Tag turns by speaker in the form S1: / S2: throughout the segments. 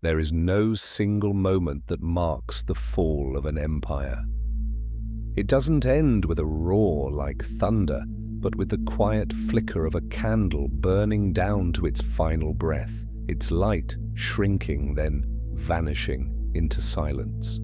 S1: There is no single moment that marks the fall of an empire. It doesn't end with a roar like thunder, but with the quiet flicker of a candle burning down to its final breath, its light shrinking, then vanishing into silence.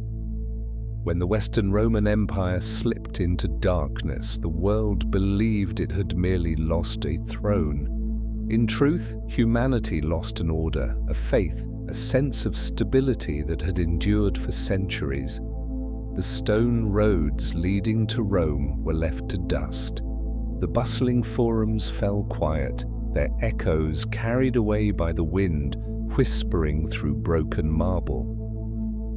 S1: When the Western Roman Empire slipped into darkness, the world believed it had merely lost a throne. In truth, humanity lost an order, a faith, a sense of stability that had endured for centuries. The stone roads leading to Rome were left to dust. The bustling forums fell quiet, their echoes carried away by the wind, whispering through broken marble.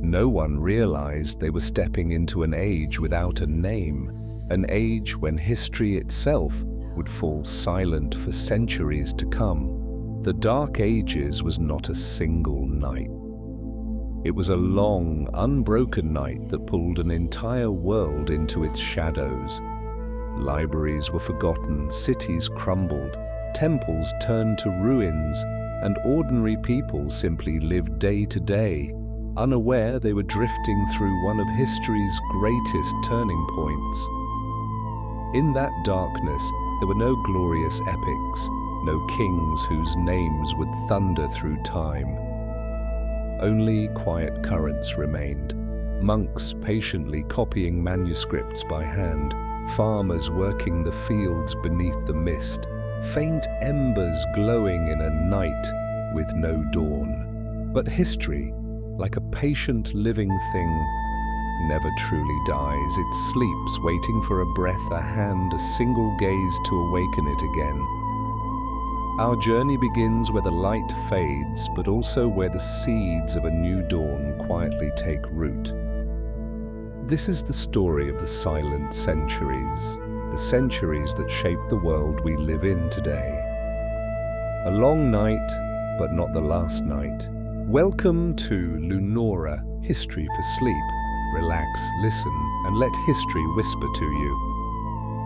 S1: No one realized they were stepping into an age without a name, an age when history itself would fall silent for centuries to come. The Dark Ages was not a single night. It was a long, unbroken night that pulled an entire world into its shadows. Libraries were forgotten, cities crumbled, temples turned to ruins, and ordinary people simply lived day to day, unaware they were drifting through one of history's greatest turning points. In that darkness, there were no glorious epics, no kings whose names would thunder through time. Only quiet currents remained, monks patiently copying manuscripts by hand, farmers working the fields beneath the mist, faint embers glowing in a night with no dawn. But history, like a patient living thing, never truly dies. It sleeps, waiting for a breath, a hand, a single gaze to awaken it again. Our journey begins where the light fades, but also where the seeds of a new dawn quietly take root. This is the story of the silent centuries, the centuries that shape the world we live in today. A long night, but not the last night. Welcome to Lunora, History for Sleep. Relax, listen, and let history whisper to you.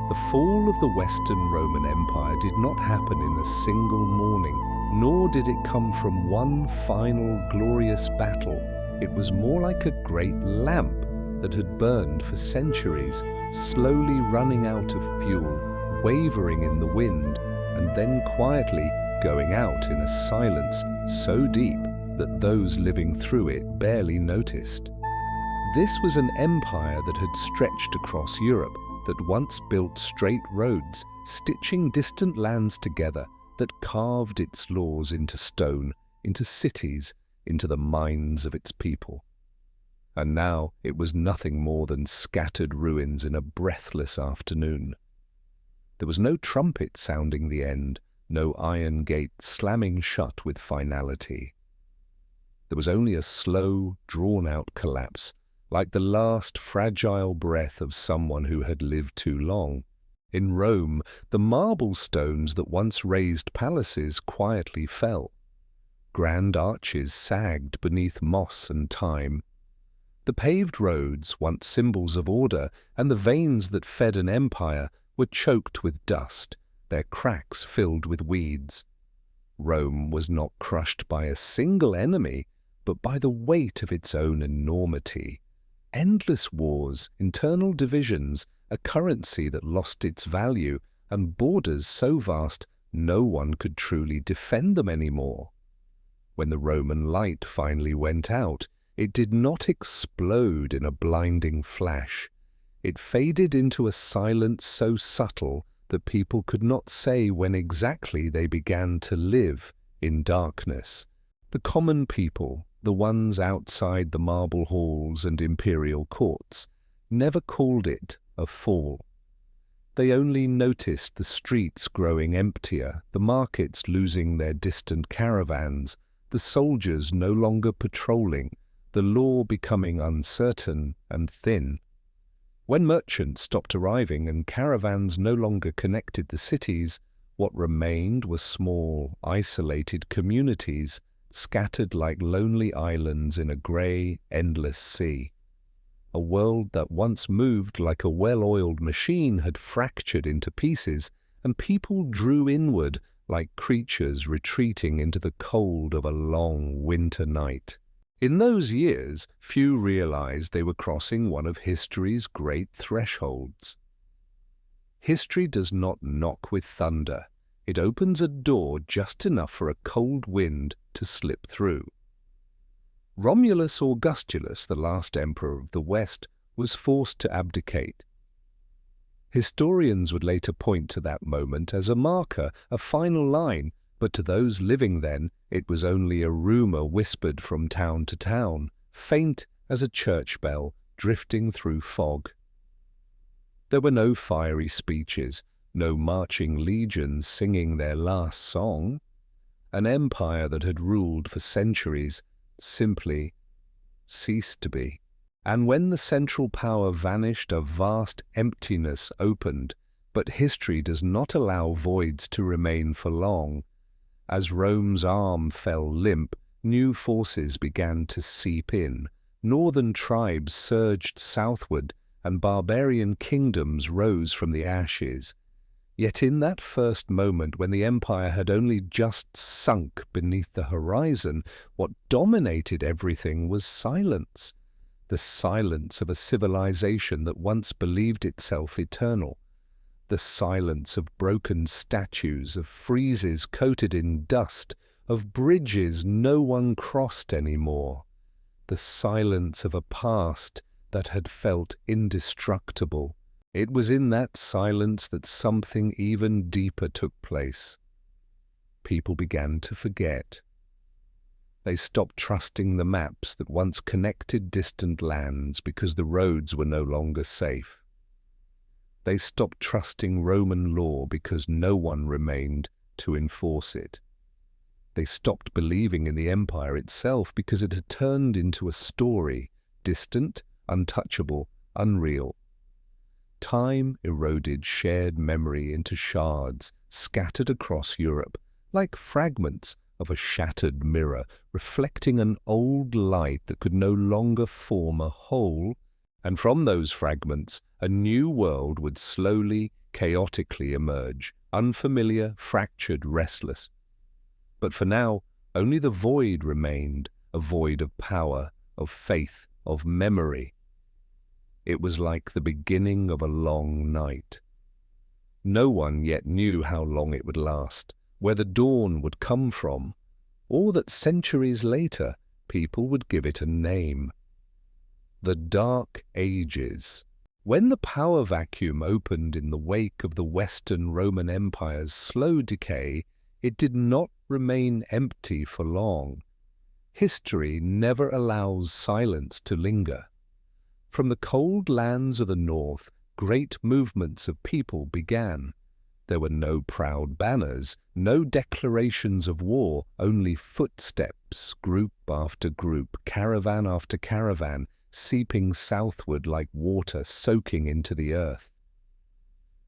S1: The fall of the Western Roman Empire did not happen in a single morning, nor did it come from one final glorious battle. It was more like a great lamp that had burned for centuries, slowly running out of fuel, wavering in the wind, and then quietly going out in a silence so deep that those living through it barely noticed. This was an empire that had stretched across Europe, that once built straight roads, stitching distant lands together, that carved its laws into stone, into cities, into the minds of its people. And now it was nothing more than scattered ruins in a breathless afternoon. There was no trumpet sounding the end, no iron gate slamming shut with finality. There was only a slow, drawn-out collapse, like the last fragile breath of someone who had lived too long. In Rome, the marble stones that once raised palaces quietly fell. Grand arches sagged beneath moss and time. The paved roads, once symbols of order, and the veins that fed an empire, were choked with dust, their cracks filled with weeds. Rome was not crushed by a single enemy, but by the weight of its own enormity. Endless wars, internal divisions, a currency that lost its value, and borders so vast no one could truly defend them anymore. When the Roman light finally went out, it did not explode in a blinding flash. It faded into a silence so subtle that people could not say when exactly they began to live in darkness. The common people, the ones outside the marble halls and imperial courts, never called it a fall. They only noticed the streets growing emptier, the markets losing their distant caravans, the soldiers no longer patrolling, the law becoming uncertain and thin. When merchants stopped arriving and caravans no longer connected the cities, what remained were small, isolated communities, scattered like lonely islands in a grey, endless sea. A world that once moved like a well-oiled machine had fractured into pieces, and people drew inward like creatures retreating into the cold of a long winter night. In those years, few realized they were crossing one of history's great thresholds. History does not knock with thunder. It opens a door just enough for a cold wind to slip through. Romulus Augustulus, the last emperor of the West, was forced to abdicate. Historians would later point to that moment as a marker, a final line, but to those living then, it was only a rumor whispered from town to town, faint as a church bell drifting through fog. There were no fiery speeches, no marching legions singing their last song. An empire that had ruled for centuries simply ceased to be. And when the central power vanished, a vast emptiness opened. But history does not allow voids to remain for long. As Rome's arm fell limp, new forces began to seep in. Northern tribes surged southward, and barbarian kingdoms rose from the ashes. Yet in that first moment, when the empire had only just sunk beneath the horizon, what dominated everything was silence. The silence of a civilization that once believed itself eternal. The silence of broken statues, of friezes coated in dust, of bridges no one crossed anymore. The silence of a past that had felt indestructible. It was in that silence that something even deeper took place. People began to forget. They stopped trusting the maps that once connected distant lands because the roads were no longer safe. They stopped trusting Roman law because no one remained to enforce it. They stopped believing in the empire itself because it had turned into a story, distant, untouchable, unreal. Time eroded shared memory into shards scattered across Europe, like fragments of a shattered mirror, reflecting an old light that could no longer form a whole, and from those fragments a new world would slowly, chaotically emerge, unfamiliar, fractured, restless. But for now, only the void remained, a void of power, of faith, of memory. It was like the beginning of a long night. No one yet knew how long it would last, where the dawn would come from, or that centuries later people would give it a name. The Dark Ages. When the power vacuum opened in the wake of the Western Roman Empire's slow decay, it did not remain empty for long. History never allows silence to linger. From the cold lands of the north, great movements of people began. There were no proud banners, no declarations of war, only footsteps, group after group, caravan after caravan, seeping southward like water soaking into the earth.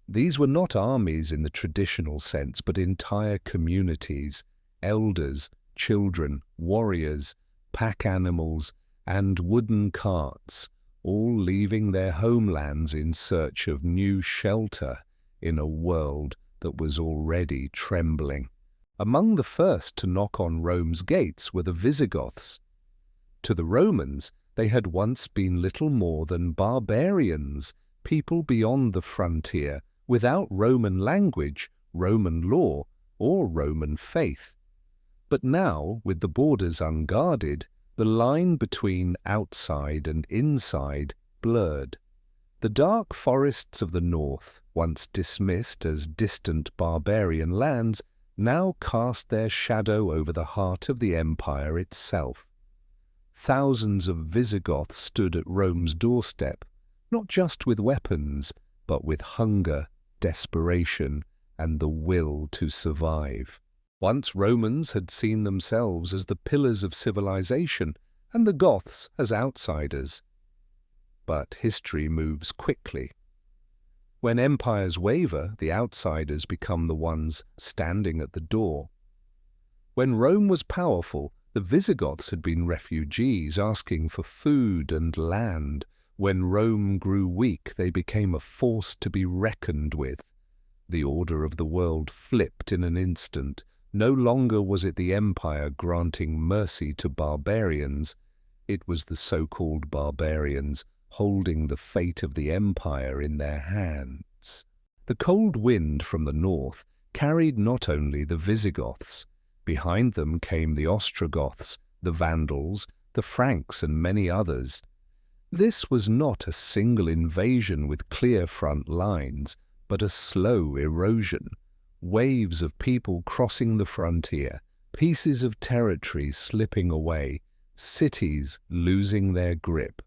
S1: These were not armies in the traditional sense, but entire communities, elders, children, warriors, pack animals, and wooden carts, all leaving their homelands in search of new shelter in a world that was already trembling. Among the first to knock on Rome's gates were the Visigoths. To the Romans, they had once been little more than barbarians, people beyond the frontier, without Roman language, Roman law, or Roman faith. But now, with the borders unguarded, the line between outside and inside blurred. The dark forests of the north, once dismissed as distant barbarian lands, now cast their shadow over the heart of the empire itself. Thousands of Visigoths stood at Rome's doorstep, not just with weapons, but with hunger, desperation, and the will to survive. Once Romans had seen themselves as the pillars of civilization, and the Goths as outsiders. But history moves quickly. When empires waver, the outsiders become the ones standing at the door. When Rome was powerful, the Visigoths had been refugees asking for food and land. When Rome grew weak, they became a force to be reckoned with. The order of the world flipped in an instant. No longer was it the empire granting mercy to barbarians. It was the so-called barbarians holding the fate of the empire in their hands. The cold wind from the north carried not only the Visigoths. Behind them came the Ostrogoths, the Vandals, the Franks, and many others. This was not a single invasion with clear front lines, but a slow erosion. Waves of people crossing the frontier, pieces of territory slipping away, cities losing their grip.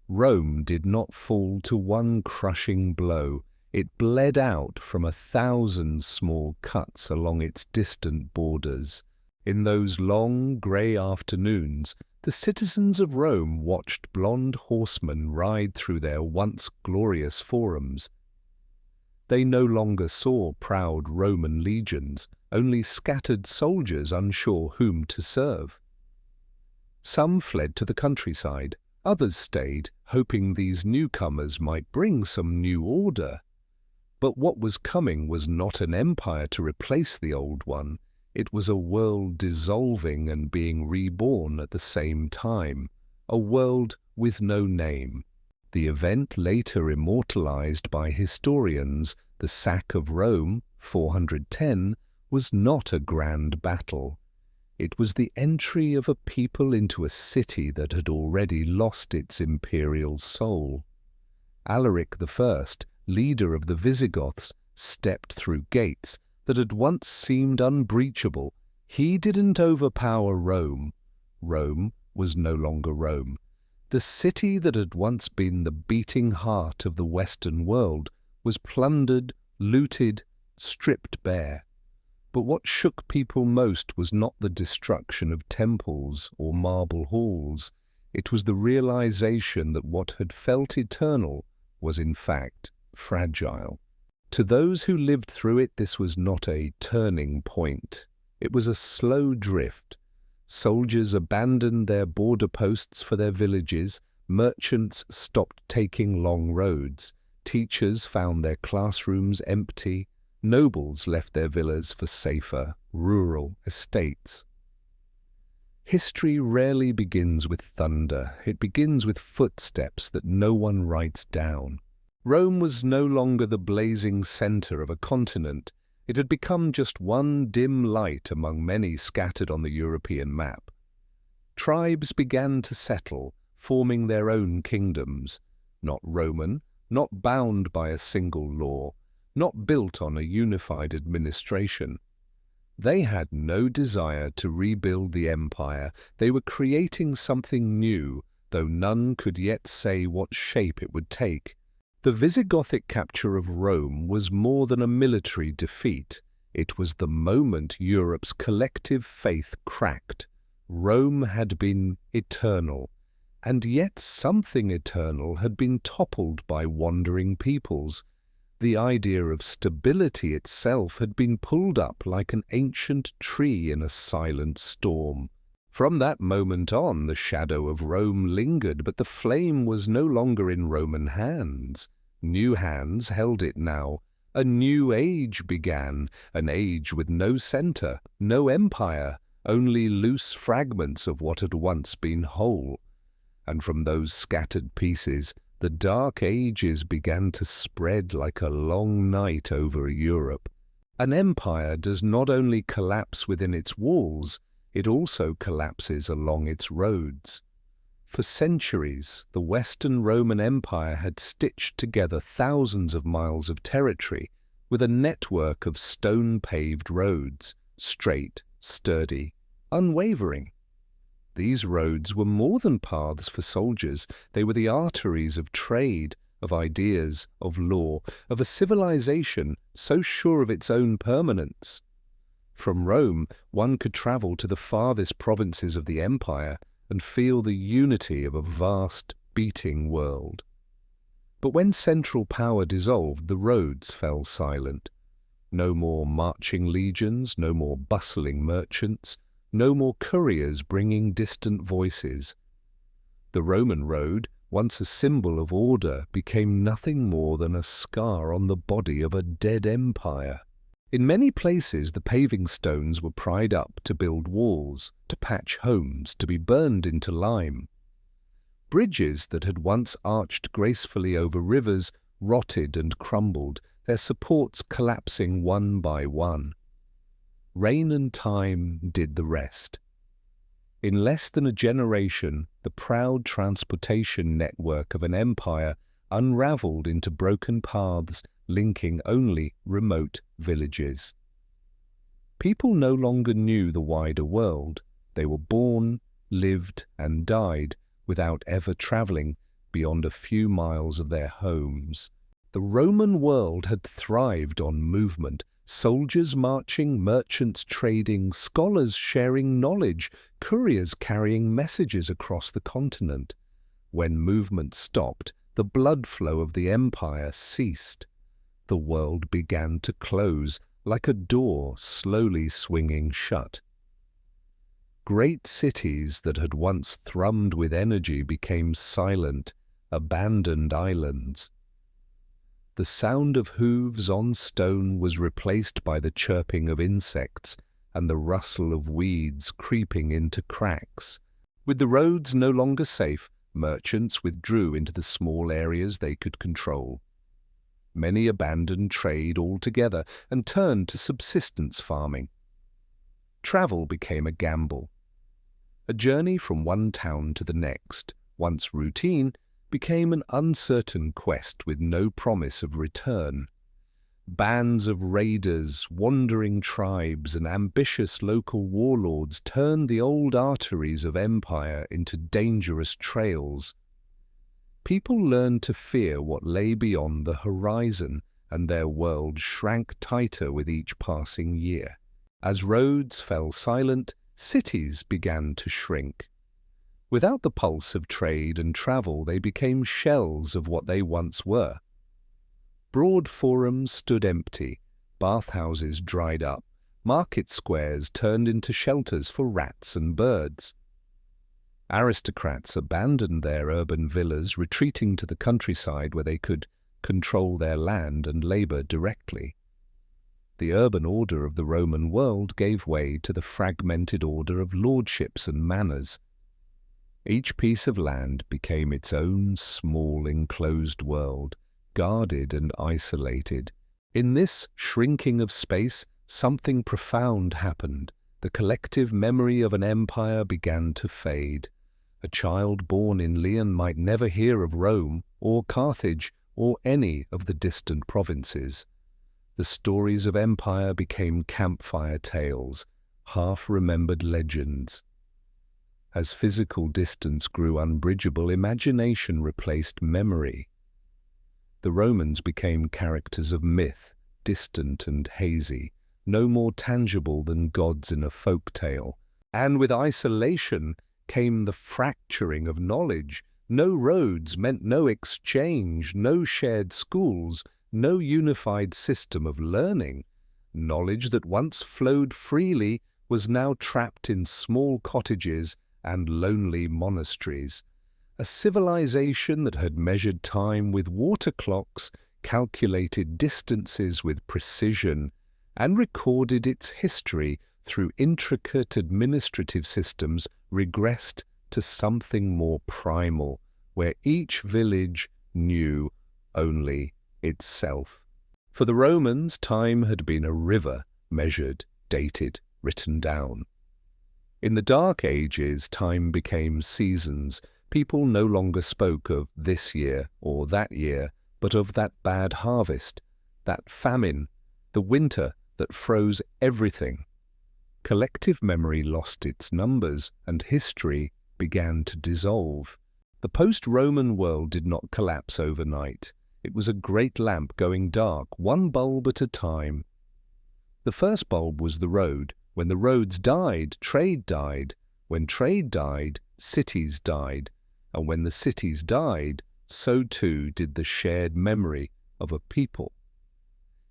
S1: Rome did not fall to one crushing blow. It bled out from 1,000 small cuts along its distant borders. In those long, grey afternoons, the citizens of Rome watched blonde horsemen ride through their once glorious forums. They no longer saw proud Roman legions, only scattered soldiers unsure whom to serve. Some fled to the countryside, others stayed, hoping these newcomers might bring some new order. But what was coming was not an empire to replace the old one. It was a world dissolving and being reborn at the same time, a world with no name. The event later immortalized by historians, the sack of Rome, 410, was not a grand battle. It was the entry of a people into a city that had already lost its imperial soul. Alaric I, leader of the Visigoths, stepped through gates that had once seemed unbreachable. He didn't overpower Rome. Rome was no longer Rome. The city that had once been the beating heart of the Western world was plundered, looted, stripped bare. But what shook people most was not the destruction of temples or marble halls. It was the realization that what had felt eternal was in fact fragile. To those who lived through it, this was not a turning point. It was a slow drift. Soldiers abandoned their border posts for their villages, merchants stopped taking long roads, teachers found their classrooms empty, nobles left their villas for safer, rural estates. History rarely begins with thunder. It begins with footsteps that no one writes down. Rome was no longer the blazing center of a continent. It had become just one dim light among many scattered on the European map. Tribes began to settle, forming their own kingdoms, not Roman, not bound by a single law, not built on a unified administration. They had no desire to rebuild the empire. They were creating something new, though none could yet say what shape it would take. The Visigothic capture of Rome was more than a military defeat. It was the moment Europe's collective faith cracked. Rome had been eternal, and yet something eternal had been toppled by wandering peoples. The idea of stability itself had been pulled up like an ancient tree in a silent storm. From that moment on, the shadow of Rome lingered, but the flame was no longer in Roman hands. New hands held it now. A new age began, an age with no center, no empire, only loose fragments of what had once been whole. And from those scattered pieces, the dark ages began to spread like a long night over Europe. An empire does not only collapse within its walls, it also collapses along its roads. For centuries, the Western Roman Empire had stitched together thousands of miles of territory with a network of stone-paved roads, straight, sturdy, unwavering. These roads were more than paths for soldiers. They were the arteries of trade, of ideas, of law, of a civilization so sure of its own permanence. From Rome, one could travel to the farthest provinces of the empire and feel the unity of a vast, beating world. But when central power dissolved, the roads fell silent. No more marching legions, no more bustling merchants, no more couriers bringing distant voices. The Roman road, once a symbol of order, became nothing more than a scar on the body of a dead empire. In many places, the paving stones were pried up to build walls, to patch homes, to be burned into lime. Bridges that had once arched gracefully over rivers rotted and crumbled, their supports collapsing one by one. Rain and time did the rest. In less than a generation, the proud transportation network of an empire unraveled into broken paths linking only remote villages. People no longer knew the wider world. They were born, lived, and died without ever travelling beyond a few miles of their homes. The Roman world had thrived on movement, soldiers marching, merchants trading, scholars sharing knowledge, couriers carrying messages across the continent. When movement stopped, the blood flow of the empire ceased. The world began to close, like a door slowly swinging shut. Great cities that had once thrummed with energy became silent, abandoned islands. The sound of hooves on stone was replaced by the chirping of insects and the rustle of weeds creeping into cracks. With the roads no longer safe, merchants withdrew into the small areas they could control. Many abandoned trade altogether and turned to subsistence farming. Travel became a gamble. A journey from one town to the next, once routine, became an uncertain quest with no promise of return. Bands of raiders, wandering tribes, and ambitious local warlords turned the old arteries of empire into dangerous trails. People learned to fear what lay beyond the horizon, and their world shrank tighter with each passing year. As roads fell silent, cities began to shrink. Without the pulse of trade and travel, they became shells of what they once were. Broad forums stood empty, bathhouses dried up, market squares turned into shelters for rats and birds. Aristocrats abandoned their urban villas, retreating to the countryside where they could control their land and labor directly. The urban order of the Roman world gave way to the fragmented order of lordships and manors. Each piece of land became its own small enclosed world, guarded and isolated. In this shrinking of space, something profound happened. The collective memory of an empire began to fade. A child born in Leon might never hear of Rome or Carthage or any of the distant provinces. The stories of empire became campfire tales, half-remembered legends. As physical distance grew unbridgeable, imagination replaced memory. The Romans became characters of myth, distant and hazy, no more tangible than gods in a folk tale. And with isolation came the fracturing of knowledge. No roads meant no exchange, no shared schools, no unified system of learning. Knowledge that once flowed freely was now trapped in small cottages and lonely monasteries. A civilization that had measured time with water clocks, calculated distances with precision, and recorded its history through intricate administrative systems regressed to something more primal, where each village knew only itself. For the Romans, time had been a river, measured, dated, written down. In the Dark Ages, time became seasons. People no longer spoke of this year or that year, but of that bad harvest, that famine, the winter that froze everything. Collective memory lost its numbers, and history began to dissolve. The post-Roman world did not collapse overnight. It was a great lamp going dark, one bulb at a time. The first bulb was the road. When the roads died, trade died. When trade died, cities died. And when the cities died, so too did the shared memory of a people.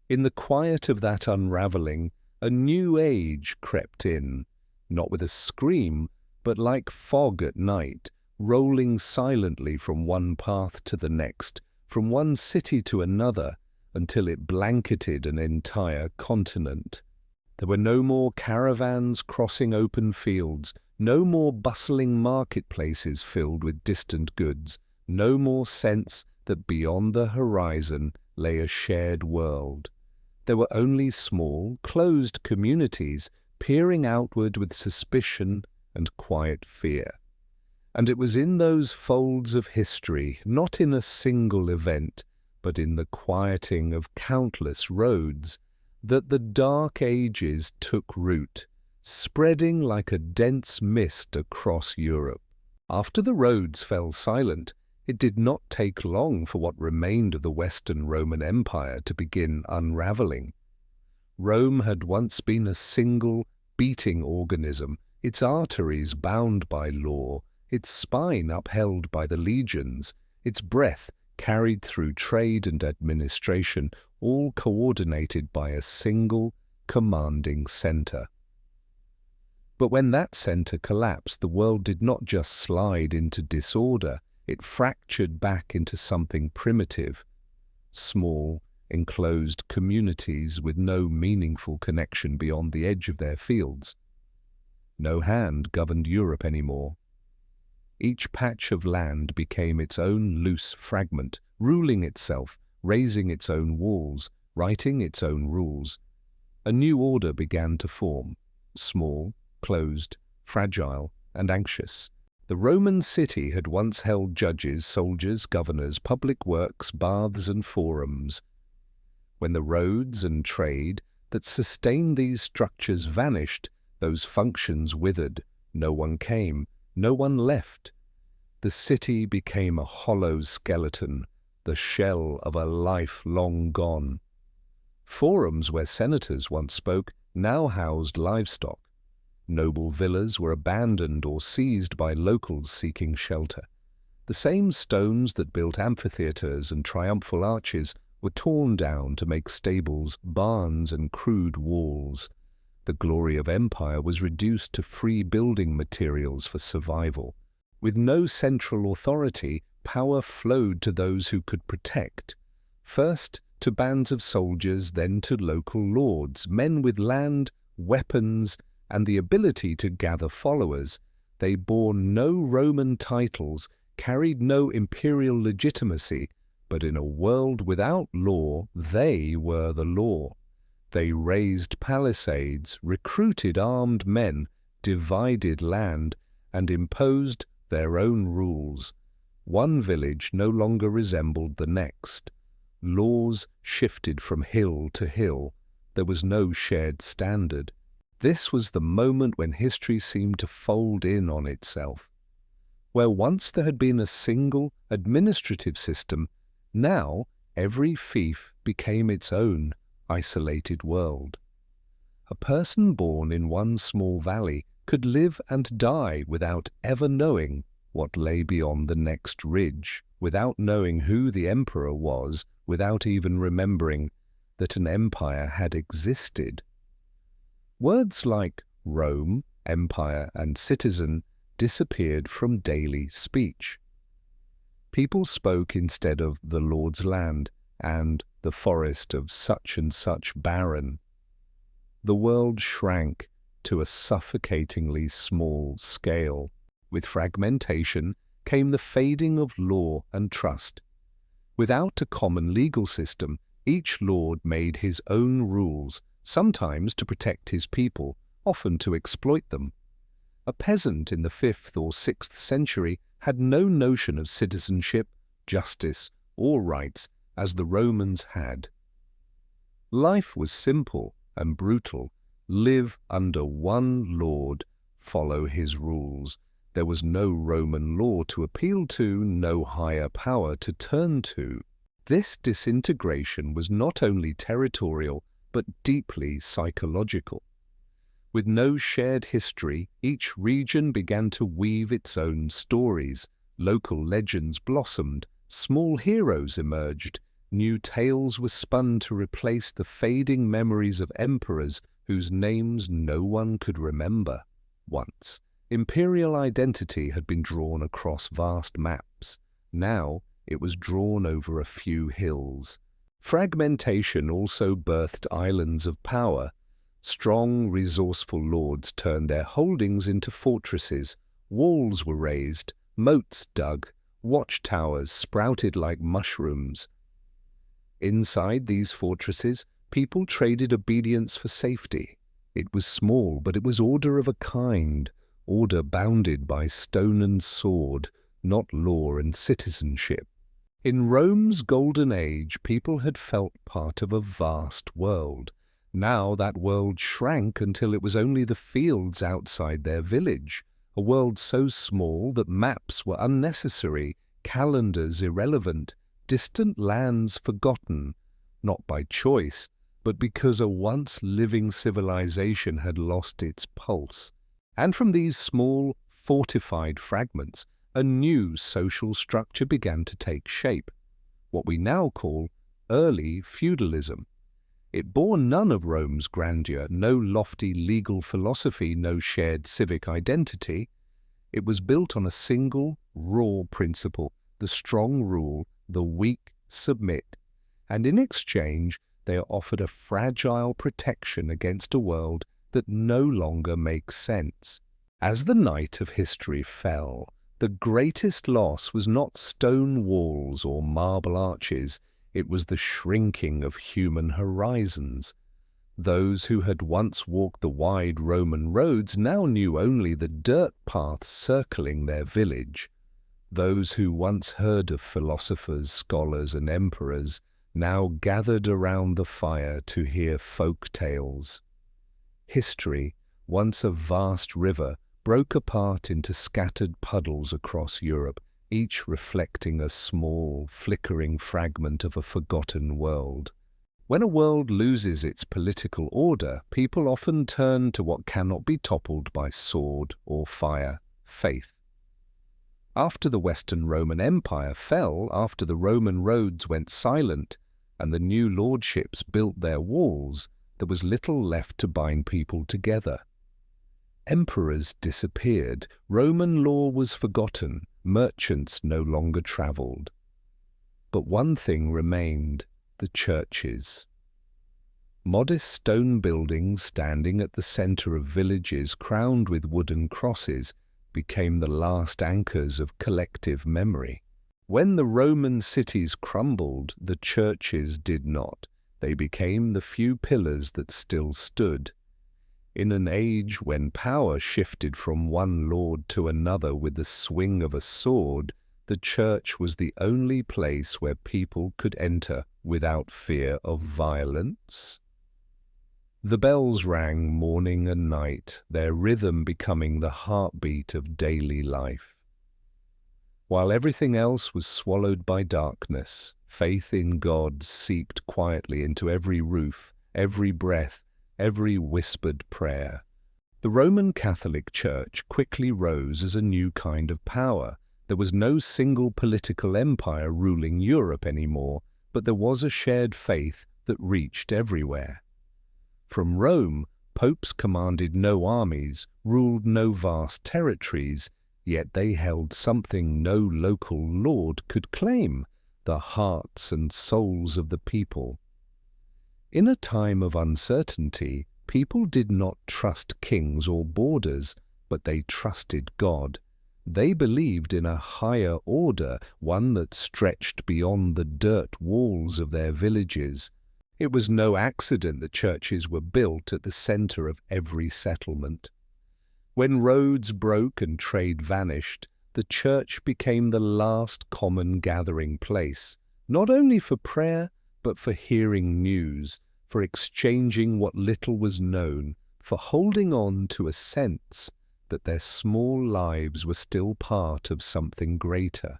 S1: In the quiet of that unravelling, a new age crept in, not with a scream, but like fog at night, rolling silently from one path to the next, from one city to another, until it blanketed an entire continent. There were no more caravans crossing open fields, no more bustling marketplaces filled with distant goods, no more sense that beyond the horizon lay a shared world. There were only small, closed communities peering outward with suspicion and quiet fear. And it was in those folds of history, not in a single event, but in the quieting of countless roads, that the Dark Ages took root, spreading like a dense mist across Europe. After the roads fell silent, it did not take long for what remained of the Western Roman Empire to begin unraveling. Rome had once been a single, beating organism, its arteries bound by law, its spine upheld by the legions, its breath carried through trade and administration, all coordinated by a single, commanding center. But when that center collapsed, the world did not just slide into disorder, it fractured back into something primitive. Small, enclosed communities with no meaningful connection beyond the edge of their fields. No hand governed Europe anymore. Each patch of land became its own loose fragment, ruling itself, raising its own walls, writing its own rules. A new order began to form, small, closed, fragile, and anxious. The Roman city had once held judges, soldiers, governors, public works, baths, and forums. When the roads and trade that sustained these structures vanished, those functions withered. No one came, no one left. The city became a hollow skeleton, the shell of a life long gone. Forums where senators once spoke now housed livestock. Noble villas were abandoned or seized by locals seeking shelter. The same stones that built amphitheaters and triumphal arches were torn down to make stables, barns, and crude walls. The glory of empire was reduced to free building materials for survival. With no central authority, power flowed to those who could protect. First to bands of soldiers, then to local lords, men with land, weapons, and the ability to gather followers. They bore no Roman titles, carried no imperial legitimacy, but in a world without law, they were the law. They raised palisades, recruited armed men, divided land, and imposed their own rules. One village no longer resembled the next. Laws shifted from hill to hill. There was no shared standard. This was the moment when history seemed to fold in on itself. Where once there had been a single administrative system, now every fief became its own isolated world. A person born in one small valley could live and die without ever knowing what lay beyond the next ridge, without knowing who the emperor was, without even remembering that an empire had existed. Words like Rome, empire, and citizen disappeared from daily speech. People spoke instead of the Lord's land and the forest of such and such baron. The world shrank to a suffocatingly small scale. With fragmentation came the fading of law and trust. Without a common legal system, each lord made his own rules, sometimes to protect his people, often to exploit them. A peasant in the 5th or 6th century had no notion of citizenship, justice, or rights as the Romans had. Life was simple and brutal. Live under one lord, follow his rules. There was no Roman law to appeal to, no higher power to turn to. This disintegration was not only territorial, but deeply psychological. With no shared history, each region began to weave its own stories. Local legends blossomed, small heroes emerged, new tales were spun to replace the fading memories of emperors whose names no one could remember. Once, imperial identity had been drawn across vast maps. Now it was drawn over a few hills. Fragmentation also birthed islands of power. Strong, resourceful lords turned their holdings into fortresses. Walls were raised, moats dug, watchtowers sprouted like mushrooms. Inside these fortresses, people traded obedience for safety. It was small, but it was order of a kind, order bounded by stone and sword, not law and citizenship. In Rome's golden age, people had felt part of a vast world. Now that world shrank until it was only the fields outside their village, a world so small that maps were unnecessary, calendars irrelevant, distant lands forgotten, not by choice, but because a once living civilization had lost its pulse. And from these small, fortified fragments, a new social structure began to take shape, what we now call early feudalism. It bore none of Rome's grandeur, no lofty legal philosophy, no shared civic identity. It was built on a single, raw principle: the strong rule, the weak submit, and in exchange they are offered a fragile protection against a world that no longer makes sense. As the night of history fell, the greatest loss was not stone walls or marble arches, it was the shrinking of human horizons. Those who had once walked the wide Roman roads now knew only the dirt paths circling their village. Those who once heard of philosophers, scholars, and emperors now gathered around the fire to hear folk tales. History, once a vast river, broke apart into scattered puddles across Europe, each reflecting a small, flickering fragment of a forgotten world. When a world loses its political order, people often turn to what cannot be toppled by sword or fire: faith. After the Western Roman Empire fell, after the Roman roads went silent, and the new lordships built their walls, there was little left to bind people together. Emperors disappeared, Roman law was forgotten, merchants no longer travelled. But one thing remained: the churches. Modest stone buildings standing at the centre of villages crowned with wooden crosses became the last anchors of collective memory. When the Roman cities crumbled, the churches did not. They became the few pillars that still stood. In an age when power shifted from one lord to another with the swing of a sword, the church was the only place where people could enter without fear of violence. The bells rang morning and night, their rhythm becoming the heartbeat of daily life. While everything else was swallowed by darkness, faith in God seeped quietly into every roof, every breath, every whispered prayer. The Roman Catholic Church quickly rose as a new kind of power. There was no single political empire ruling Europe anymore, but there was a shared faith that reached everywhere. From Rome, popes commanded no armies, ruled no vast territories, yet they held something no local lord could claim: the hearts and souls of the people. In a time of uncertainty, people did not trust kings or borders, but they trusted God. They believed in a higher order, one that stretched beyond the dirt walls of their villages. It was no accident that churches were built at the center of every settlement. When roads broke and trade vanished, the church became the last common gathering place, not only for prayer, but for hearing news, for exchanging what little was known, for holding on to a sense that their small lives were still part of something greater.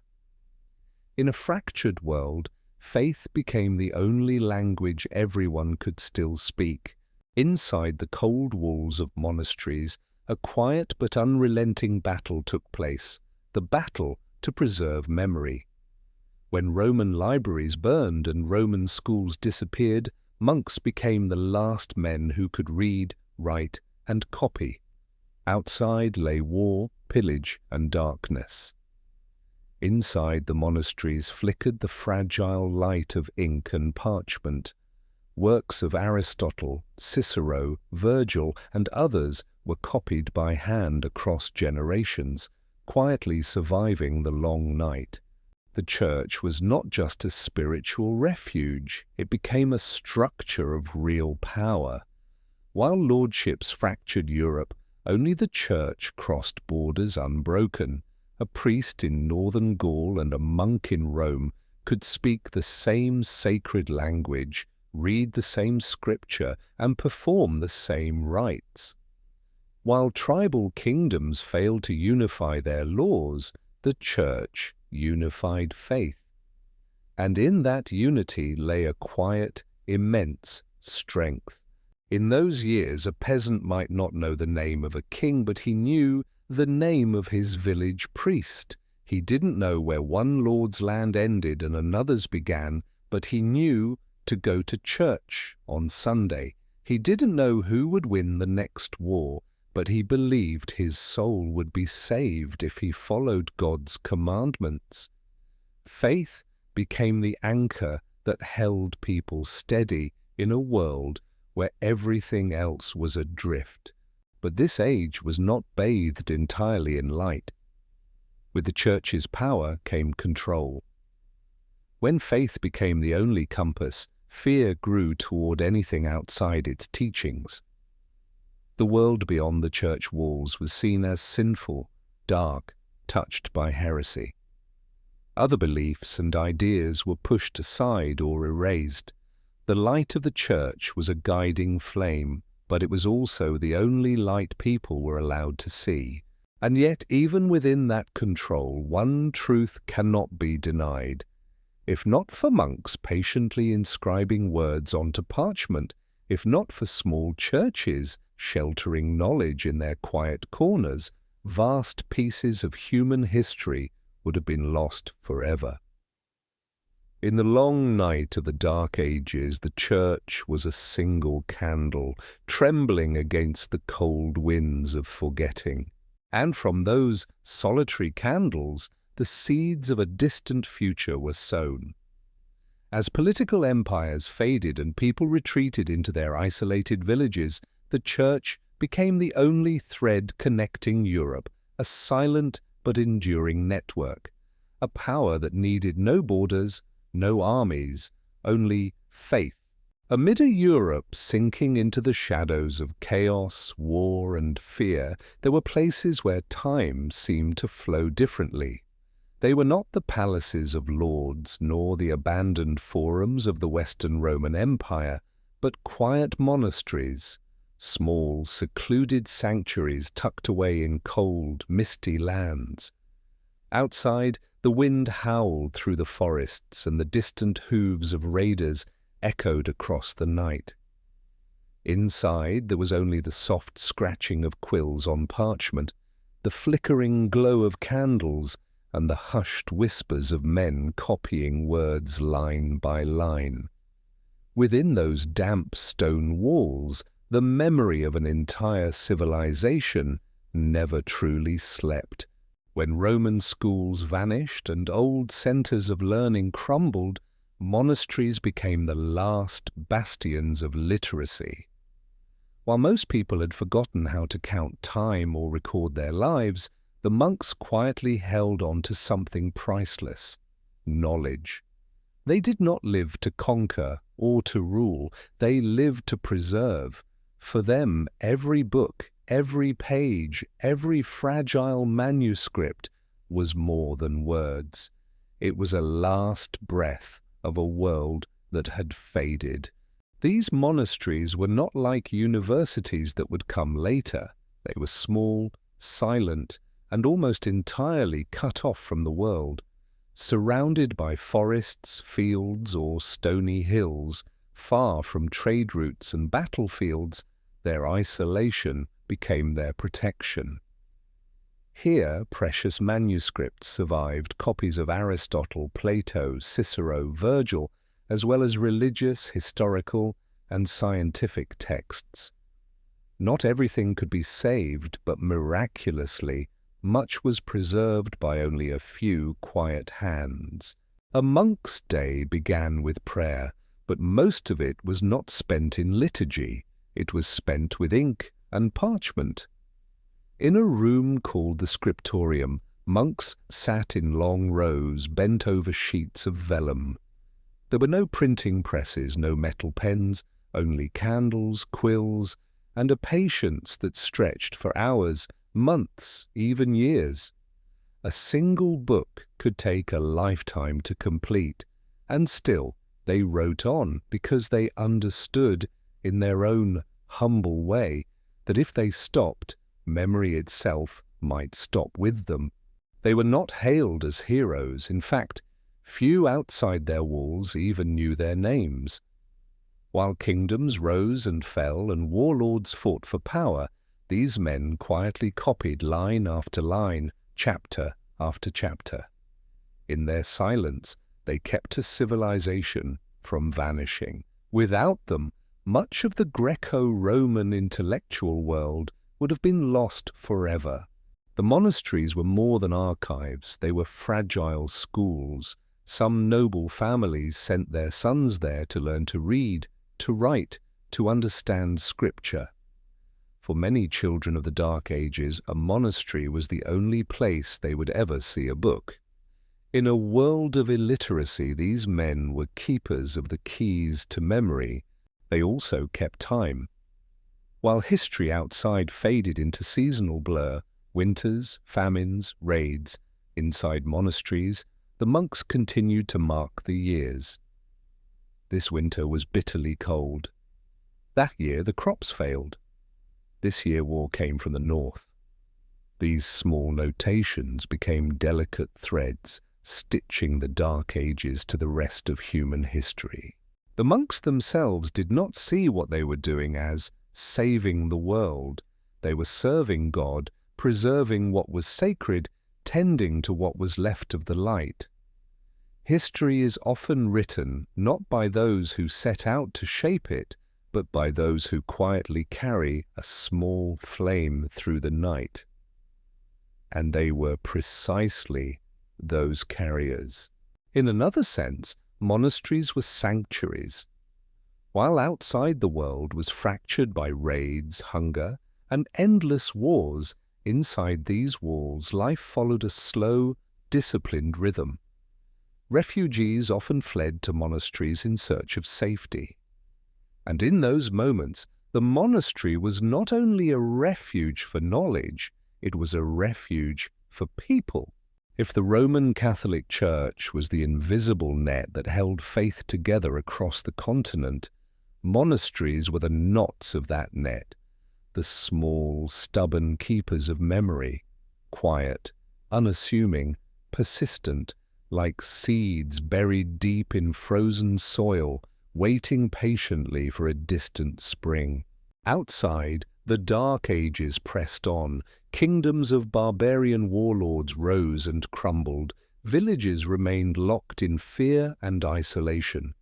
S1: In a fractured world, faith became the only language everyone could still speak. Inside the cold walls of monasteries, a quiet but unrelenting battle took place, the battle to preserve memory. When Roman libraries burned and Roman schools disappeared, monks became the last men who could read, write, and copy. Outside lay war, pillage, and darkness. Inside the monasteries flickered the fragile light of ink and parchment. Works of Aristotle, Cicero, Virgil, and others were copied by hand across generations, quietly surviving the long night. The church was not just a spiritual refuge, it became a structure of real power. While lordships fractured Europe, only the church crossed borders unbroken. A priest in northern Gaul and a monk in Rome could speak the same sacred language, read the same scripture, and perform the same rites. While tribal kingdoms failed to unify their laws, the church unified faith. And in that unity lay a quiet, immense strength. In those years, a peasant might not know the name of a king, but he knew the name of his village priest. He didn't know where one lord's land ended and another's began, but he knew to go to church on Sunday. He didn't know who would win the next war, but he believed his soul would be saved if he followed God's commandments. Faith became the anchor that held people steady in a world where everything else was adrift. But this age was not bathed entirely in light. With the church's power came control. When faith became the only compass, fear grew toward anything outside its teachings. The world beyond the church walls was seen as sinful, dark, touched by heresy. Other beliefs and ideas were pushed aside or erased. The light of the church was a guiding flame, but it was also the only light people were allowed to see. And yet, even within that control, one truth cannot be denied. If not for monks patiently inscribing words onto parchment, if not for small churches sheltering knowledge in their quiet corners, vast pieces of human history would have been lost forever. In the long night of the Dark Ages, the church was a single candle, trembling against the cold winds of forgetting. And from those solitary candles, the seeds of a distant future were sown. As political empires faded and people retreated into their isolated villages, the church became the only thread connecting Europe, a silent but enduring network, a power that needed no borders, no armies, only faith. Amid a Europe sinking into the shadows of chaos, war, and fear, there were places where time seemed to flow differently. They were not the palaces of lords, nor the abandoned forums of the Western Roman Empire, but quiet monasteries, small, secluded sanctuaries tucked away in cold, misty lands. Outside, the wind howled through the forests, and the distant hooves of raiders echoed across the night. Inside, there was only the soft scratching of quills on parchment, the flickering glow of candles, and the hushed whispers of men copying words line by line. Within those damp stone walls, the memory of an entire civilization never truly slept. When Roman schools vanished and old centers of learning crumbled, monasteries became the last bastions of literacy. While most people had forgotten how to count time or record their lives, the monks quietly held on to something priceless: knowledge. They did not live to conquer or to rule, they lived to preserve. For them, every book, every page, every fragile manuscript was more than words. It was a last breath of a world that had faded. These monasteries were not like universities that would come later. They were small, silent, and almost entirely cut off from the world. Surrounded by forests, fields, or stony hills, far from trade routes and battlefields, their isolation became their protection. Here, precious manuscripts survived, copies of Aristotle, Plato, Cicero, Virgil, as well as religious, historical, and scientific texts. Not everything could be saved, but miraculously, much was preserved by only a few quiet hands. A monk's day began with prayer, but most of it was not spent in liturgy. It was spent with ink and parchment. In a room called the scriptorium, monks sat in long rows, bent over sheets of vellum. There were no printing presses, no metal pens, only candles, quills, and a patience that stretched for hours, months, even years. A single book could take a lifetime to complete, and still they wrote on because they understood, in their own humble way, that if they stopped, memory itself might stop with them. They were not hailed as heroes. In fact, few outside their walls even knew their names. While kingdoms rose and fell and warlords fought for power, these men quietly copied line after line, chapter after chapter. In their silence, they kept a civilization from vanishing. Without them, much of the Greco-Roman intellectual world would have been lost forever. The monasteries were more than archives. They were fragile schools. Some noble families sent their sons there to learn to read, to write, to understand scripture. For many children of the Dark Ages, a monastery was the only place they would ever see a book. In a world of illiteracy, these men were keepers of the keys to memory. They also kept time. While history outside faded into seasonal blur, winters, famines, raids, inside monasteries, the monks continued to mark the years. This winter was bitterly cold. That year the crops failed. This year war came from the north. These small notations became delicate threads, stitching the Dark Ages to the rest of human history. The monks themselves did not see what they were doing as saving the world. They were serving God, preserving what was sacred, tending to what was left of the light. History is often written not by those who set out to shape it, but by those who quietly carry a small flame through the night. And they were precisely those carriers. In another sense, monasteries were sanctuaries. While outside the world was fractured by raids, hunger, and endless wars, inside these walls life followed a slow, disciplined rhythm. Refugees often fled to monasteries in search of safety. And in those moments, the monastery was not only a refuge for knowledge, it was a refuge for people. If the Roman Catholic Church was the invisible net that held faith together across the continent, monasteries were the knots of that net, the small, stubborn keepers of memory, quiet, unassuming, persistent, like seeds buried deep in frozen soil, waiting patiently for a distant spring. Outside, the Dark Ages pressed on. Kingdoms of barbarian warlords rose and crumbled. Villages remained locked in fear and isolation.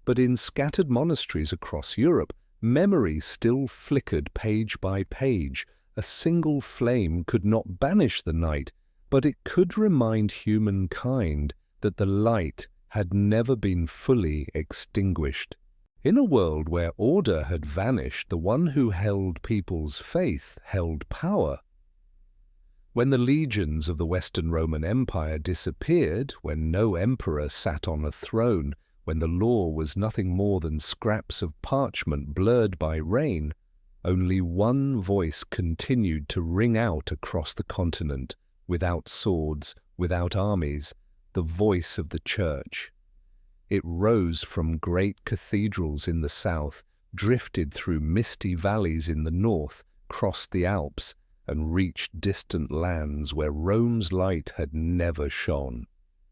S1: But in scattered monasteries across Europe, memory still flickered page by page. A single flame could not banish the night, but it could remind humankind that the light had never been fully extinguished. In a world where order had vanished, the one who held people's faith held power. When the legions of the Western Roman Empire disappeared, when no emperor sat on a throne, when the law was nothing more than scraps of parchment blurred by rain, only one voice continued to ring out across the continent, without swords, without armies, the voice of the Church. It rose from great cathedrals in the south, drifted through misty valleys in the north, crossed the Alps, and reached distant lands where Rome's light had never shone.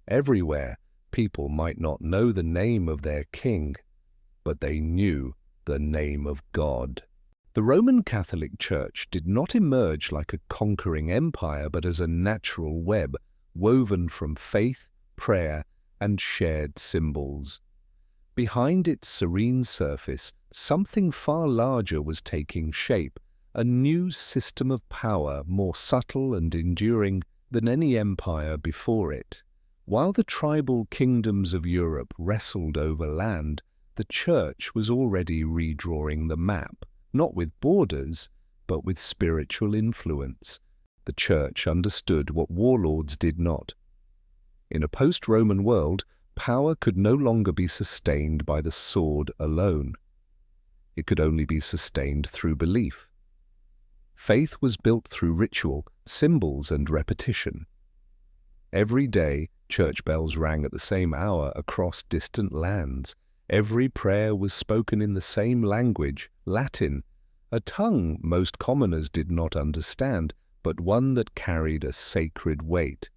S1: Everywhere, people might not know the name of their king, but they knew the name of God. The Roman Catholic Church did not emerge like a conquering empire, but as a natural web woven from faith, prayer, and shared symbols. Behind its serene surface, something far larger was taking shape, a new system of power more subtle and enduring than any empire before it. While the tribal kingdoms of Europe wrestled over land, the Church was already redrawing the map, not with borders, but with spiritual influence. The Church understood what warlords did not. In a post-Roman world, power could no longer be sustained by the sword alone. It could only be sustained through belief. Faith was built through ritual, symbols, and repetition. Every day, church bells rang at the same hour across distant lands. Every prayer was spoken in the same language, Latin, a tongue most commoners did not understand, but one that carried a sacred weight.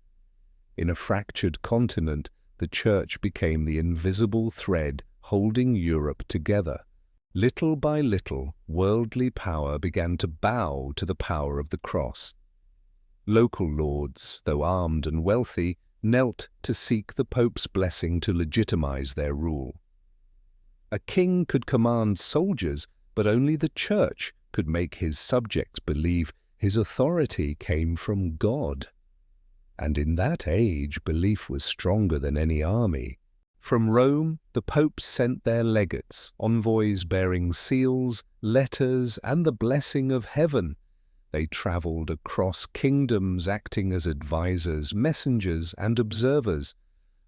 S1: In a fractured continent, the Church became the invisible thread holding Europe together. Little by little, worldly power began to bow to the power of the cross. Local lords, though armed and wealthy, knelt to seek the Pope's blessing to legitimize their rule. A king could command soldiers, but only the Church could make his subjects believe his authority came from God. And in that age, belief was stronger than any army. From Rome, the popes sent their legates, envoys bearing seals, letters, and the blessing of heaven. They traveled across kingdoms acting as advisors, messengers, and observers.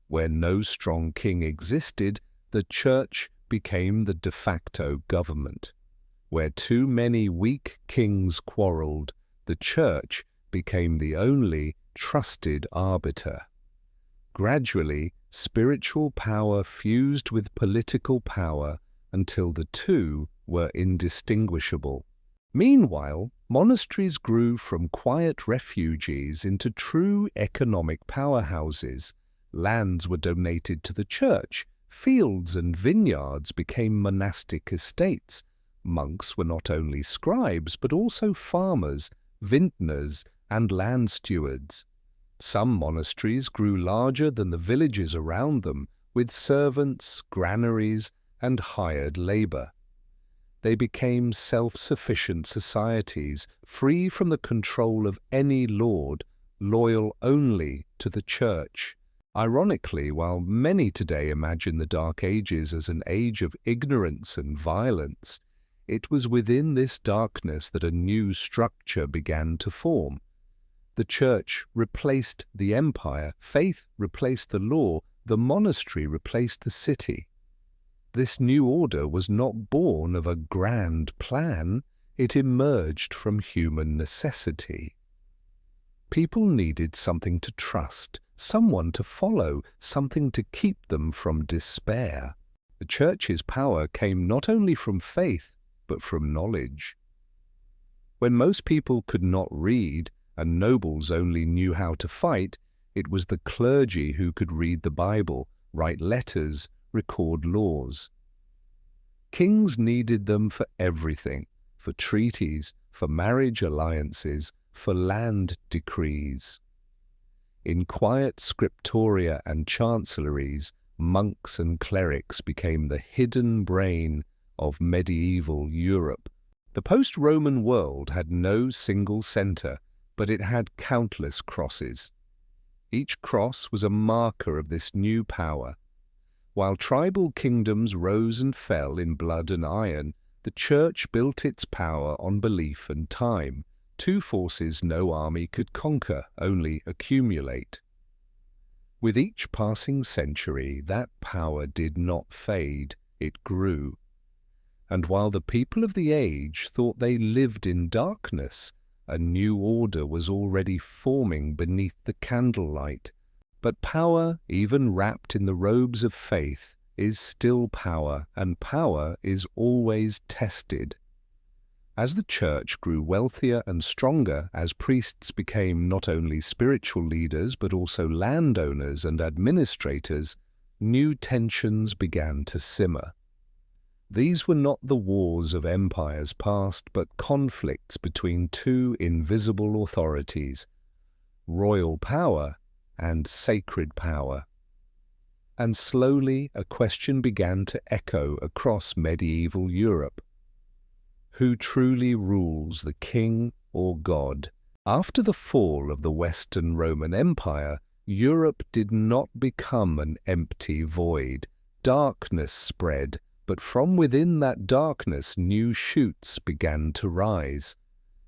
S1: Where no strong king existed, the Church became the de facto government. Where too many weak kings quarreled, the Church became the only trusted arbiter. Gradually, spiritual power fused with political power until the two were indistinguishable. Meanwhile, monasteries grew from quiet refuges into true economic powerhouses. Lands were donated to the Church. Fields and vineyards became monastic estates. Monks were not only scribes, but also farmers, vintners, and land stewards. Some monasteries grew larger than the villages around them, with servants, granaries, and hired labor. They became self-sufficient societies, free from the control of any lord, loyal only to the Church. Ironically, while many today imagine the Dark Ages as an age of ignorance and violence, it was within this darkness that a new structure began to form. The Church replaced the empire, faith replaced the law, the monastery replaced the city. This new order was not born of a grand plan, it emerged from human necessity. People needed something to trust, someone to follow, something to keep them from despair. The Church's power came not only from faith, but from knowledge. When most people could not read, and nobles only knew how to fight, it was the clergy who could read the Bible, write letters, record laws. Kings needed them for everything, for treaties, for marriage alliances, for land decrees. In quiet scriptoria and chancelleries, monks and clerics became the hidden brain of medieval Europe. The post-Roman world had no single center, but it had countless crosses. Each cross was a marker of this new power. While tribal kingdoms rose and fell in blood and iron, the Church built its power on belief and time, two forces no army could conquer, only accumulate. With each passing century, that power did not fade, it grew. And while the people of the age thought they lived in darkness, a new order was already forming beneath the candlelight. But power, even wrapped in the robes of faith, is still power, and power is always tested. As the Church grew wealthier and stronger, as priests became not only spiritual leaders but also landowners and administrators, new tensions began to simmer. These were not the wars of empires past, but conflicts between two invisible authorities, royal power and sacred power. And slowly a question began to echo across medieval Europe. Who truly rules, the king or God? After the fall of the Western Roman Empire, Europe did not become an empty void. Darkness spread, but from within that darkness new shoots began to rise.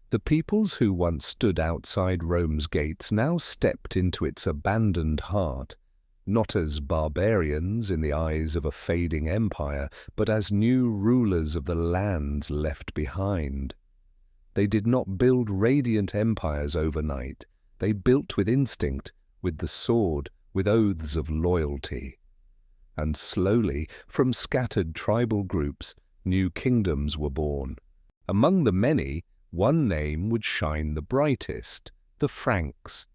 S1: The peoples who once stood outside Rome's gates now stepped into its abandoned heart, not as barbarians in the eyes of a fading empire, but as new rulers of the lands left behind. They did not build radiant empires overnight. They built with instinct, with the sword, with oaths of loyalty. And slowly, from scattered tribal groups, new kingdoms were born. Among the many, one name would shine the brightest: the Franks.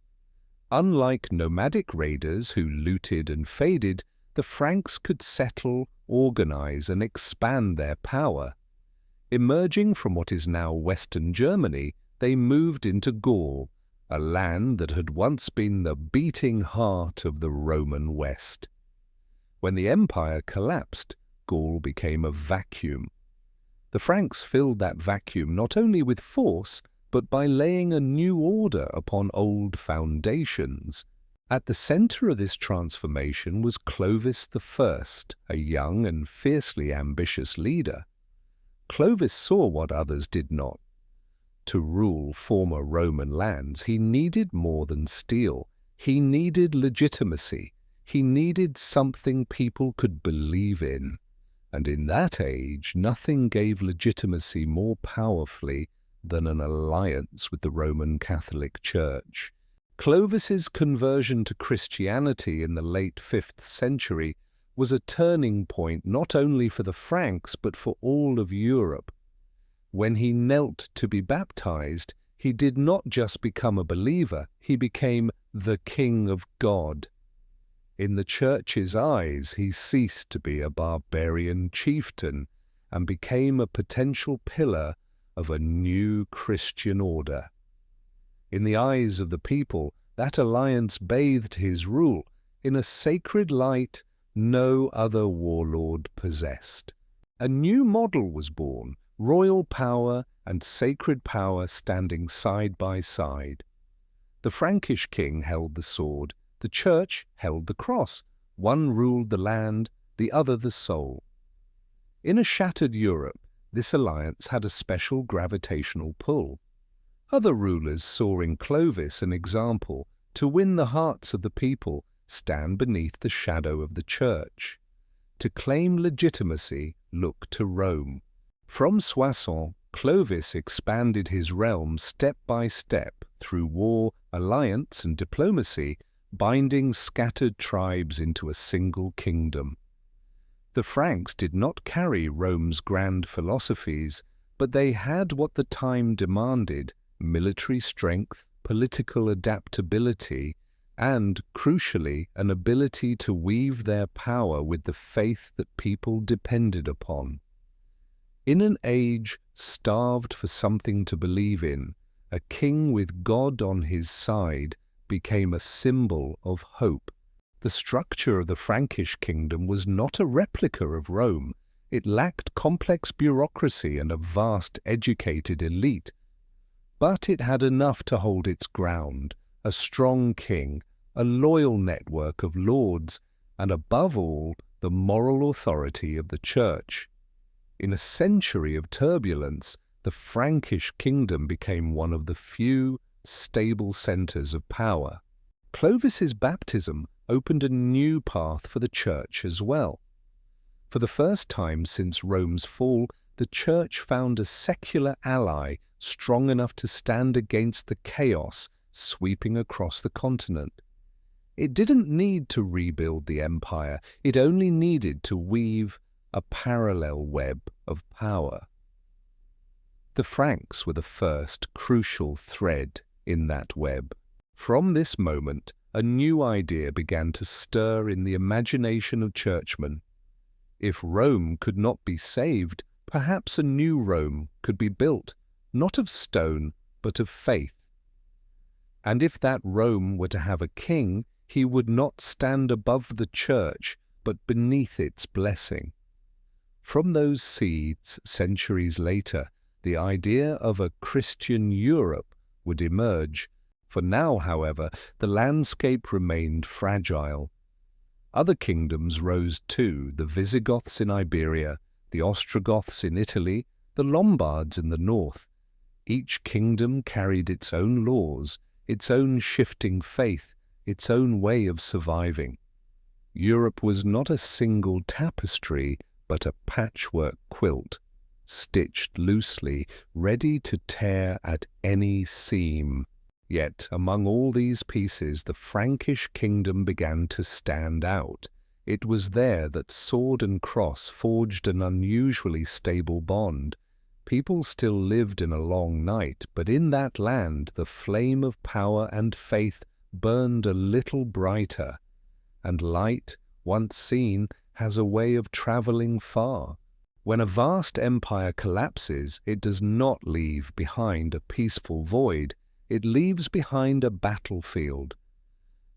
S1: Unlike nomadic raiders who looted and faded, the Franks could settle, organize, and expand their power. Emerging from what is now Western Germany, they moved into Gaul, a land that had once been the beating heart of the Roman West. When the empire collapsed, Gaul became a vacuum. The Franks filled that vacuum not only with force, but by laying a new order upon old foundations. At the center of this transformation was Clovis I, a young and fiercely ambitious leader. Clovis saw what others did not. To rule former Roman lands, he needed more than steel. He needed legitimacy. He needed something people could believe in. And in that age, nothing gave legitimacy more powerfully than an alliance with the Roman Catholic Church. Clovis's conversion to Christianity in the late 5th century was a turning point not only for the Franks but for all of Europe. When he knelt to be baptized, he did not just become a believer, he became the King of God. In the Church's eyes, he ceased to be a barbarian chieftain and became a potential pillar of a new Christian order. In the eyes of the people, that alliance bathed his rule in a sacred light no other warlord possessed. A new model was born, royal power and sacred power standing side by side. The Frankish king held the sword, the Church held the cross. One ruled the land, the other the soul. In a shattered Europe, this alliance had a special gravitational pull. Other rulers saw in Clovis an example. To win the hearts of the people, stand beneath the shadow of the Church. To claim legitimacy, look to Rome. From Soissons, Clovis expanded his realm step by step through war, alliance, and diplomacy, binding scattered tribes into a single kingdom. The Franks did not carry Rome's grand philosophies, but they had what the time demanded: military strength, political adaptability, and, crucially, an ability to weave their power with the faith that people depended upon. In an age starved for something to believe in, a king with God on his side became a symbol of hope. The structure of the Frankish kingdom was not a replica of Rome. It lacked complex bureaucracy and a vast educated elite. But it had enough to hold its ground: a strong king, a loyal network of lords, and above all, the moral authority of the Church. In a century of turbulence, the Frankish kingdom became one of the few stable centers of power. Clovis's baptism opened a new path for the Church as well. For the first time since Rome's fall, the Church found a secular ally strong enough to stand against the chaos sweeping across the continent. It didn't need to rebuild the empire, it only needed to weave a parallel web of power. The Franks were the first crucial thread in that web. From this moment, a new idea began to stir in the imagination of churchmen. If Rome could not be saved, perhaps a new Rome could be built, not of stone, but of faith. And if that Rome were to have a king, he would not stand above the Church, but beneath its blessing. From those seeds, centuries later, the idea of a Christian Europe would emerge. For now, however, the landscape remained fragile. Other kingdoms rose too, the Visigoths in Iberia, the Ostrogoths in Italy, the Lombards in the north. Each kingdom carried its own laws, its own shifting faith, its own way of surviving. Europe was not a single tapestry, but a patchwork quilt, stitched loosely, ready to tear at any seam. Yet, among all these pieces, the Frankish kingdom began to stand out. It was there that sword and cross forged an unusually stable bond. People still lived in a long night, but in that land the flame of power and faith burned a little brighter. And light, once seen, has a way of travelling far. When a vast empire collapses, it does not leave behind a peaceful void. It leaves behind a battlefield.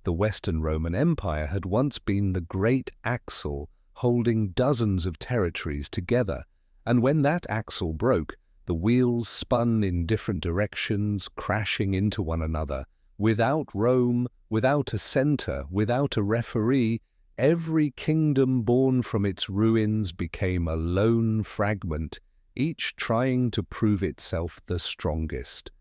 S1: The Western Roman Empire had once been the great axle holding dozens of territories together, and when that axle broke, the wheels spun in different directions, crashing into one another. Without Rome, without a centre, without a referee, every kingdom born from its ruins became a lone fragment, each trying to prove itself the strongest.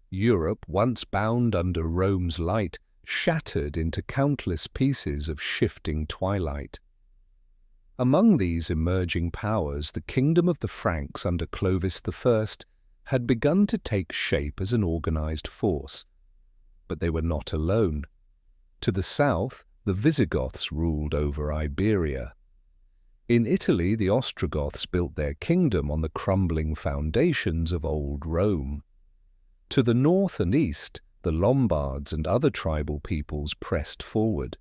S1: Europe, once bound under Rome's light, shattered into countless pieces of shifting twilight. Among these emerging powers, the kingdom of the Franks under Clovis I had begun to take shape as an organized force. But they were not alone. To the south, the Visigoths ruled over Iberia. In Italy, the Ostrogoths built their kingdom on the crumbling foundations of old Rome. To the north and east, the Lombards and other tribal peoples pressed forward.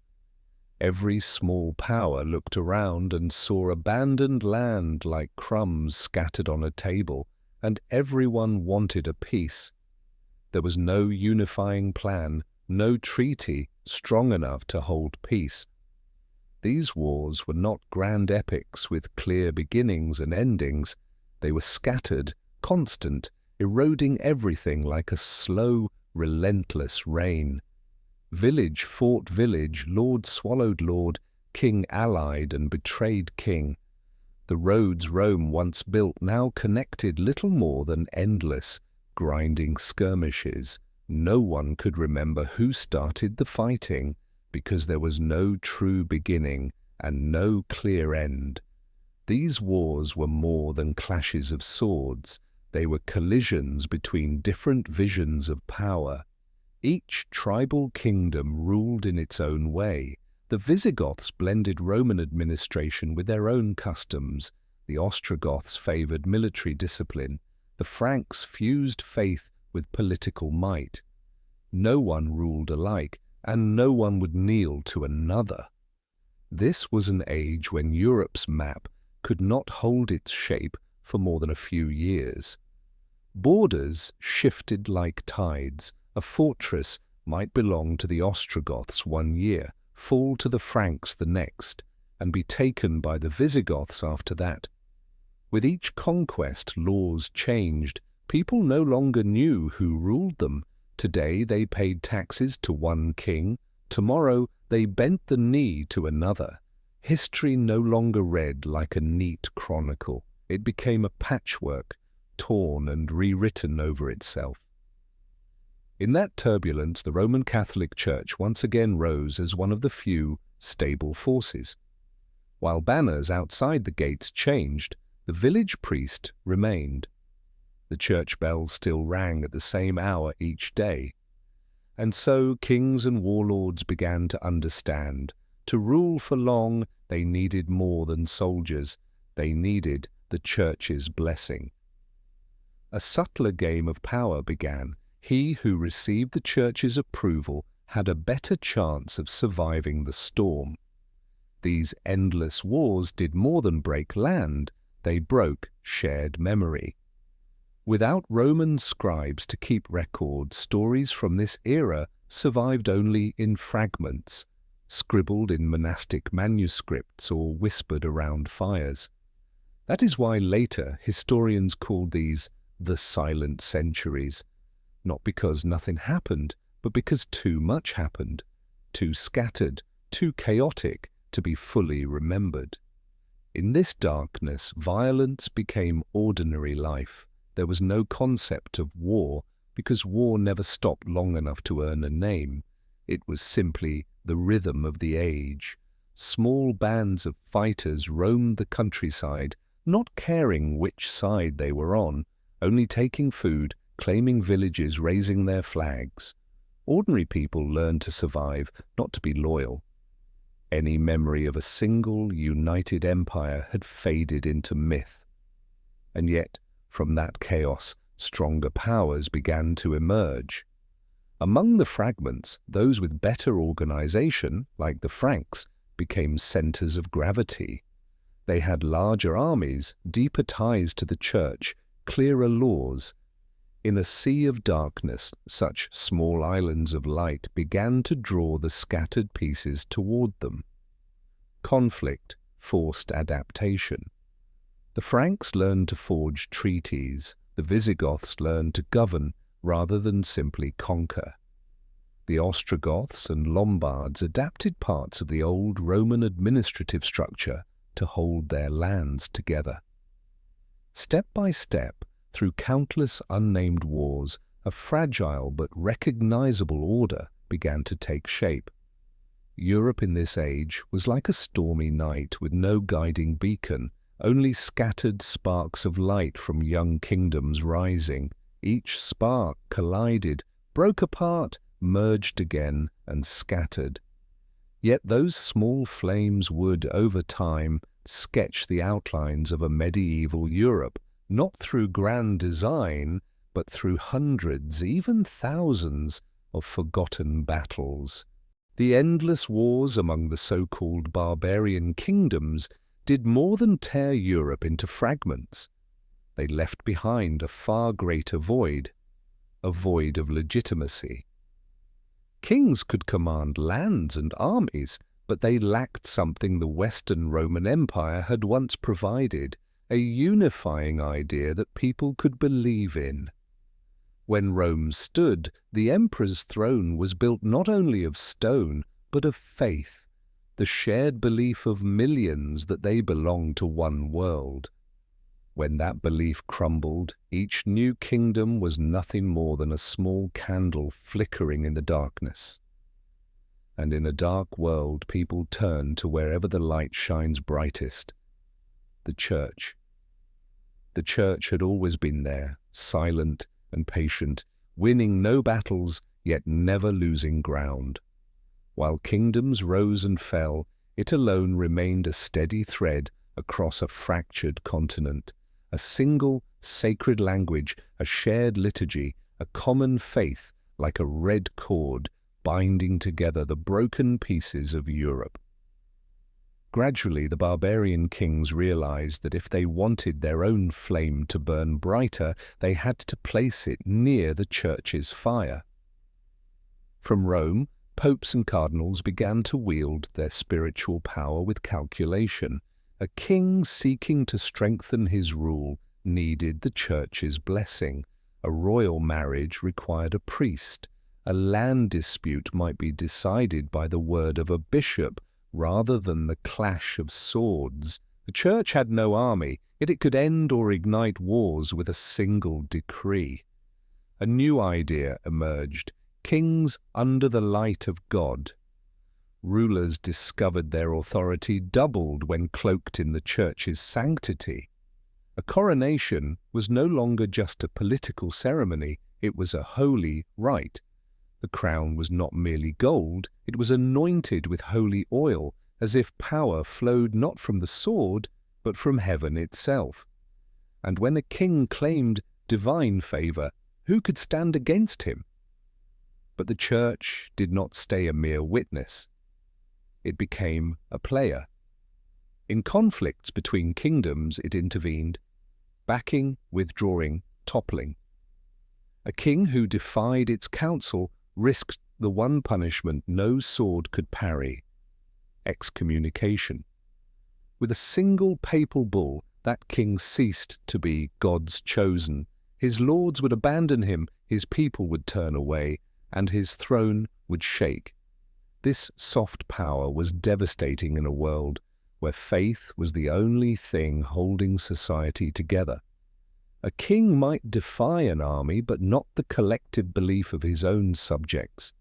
S1: Every small power looked around and saw abandoned land like crumbs scattered on a table, and everyone wanted a peace. There was no unifying plan, no treaty strong enough to hold peace. These wars were not grand epics with clear beginnings and endings. They were scattered, constant, eroding everything like a slow, relentless rain. Village fought village, lord swallowed lord, king allied and betrayed king. The roads Rome once built now connected little more than endless, grinding skirmishes. No one could remember who started the fighting, because there was no true beginning and no clear end. These wars were more than clashes of swords. They were collisions between different visions of power. Each tribal kingdom ruled in its own way. The Visigoths blended Roman administration with their own customs. The Ostrogoths favored military discipline. The Franks fused faith with political might. No one ruled alike, and no one would kneel to another. This was an age when Europe's map could not hold its shape for more than a few years. Borders shifted like tides. A fortress might belong to the Ostrogoths one year, fall to the Franks the next, and be taken by the Visigoths after that. With each conquest, laws changed. People no longer knew who ruled them. Today they paid taxes to one king. Tomorrow they bent the knee to another. History no longer read like a neat chronicle. It became a patchwork, torn and rewritten over itself. In that turbulence, the Roman Catholic Church once again rose as one of the few stable forces. While banners outside the gates changed, the village priest remained. The church bells still rang at the same hour each day. And so kings and warlords began to understand. To rule for long, they needed more than soldiers. They needed the church's blessing. A subtler game of power began. He who received the church's approval had a better chance of surviving the storm. These endless wars did more than break land. They broke shared memory. Without Roman scribes to keep record, stories from this era survived only in fragments, scribbled in monastic manuscripts or whispered around fires. That is why later historians called these the silent centuries, not because nothing happened, but because too much happened, too scattered, too chaotic to be fully remembered. In this darkness, violence became ordinary life. There was no concept of war, because war never stopped long enough to earn a name. It was simply the rhythm of the age. Small bands of fighters roamed the countryside, not caring which side they were on, only taking food, claiming villages, raising their flags. Ordinary people learned to survive, not to be loyal. Any memory of a single, united empire had faded into myth. And yet, from that chaos, stronger powers began to emerge. Among the fragments, those with better organization, like the Franks, became centers of gravity. They had larger armies, deeper ties to the church, clearer laws. In a sea of darkness, such small islands of light began to draw the scattered pieces toward them. Conflict forced adaptation. The Franks learned to forge treaties. The Visigoths learned to govern rather than simply conquer. The Ostrogoths and Lombards adapted parts of the old Roman administrative structure to hold their lands together. Step by step, through countless unnamed wars, a fragile but recognizable order began to take shape. Europe in this age was like a stormy night with no guiding beacon, only scattered sparks of light from young kingdoms rising. Each spark collided, broke apart, merged again, and scattered. Yet those small flames would, over time, sketch the outlines of a medieval Europe, not through grand design, but through hundreds, even thousands, of forgotten battles. The endless wars among the so-called barbarian kingdoms did more than tear Europe into fragments. They left behind a far greater void, a void of legitimacy. Kings could command lands and armies, but they lacked something the Western Roman Empire had once provided, a unifying idea that people could believe in. When Rome stood, the emperor's throne was built not only of stone, but of faith, the shared belief of millions that they belonged to one world. When that belief crumbled, each new kingdom was nothing more than a small candle flickering in the darkness. And in a dark world, people turn to wherever the light shines brightest, the church. The church had always been there, silent and patient, winning no battles, yet never losing ground. While kingdoms rose and fell, it alone remained a steady thread across a fractured continent, a single sacred language, a shared liturgy, a common faith, like a red cord binding together the broken pieces of Europe. Gradually, the barbarian kings realized that if they wanted their own flame to burn brighter, they had to place it near the church's fire. From Rome, popes and cardinals began to wield their spiritual power with calculation. A king seeking to strengthen his rule needed the church's blessing. A royal marriage required a priest. A land dispute might be decided by the word of a bishop rather than the clash of swords. The church had no army, yet it could end or ignite wars with a single decree. A new idea emerged: kings under the light of God. Rulers discovered their authority doubled when cloaked in the church's sanctity. A coronation was no longer just a political ceremony, it was a holy rite. The crown was not merely gold, it was anointed with holy oil, as if power flowed not from the sword, but from heaven itself. And when a king claimed divine favor, who could stand against him? But the church did not stay a mere witness. It became a player. In conflicts between kingdoms, it intervened, backing, withdrawing, toppling. A king who defied its counsel risked the one punishment no sword could parry: excommunication. With a single papal bull, that king ceased to be God's chosen. His lords would abandon him, his people would turn away, and his throne would shake. This soft power was devastating in a world where faith was the only thing holding society together. A king might defy an army, but not the collective belief of his own subjects.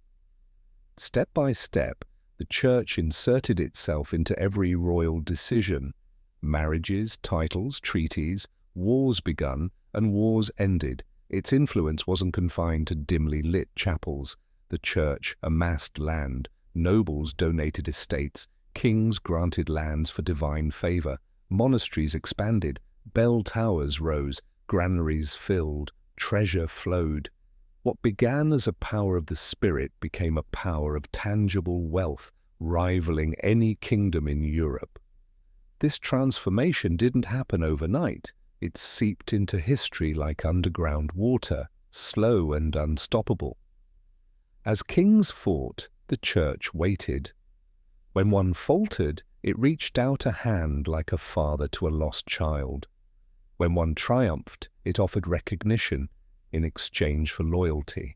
S1: Step by step, the church inserted itself into every royal decision. Marriages, titles, treaties, wars begun, and wars ended. Its influence wasn't confined to dimly lit chapels. The church amassed land, nobles donated estates, kings granted lands for divine favor, monasteries expanded, bell towers rose, granaries filled, treasure flowed. What began as a power of the spirit became a power of tangible wealth, rivaling any kingdom in Europe. This transformation didn't happen overnight. It seeped into history like underground water, slow and unstoppable. As kings fought, the church waited. When one faltered, it reached out a hand like a father to a lost child. When one triumphed, it offered recognition in exchange for loyalty.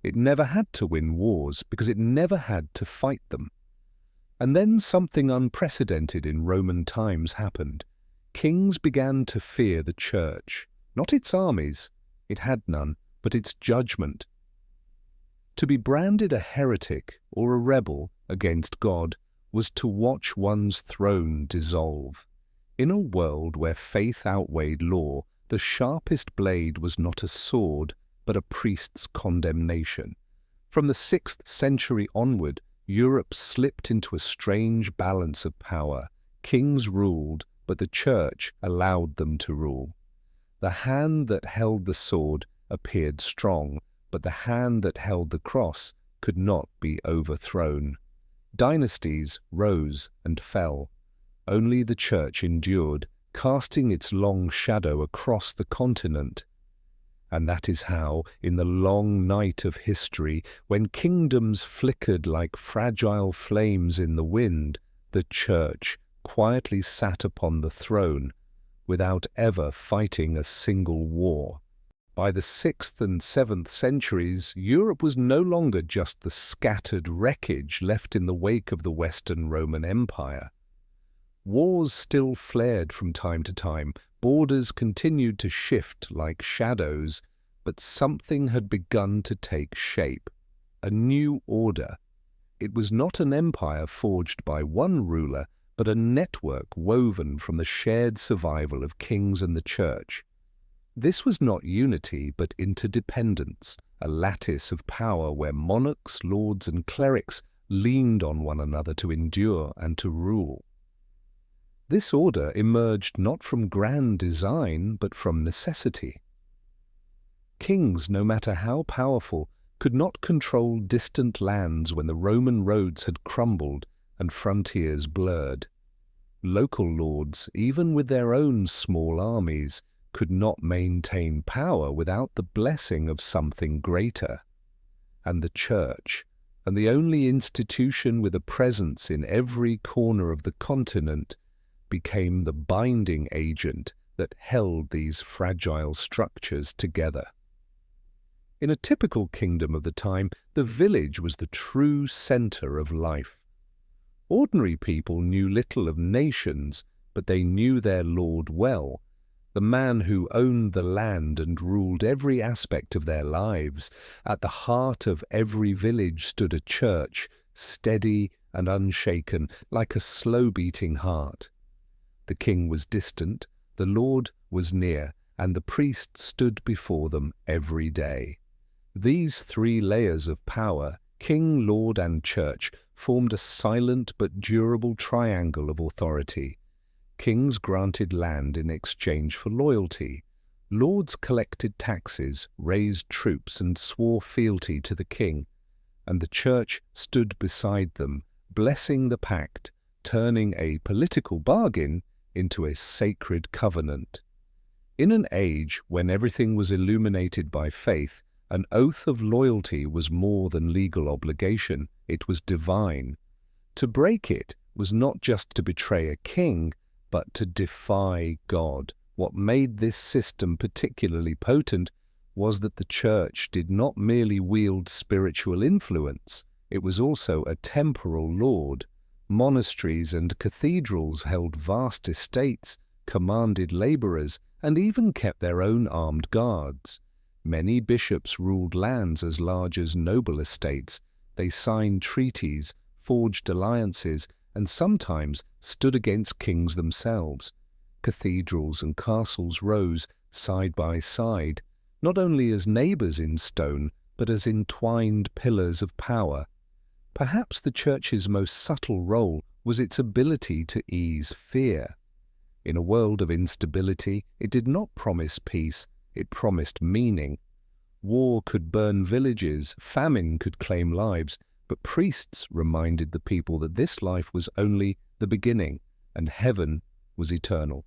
S1: It never had to win wars because it never had to fight them. And then something unprecedented in Roman times happened. Kings began to fear the church, not its armies, it had none, but its judgment. To be branded a heretic or a rebel against God was to watch one's throne dissolve. In a world where faith outweighed law, the sharpest blade was not a sword, but a priest's condemnation. From the 6th century onward, Europe slipped into a strange balance of power. Kings ruled, but the church allowed them to rule. The hand that held the sword appeared strong, but the hand that held the cross could not be overthrown. Dynasties rose and fell. Only the church endured, casting its long shadow across the continent. And that is how, in the long night of history, when kingdoms flickered like fragile flames in the wind, the church quietly sat upon the throne without ever fighting a single war. By the 6th and 7th centuries, Europe was no longer just the scattered wreckage left in the wake of the Western Roman Empire. Wars still flared from time to time, borders continued to shift like shadows, but something had begun to take shape. A new order. It was not an empire forged by one ruler, but a network woven from the shared survival of kings and the church. This was not unity, but interdependence, a lattice of power where monarchs, lords, and clerics leaned on one another to endure and to rule. This order emerged not from grand design, but from necessity. Kings, no matter how powerful, could not control distant lands when the Roman roads had crumbled and frontiers blurred. Local lords, even with their own small armies, could not maintain power without the blessing of something greater. And the church, and the only institution with a presence in every corner of the continent, became the binding agent that held these fragile structures together. In a typical kingdom of the time, the village was the true center of life. Ordinary people knew little of nations, but they knew their lord well, the man who owned the land and ruled every aspect of their lives. At the heart of every village stood a church, steady and unshaken, like a slow-beating heart. The king was distant, the Lord was near, and the priest stood before them every day. These three layers of power, king, lord, and church, formed a silent but durable triangle of authority. Kings granted land in exchange for loyalty. Lords collected taxes, raised troops, and swore fealty to the king. And the church stood beside them, blessing the pact, turning a political bargain into a sacred covenant. In an age when everything was illuminated by faith, an oath of loyalty was more than legal obligation, it was divine. To break it was not just to betray a king, but to defy God, What made this system particularly potent was that the church did not merely wield spiritual influence, it was also a temporal lord. Monasteries and cathedrals held vast estates, commanded labourers, and even kept their own armed guards. Many bishops ruled lands as large as noble estates. They signed treaties, forged alliances, and sometimes stood against kings themselves. Cathedrals and castles rose side by side, not only as neighbours in stone, but as entwined pillars of power. Perhaps the Church's most subtle role was its ability to ease fear. In a world of instability, it did not promise peace, it promised meaning. War could burn villages, famine could claim lives, but priests reminded the people that this life was only the beginning, and heaven was eternal.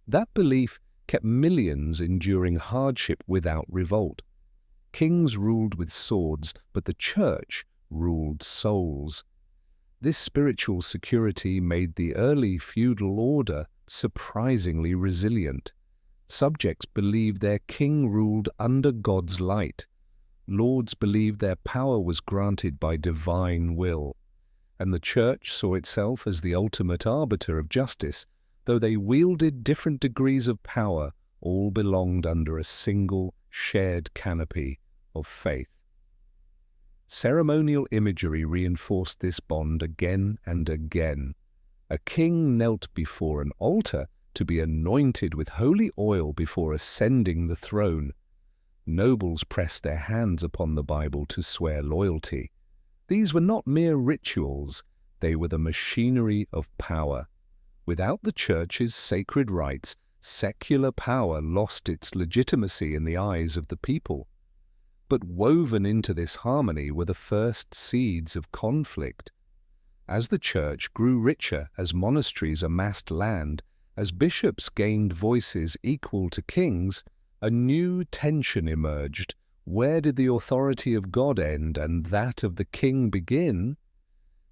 S1: That belief kept millions enduring hardship without revolt. Kings ruled with swords, but the Church ruled souls. This spiritual security made the early feudal order surprisingly resilient. Subjects believed their king ruled under God's light. Lords believed their power was granted by divine will. And the Church saw itself as the ultimate arbiter of justice. Though they wielded different degrees of power, all belonged under a single, shared canopy of faith. Ceremonial imagery reinforced this bond again and again. A king knelt before an altar to be anointed with holy oil before ascending the throne. Nobles pressed their hands upon the Bible to swear loyalty. These were not mere rituals, they were the machinery of power. Without the Church's sacred rites, secular power lost its legitimacy in the eyes of the people. But woven into this harmony were the first seeds of conflict. As the Church grew richer, as monasteries amassed land, as bishops gained voices equal to kings, a new tension emerged. Where did the authority of God end and that of the king begin?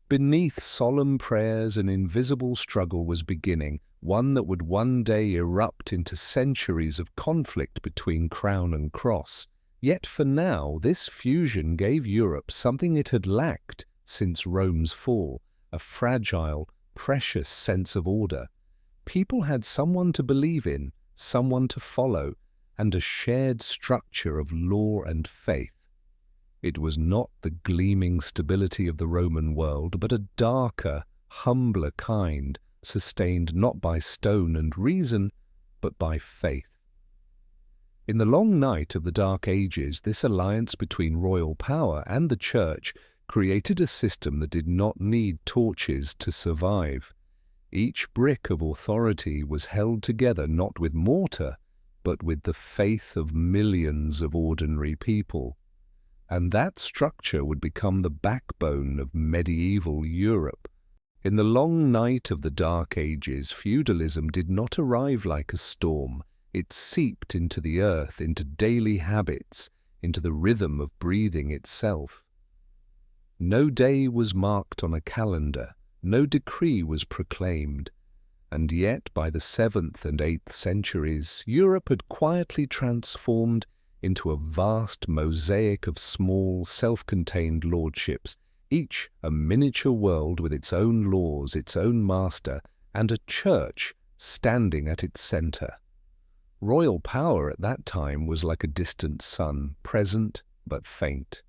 S1: Beneath solemn prayers, an invisible struggle was beginning, one that would one day erupt into centuries of conflict between crown and cross. Yet for now, this fusion gave Europe something it had lacked since Rome's fall, a fragile, precious sense of order. People had someone to believe in, someone to follow, and a shared structure of law and faith. It was not the gleaming stability of the Roman world, but a darker, humbler kind, sustained not by stone and reason, but by faith. In the long night of the Dark Ages, this alliance between royal power and the Church created a system that did not need torches to survive. Each brick of authority was held together not with mortar, but with the faith of millions of ordinary people. And that structure would become the backbone of medieval Europe. In the long night of the Dark Ages, feudalism did not arrive like a storm. It seeped into the earth, into daily habits, into the rhythm of breathing itself. No day was marked on a calendar, no decree was proclaimed, and yet by the 7th and 8th centuries, Europe had quietly transformed into a vast mosaic of small, self-contained lordships, each a miniature world with its own laws, its own master, and a church standing at its centre. Royal power at that time was like a distant sun, present but faint.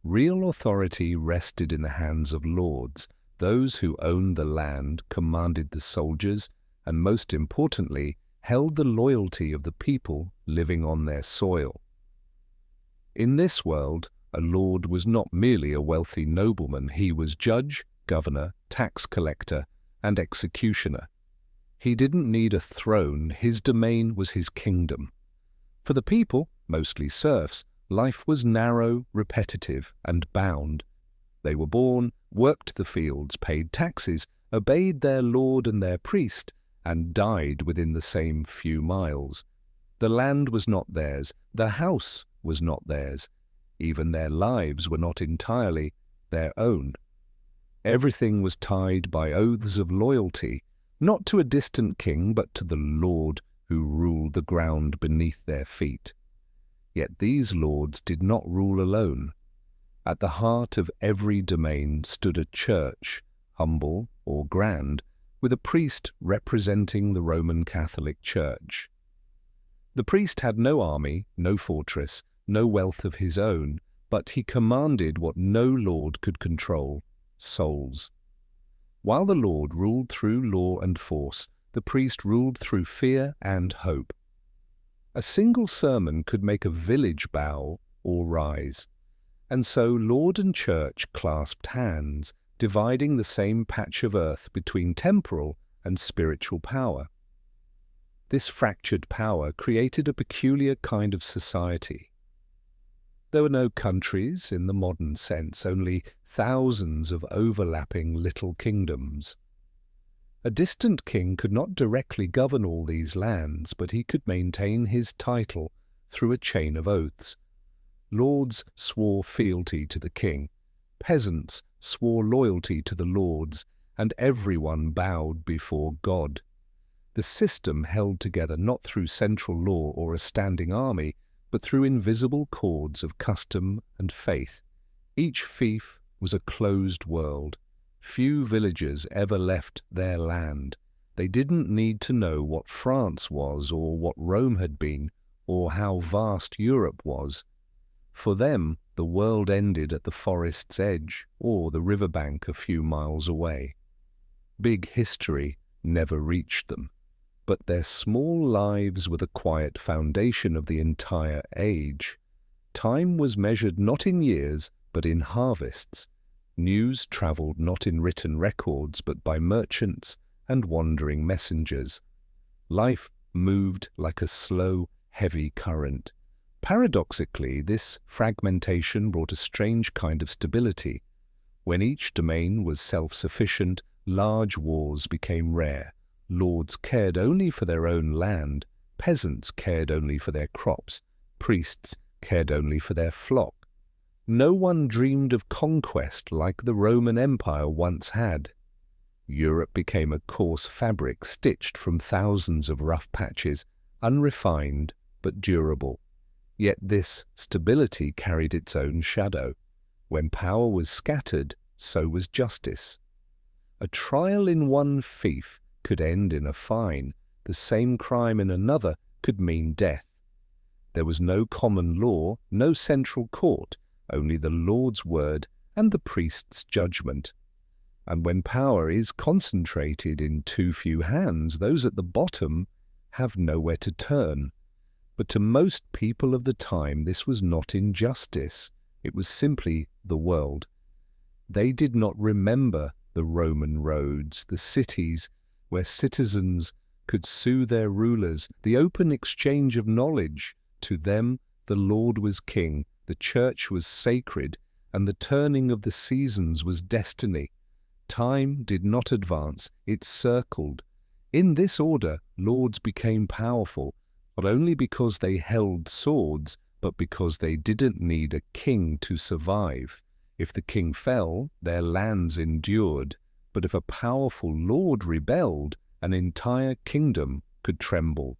S1: Real authority rested in the hands of lords, those who owned the land, commanded the soldiers, and most importantly, held the loyalty of the people living on their soil. In this world, a lord was not merely a wealthy nobleman, he was judge, governor, tax collector, and executioner. He didn't need a throne, his domain was his kingdom. For the people, mostly serfs, life was narrow, repetitive, and bound. They were born, worked the fields, paid taxes, obeyed their lord and their priest, and died within the same few miles. The land was not theirs, the house was not theirs. Even their lives were not entirely their own. Everything was tied by oaths of loyalty, not to a distant king, but to the Lord who ruled the ground beneath their feet. Yet these lords did not rule alone. At the heart of every domain stood a church, humble or grand, with a priest representing the Roman Catholic Church. The priest had no army, no fortress, no wealth of his own, but he commanded what no lord could control: souls. While the Lord ruled through law and force, the priest ruled through fear and hope. A single sermon could make a village bow or rise. And so Lord and Church clasped hands, dividing the same patch of earth between temporal and spiritual power. This fractured power created a peculiar kind of society. There were no countries in the modern sense, only thousands of overlapping little kingdoms. A distant king could not directly govern all these lands, but he could maintain his title through a chain of oaths. Lords swore fealty to the king, peasants swore loyalty to the lords, and everyone bowed before God. The system held together not through central law or a standing army, but through invisible cords of custom and faith. Each fief was a closed world. Few villagers ever left their land. They didn't need to know what France was or what Rome had been or how vast Europe was. For them, the world ended at the forest's edge or the riverbank a few miles away. Big history never reached them, but their small lives were the quiet foundation of the entire age. Time was measured not in years, but in harvests. News travelled not in written records, but by merchants and wandering messengers. Life moved like a slow, heavy current. Paradoxically, this fragmentation brought a strange kind of stability. When each domain was self-sufficient, large wars became rare. Lords cared only for their own land, peasants cared only for their crops, priests cared only for their flock. No one dreamed of conquest like the Roman Empire once had. Europe became a coarse fabric stitched from thousands of rough patches, unrefined but durable. Yet this stability carried its own shadow. When power was scattered, so was justice. A trial in one fief could end in a fine. The same crime in another could mean death. There was no common law, no central court, only the Lord's word and the priest's judgment. And when power is concentrated in too few hands, those at the bottom have nowhere to turn. But to most people of the time, this was not injustice. It was simply the world. They did not remember the Roman roads, the cities where citizens could sue their rulers, the open exchange of knowledge. To them, the Lord was king, the church was sacred, and the turning of the seasons was destiny. Time did not advance, it circled. In this order, lords became powerful, not only because they held swords, but because they didn't need a king to survive. If the king fell, their lands endured. But if a powerful lord rebelled, an entire kingdom could tremble.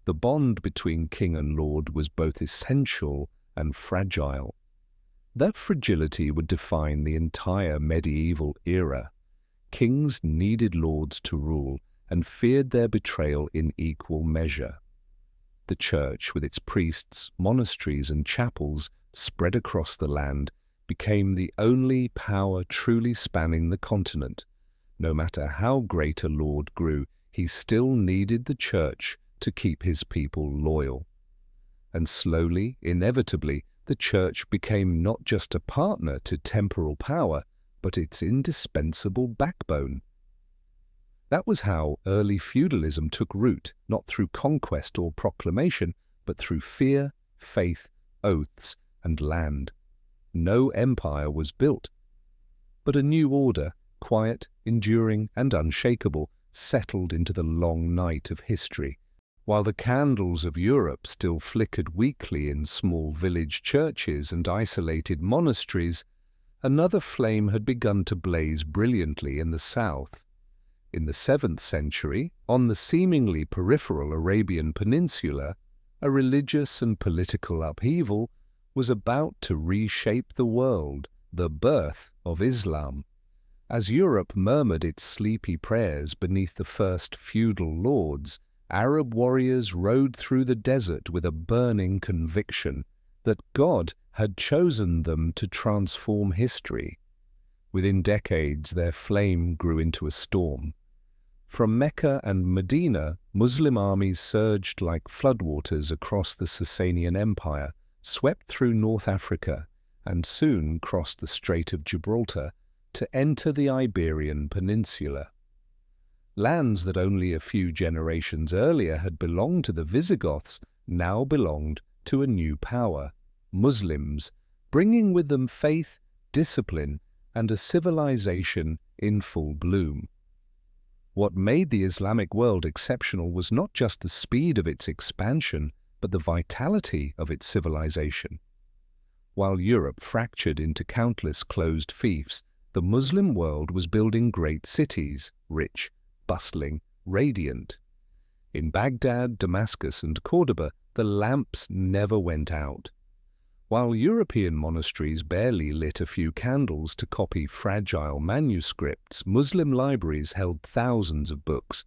S1: The bond between king and lord was both essential and fragile. That fragility would define the entire medieval era. Kings needed lords to rule and feared their betrayal in equal measure. The church, with its priests, monasteries and chapels spread across the land, became the only power truly spanning the continent. No matter how great a lord grew, he still needed the church to keep his people loyal. And slowly, inevitably, the church became not just a partner to temporal power, but its indispensable backbone. That was how early feudalism took root, not through conquest or proclamation, but through fear, faith, oaths, and land. No empire was built, but a new order, quiet, enduring, and unshakable, settled into the long night of history. While the candles of Europe still flickered weakly in small village churches and isolated monasteries, another flame had begun to blaze brilliantly in the south. In the 7th century, on the seemingly peripheral Arabian Peninsula, a religious and political upheaval was about to reshape the world, the birth of Islam. As Europe murmured its sleepy prayers beneath the first feudal lords, Arab warriors rode through the desert with a burning conviction that God had chosen them to transform history. Within decades, their flame grew into a storm. From Mecca and Medina, Muslim armies surged like floodwaters across the Sasanian Empire, swept through North Africa, and soon crossed the Strait of Gibraltar to enter the Iberian Peninsula. Lands that only a few generations earlier had belonged to the Visigoths now belonged to a new power, Muslims, bringing with them faith, discipline, and a civilization in full bloom. What made the Islamic world exceptional was not just the speed of its expansion, but the vitality of its civilization. While Europe fractured into countless closed fiefs, the Muslim world was building great cities, rich, bustling, radiant. In Baghdad, Damascus, and Cordoba, the lamps never went out. While European monasteries barely lit a few candles to copy fragile manuscripts, Muslim libraries held thousands of books.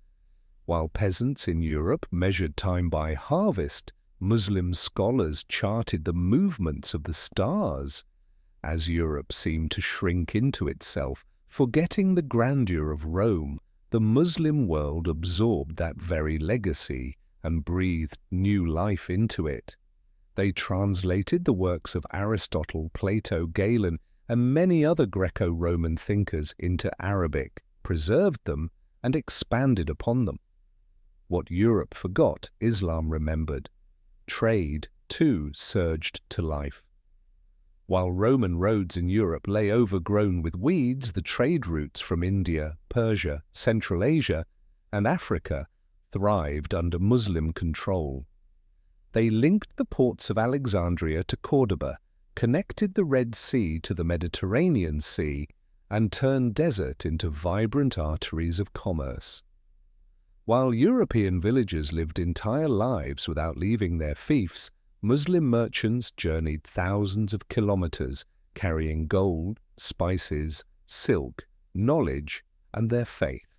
S1: While peasants in Europe measured time by harvest, Muslim scholars charted the movements of the stars. As Europe seemed to shrink into itself, forgetting the grandeur of Rome, the Muslim world absorbed that very legacy and breathed new life into it. They translated the works of Aristotle, Plato, Galen, and many other Greco-Roman thinkers into Arabic, preserved them, and expanded upon them. What Europe forgot, Islam remembered. Trade, too, surged to life. While Roman roads in Europe lay overgrown with weeds, the trade routes from India, Persia, Central Asia, and Africa thrived under Muslim control. They linked the ports of Alexandria to Cordoba, connected the Red Sea to the Mediterranean Sea, and turned desert into vibrant arteries of commerce. While European villagers lived entire lives without leaving their fiefs, Muslim merchants journeyed thousands of kilometers, carrying gold, spices, silk, knowledge, and their faith.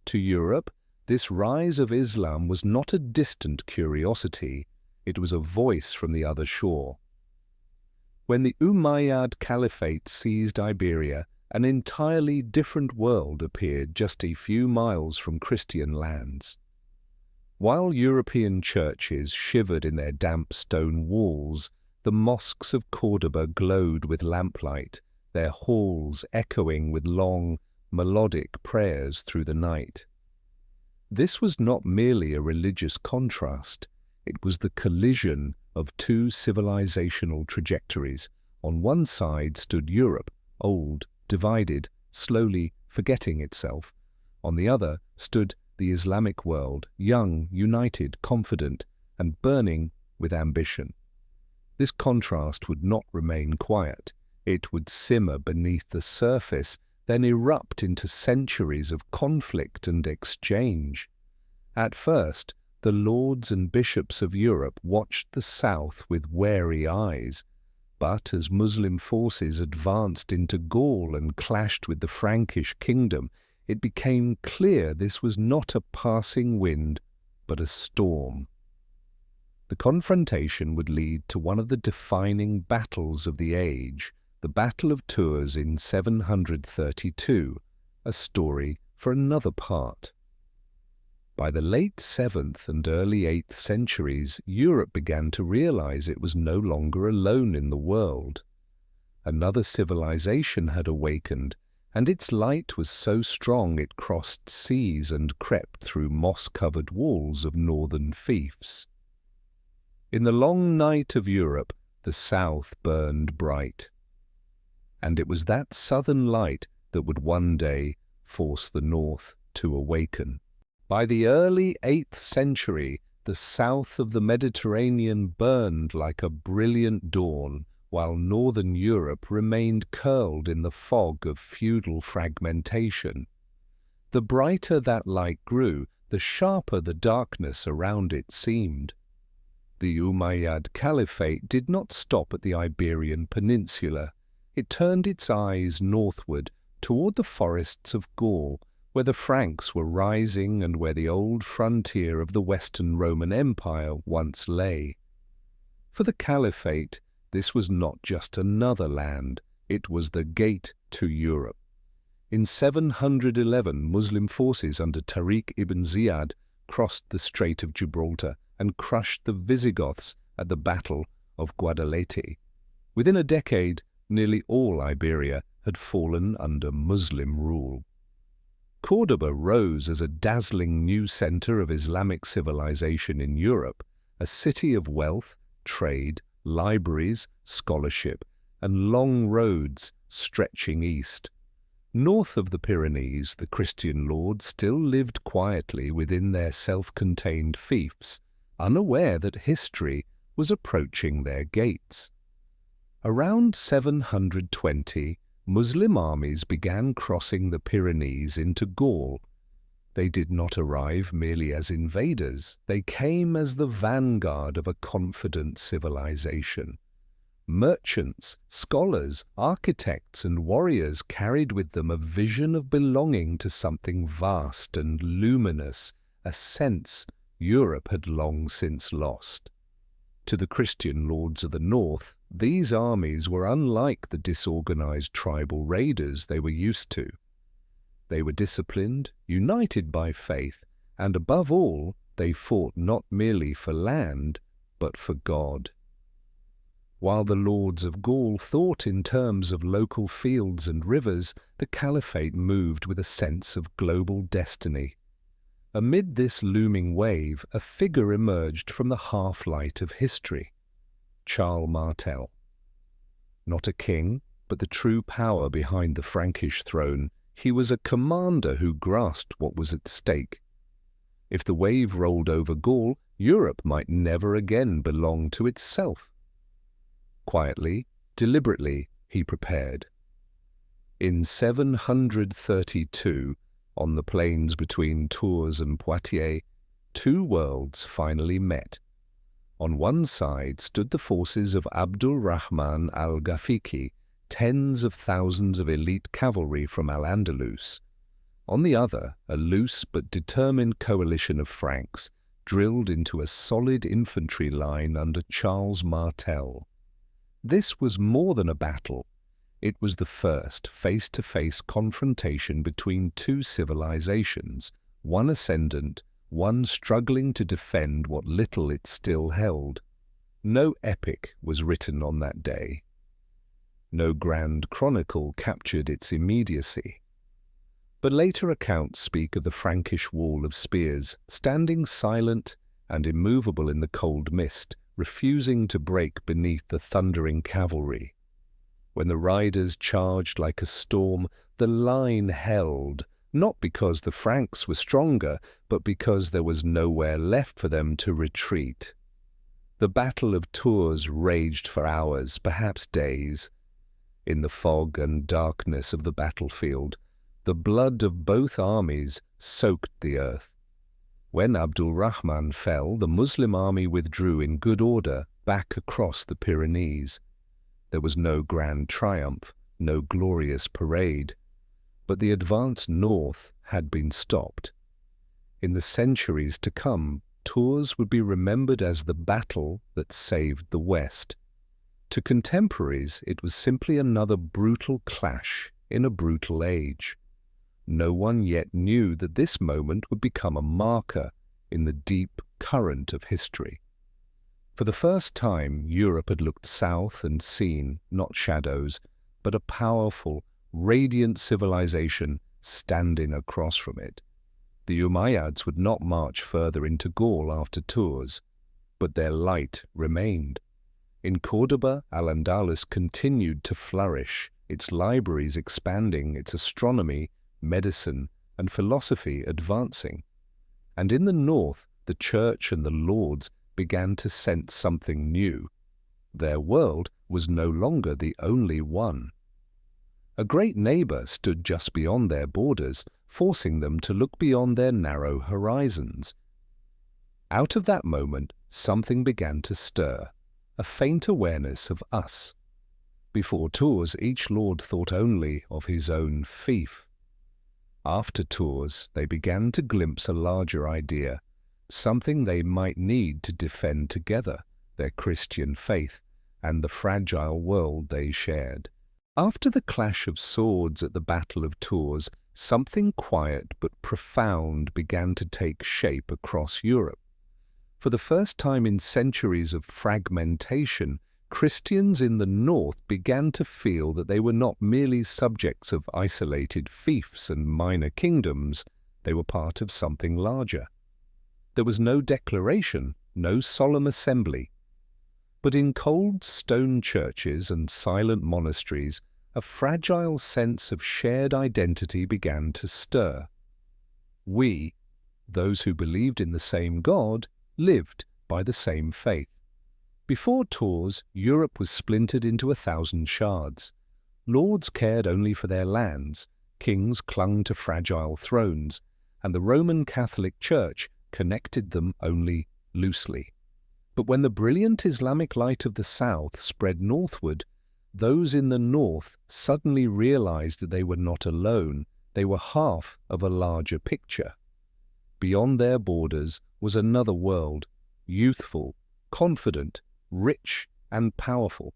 S1: To Europe, this rise of Islam was not a distant curiosity, it was a voice from the other shore. When the Umayyad Caliphate seized Iberia, an entirely different world appeared just a few miles from Christian lands. While European churches shivered in their damp stone walls, the mosques of Cordoba glowed with lamplight, their halls echoing with long, melodic prayers through the night. This was not merely a religious contrast, it was the collision of two civilizational trajectories. On one side stood Europe, old, divided, slowly forgetting itself. On the other stood the Islamic world, young, united, confident, and burning with ambition. This contrast would not remain quiet. It would simmer beneath the surface, then erupt into centuries of conflict and exchange. At first, the lords and bishops of Europe watched the south with wary eyes, but as Muslim forces advanced into Gaul and clashed with the Frankish kingdom, it became clear this was not a passing wind, but a storm. The confrontation would lead to one of the defining battles of the age, the Battle of Tours in 732, a story for another part. By the late 7th and early 8th centuries, Europe began to realize it was no longer alone in the world. Another civilization had awakened, and its light was so strong it crossed seas and crept through moss-covered walls of northern fiefs. In the long night of Europe, the south burned bright. And it was that southern light that would one day force the north to awaken. By the early 8th century, the south of the Mediterranean burned like a brilliant dawn, while northern Europe remained curled in the fog of feudal fragmentation. The brighter that light grew, the sharper the darkness around it seemed. The Umayyad Caliphate did not stop at the Iberian Peninsula. It turned its eyes northward toward the forests of Gaul, where the Franks were rising and where the old frontier of the Western Roman Empire once lay. For the Caliphate, this was not just another land, it was the gate to Europe. In 711, Muslim forces under Tariq ibn Ziyad crossed the Strait of Gibraltar and crushed the Visigoths at the Battle of Guadalete. Within a decade, nearly all Iberia had fallen under Muslim rule. Córdoba rose as a dazzling new center of Islamic civilization in Europe, a city of wealth, trade, libraries, scholarship, and long roads stretching east. North of the Pyrenees, the Christian lords still lived quietly within their self-contained fiefs, unaware that history was approaching their gates. Around 720, Muslim armies began crossing the Pyrenees into Gaul. They did not arrive merely as invaders, they came as the vanguard of a confident civilization. Merchants, scholars, architects, and warriors carried with them a vision of belonging to something vast and luminous, a sense Europe had long since lost. To the Christian lords of the north, these armies were unlike the disorganized tribal raiders they were used to. They were disciplined, united by faith, and above all, they fought not merely for land, but for God. While the lords of Gaul thought in terms of local fields and rivers, the Caliphate moved with a sense of global destiny. Amid this looming wave, a figure emerged from the half-light of history: Charles Martel. Not a king, but the true power behind the Frankish throne, he was a commander who grasped what was at stake. If the wave rolled over Gaul, Europe might never again belong to itself. Quietly, deliberately, he prepared. In 732, on the plains between Tours and Poitiers, two worlds finally met. On one side stood the forces of Abdul Rahman al-Ghafiqi, tens of thousands of elite cavalry from Al-Andalus. On the other, a loose but determined coalition of Franks, drilled into a solid infantry line under Charles Martel. This was more than a battle. It was the first face-to-face confrontation between two civilizations, one ascendant, one struggling to defend what little it still held. No epic was written on that day. No grand chronicle captured its immediacy. But later accounts speak of the Frankish wall of spears, standing silent and immovable in the cold mist, refusing to break beneath the thundering cavalry. When the riders charged like a storm, the line held, not because the Franks were stronger, but because there was nowhere left for them to retreat. The Battle of Tours raged for hours, perhaps days. In the fog and darkness of the battlefield, the blood of both armies soaked the earth. When Abdul Rahman fell, the Muslim army withdrew in good order back across the Pyrenees. There was no grand triumph, no glorious parade, but the advance north had been stopped. In the centuries to come, Tours would be remembered as the battle that saved the West. To contemporaries, it was simply another brutal clash in a brutal age. No one yet knew that this moment would become a marker in the deep current of history. For the first time, Europe had looked south and seen, not shadows, but a powerful, radiant civilization standing across from it. The Umayyads would not march further into Gaul after Tours, but their light remained. In Córdoba, Al-Andalus continued to flourish, its libraries expanding, its astronomy, medicine, and philosophy advancing. And in the north, the church and the lords began to sense something new. Their world was no longer the only one. A great neighbor stood just beyond their borders, forcing them to look beyond their narrow horizons. Out of that moment, something began to stir, a faint awareness of us. Before tours, each lord thought only of his own fief. After tours, they began to glimpse a larger idea, something they might need to defend together, their Christian faith and the fragile world they shared. After the clash of swords at the Battle of Tours, something quiet but profound began to take shape across Europe. For the first time in centuries of fragmentation, Christians in the north began to feel that they were not merely subjects of isolated fiefs and minor kingdoms, they were part of something larger. There was no declaration, no solemn assembly. But in cold stone churches and silent monasteries, a fragile sense of shared identity began to stir. We, those who believed in the same God, lived by the same faith. Before Tours, Europe was splintered into 1,000 shards. Lords cared only for their lands, kings clung to fragile thrones, and the Roman Catholic Church connected them only loosely. But when the brilliant Islamic light of the south spread northward, those in the north suddenly realized that they were not alone, they were half of a larger picture. Beyond their borders was another world, youthful, confident, rich and powerful.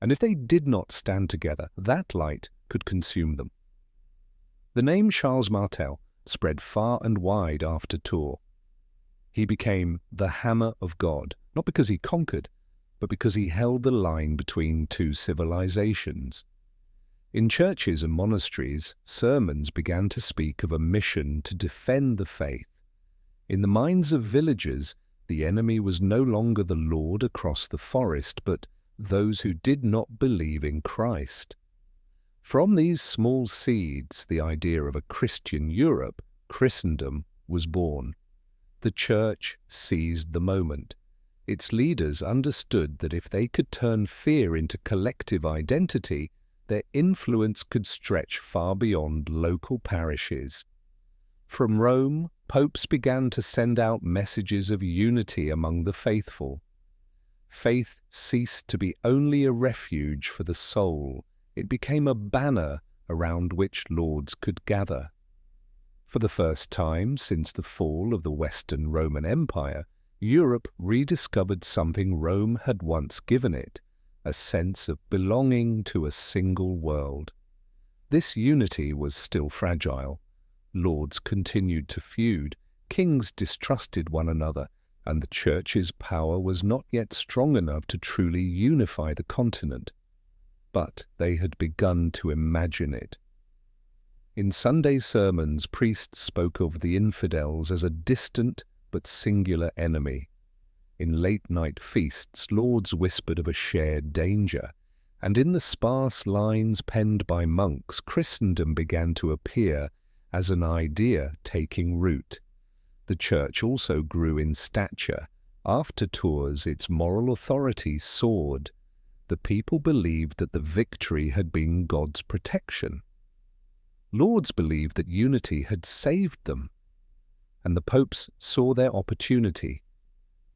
S1: And if they did not stand together, that light could consume them. The name Charles Martel spread far and wide after Tours. He became the Hammer of God, not because he conquered, but because he held the line between two civilizations. In churches and monasteries, sermons began to speak of a mission to defend the faith. In the minds of villagers, the enemy was no longer the lord across the forest, but those who did not believe in Christ. From these small seeds, the idea of a Christian Europe, Christendom, was born. The Church seized the moment. Its leaders understood that if they could turn fear into collective identity, their influence could stretch far beyond local parishes. From Rome, popes began to send out messages of unity among the faithful. Faith ceased to be only a refuge for the soul. It became a banner around which lords could gather. For the first time since the fall of the Western Roman Empire, Europe rediscovered something Rome had once given it, a sense of belonging to a single world. This unity was still fragile. Lords continued to feud, kings distrusted one another, and the Church's power was not yet strong enough to truly unify the continent. But they had begun to imagine it. In Sunday sermons, priests spoke of the infidels as a distant but singular enemy. In late-night feasts, lords whispered of a shared danger, and in the sparse lines penned by monks, Christendom began to appear as an idea taking root. The Church also grew in stature. After Tours, its moral authority soared. The people believed that the victory had been God's protection. Lords believed that unity had saved them, and the popes saw their opportunity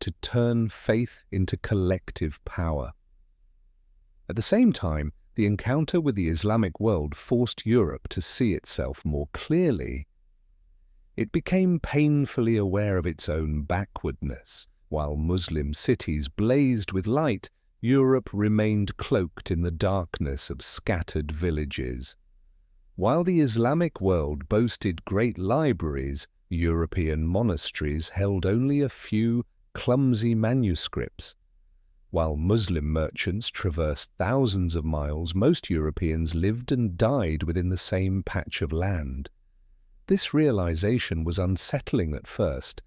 S1: to turn faith into collective power. At the same time, the encounter with the Islamic world forced Europe to see itself more clearly. It became painfully aware of its own backwardness. While Muslim cities blazed with light, Europe remained cloaked in the darkness of scattered villages. While the Islamic world boasted great libraries, European monasteries held only a few clumsy manuscripts. While Muslim merchants traversed thousands of miles, most Europeans lived and died within the same patch of land. This realization was unsettling at first,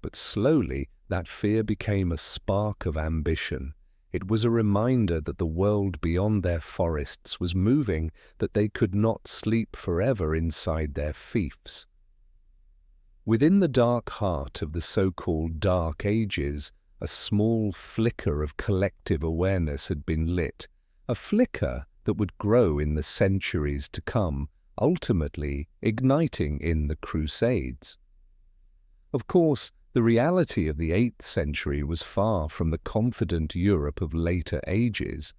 S1: but slowly that fear became a spark of ambition. It was a reminder that the world beyond their forests was moving, that they could not sleep forever inside their fiefs. Within the dark heart of the so-called Dark Ages, a small flicker of collective awareness had been lit, a flicker that would grow in the centuries to come, ultimately igniting in the Crusades. Of course, the reality of the 8th century was far from the confident Europe of later ages.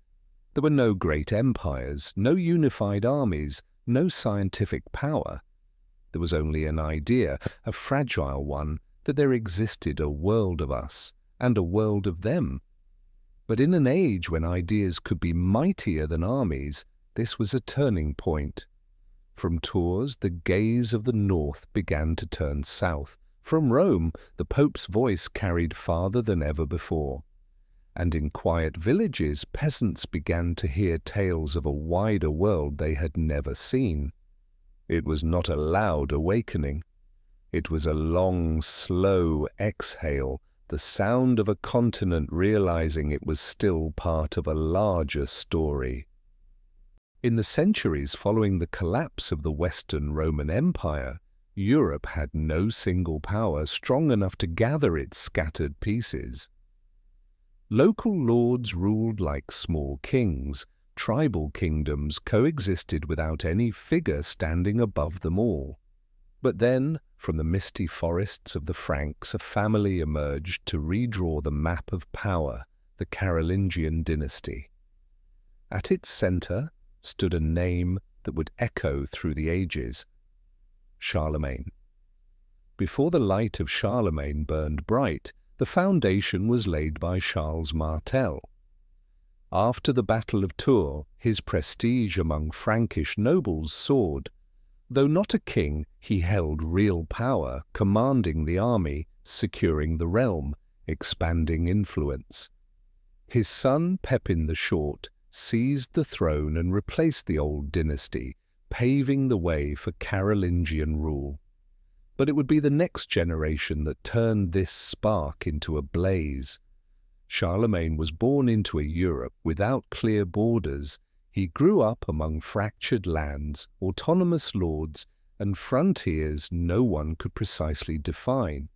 S1: There were no great empires, no unified armies, no scientific power. There was only an idea, a fragile one, that there existed a world of us and a world of them. But in an age when ideas could be mightier than armies, this was a turning point. From Tours, the gaze of the north began to turn south. From Rome, the Pope's voice carried farther than ever before. And in quiet villages, peasants began to hear tales of a wider world they had never seen. It was not a loud awakening. It was a long, slow exhale, the sound of a continent realizing it was still part of a larger story. In the centuries following the collapse of the Western Roman Empire, Europe had no single power strong enough to gather its scattered pieces. Local lords ruled like small kings. Tribal kingdoms coexisted without any figure standing above them all. But then, from the misty forests of the Franks, a family emerged to redraw the map of power, the Carolingian dynasty. At its center stood a name that would echo through the ages: Charlemagne. Before the light of Charlemagne burned bright, the foundation was laid by Charles Martel. After the Battle of Tours, his prestige among Frankish nobles soared. Though not a king, he held real power, commanding the army, securing the realm, expanding influence. His son, Pepin the Short, seized the throne and replaced the old dynasty, paving the way for Carolingian rule. But it would be the next generation that turned this spark into a blaze. Charlemagne was born into a Europe without clear borders. He grew up among fractured lands, autonomous lords, and frontiers no one could precisely define.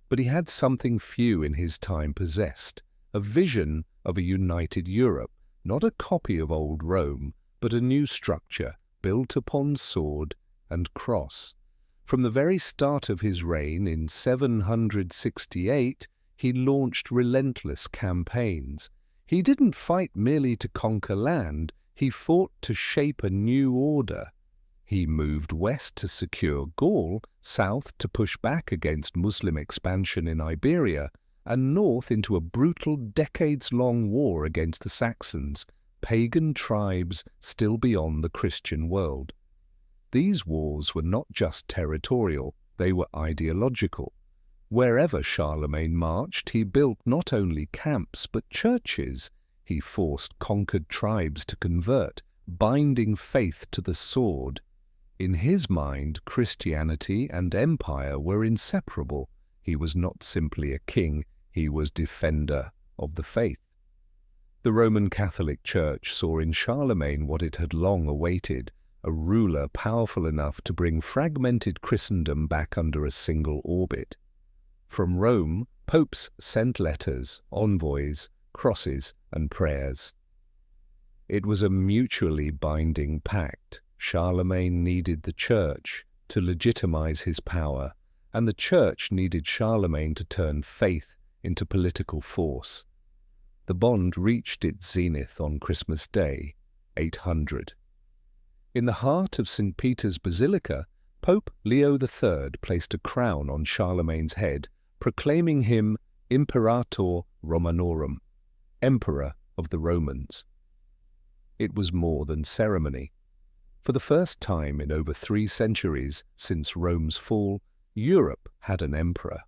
S1: But he had something few in his time possessed, a vision of a united Europe, not a copy of old Rome, but a new structure, built upon sword and cross. From the very start of his reign in 768, he launched relentless campaigns. He didn't fight merely to conquer land, he fought to shape a new order. He moved west to secure Gaul, south to push back against Muslim expansion in Iberia, and north into a brutal decades-long war against the Saxons, pagan tribes still beyond the Christian world. These wars were not just territorial, they were ideological. Wherever Charlemagne marched, he built not only camps but churches. He forced conquered tribes to convert, binding faith to the sword. In his mind, Christianity and empire were inseparable. He was not simply a king, he was defender of the faith. The Roman Catholic Church saw in Charlemagne what it had long awaited, a ruler powerful enough to bring fragmented Christendom back under a single orbit. From Rome, popes sent letters, envoys, crosses, and prayers. It was a mutually binding pact. Charlemagne needed the Church to legitimize his power, and the Church needed Charlemagne to turn faith into political force. The bond reached its zenith on Christmas Day, 800. In the heart of St. Peter's Basilica, Pope Leo III placed a crown on Charlemagne's head, proclaiming him Imperator Romanorum, Emperor of the Romans. It was more than ceremony. For the first time in over 3 centuries since Rome's fall, Europe had an emperor.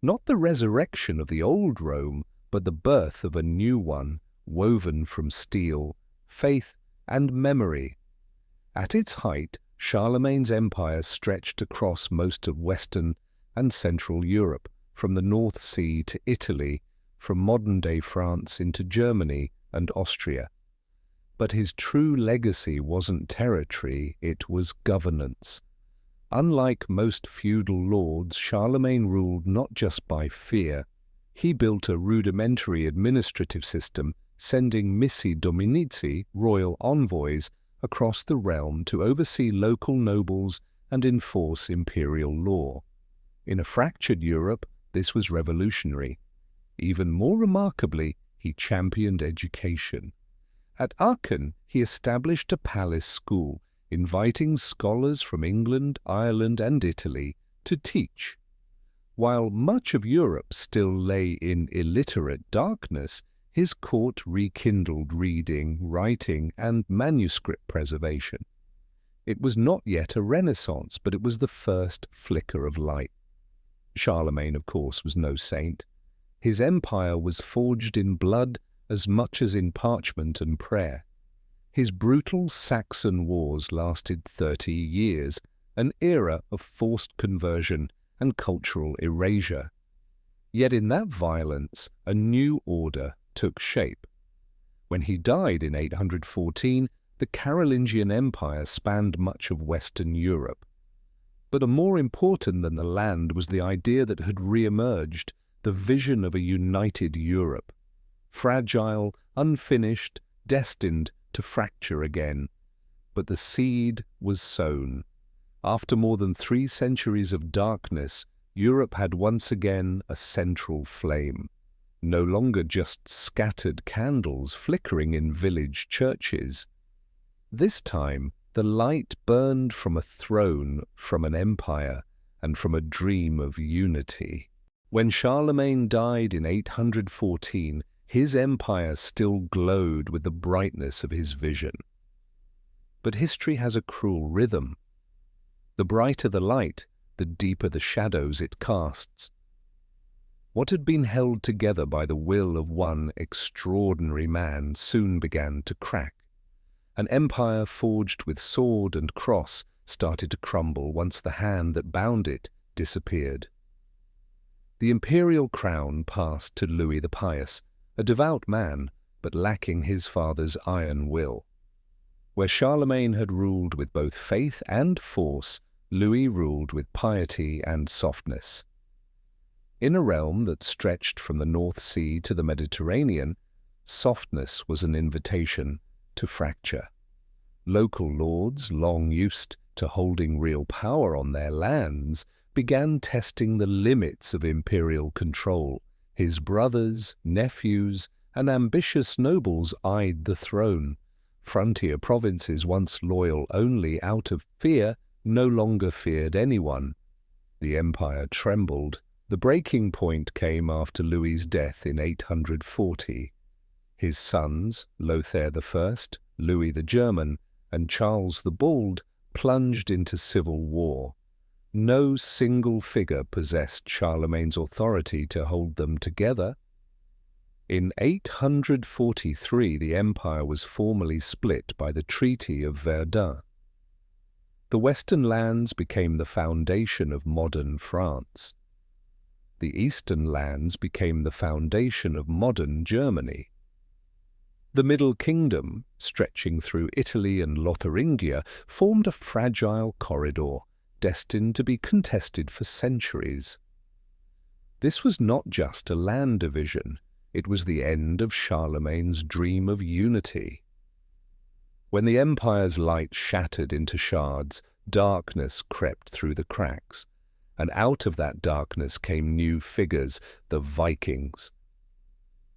S1: Not the resurrection of the old Rome, but the birth of a new one, woven from steel, faith, and memory. At its height, Charlemagne's empire stretched across most of Western and Central Europe, from the North Sea to Italy, from modern-day France into Germany and Austria. But his true legacy wasn't territory, it was governance. Unlike most feudal lords, Charlemagne ruled not just by fear. He built a rudimentary administrative system, sending missi dominici, royal envoys, across the realm to oversee local nobles and enforce imperial law. In a fractured Europe, this was revolutionary. Even more remarkably, he championed education. At Aachen, he established a palace school, inviting scholars from England, Ireland, and Italy to teach. While much of Europe still lay in illiterate darkness, his court rekindled reading, writing, and manuscript preservation. It was not yet a renaissance, but it was the first flicker of light. Charlemagne, of course, was no saint. His empire was forged in blood as much as in parchment and prayer. His brutal Saxon wars lasted 30 years, an era of forced conversion and cultural erasure. Yet in that violence, a new order took shape. When he died in 814, the Carolingian Empire spanned much of Western Europe. But more important than the land was the idea that had re-emerged, the vision of a united Europe. Fragile, unfinished, destined to fracture again. But the seed was sown. After more than 3 centuries of darkness, Europe had once again a central flame. No longer just scattered candles flickering in village churches. This time, the light burned from a throne, from an empire, and from a dream of unity. When Charlemagne died in 814, his empire still glowed with the brightness of his vision. But history has a cruel rhythm. The brighter the light, the deeper the shadows it casts. What had been held together by the will of one extraordinary man soon began to crack. An empire forged with sword and cross started to crumble once the hand that bound it disappeared. The imperial crown passed to Louis the Pious, a devout man, but lacking his father's iron will. Where Charlemagne had ruled with both faith and force, Louis ruled with piety and softness. In a realm that stretched from the North Sea to the Mediterranean, softness was an invitation to fracture. Local lords, long used to holding real power on their lands, began testing the limits of imperial control. His brothers, nephews, and ambitious nobles eyed the throne. Frontier provinces, once loyal only out of fear, no longer feared anyone. The empire trembled. The breaking point came after Louis's death in 840. His sons, Lothair I, Louis the German, and Charles the Bald, plunged into civil war. No single figure possessed Charlemagne's authority to hold them together. In 843, the empire was formally split by the Treaty of Verdun. The western lands became the foundation of modern France. The eastern lands became the foundation of modern Germany. The Middle Kingdom, stretching through Italy and Lotharingia, formed a fragile corridor, destined to be contested for centuries. This was not just a land division, it was the end of Charlemagne's dream of unity. When the empire's light shattered into shards, darkness crept through the cracks, and out of that darkness came new figures, the Vikings.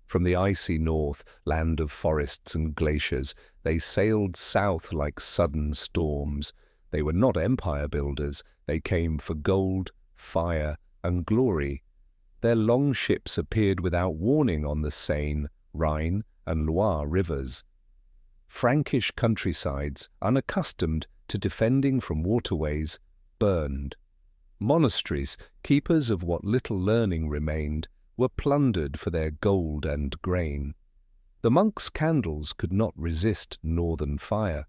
S1: From the icy north, land of forests and glaciers, they sailed south like sudden storms. They were not empire builders, they came for gold, fire, and glory. Their long ships appeared without warning on the Seine, Rhine, and Loire rivers. Frankish countrysides, unaccustomed to defending from waterways, burned. Monasteries, keepers of what little learning remained, were plundered for their gold and grain. The monks' candles could not resist northern fire.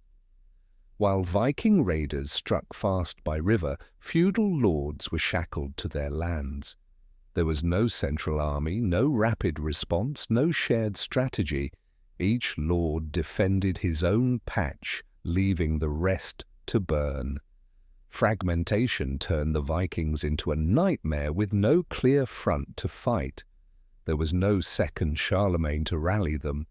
S1: While Viking raiders struck fast by river, feudal lords were shackled to their lands. There was no central army, no rapid response, no shared strategy. Each lord defended his own patch, leaving the rest to burn. Fragmentation turned the Vikings into a nightmare with no clear front to fight. There was no second Charlemagne to rally them.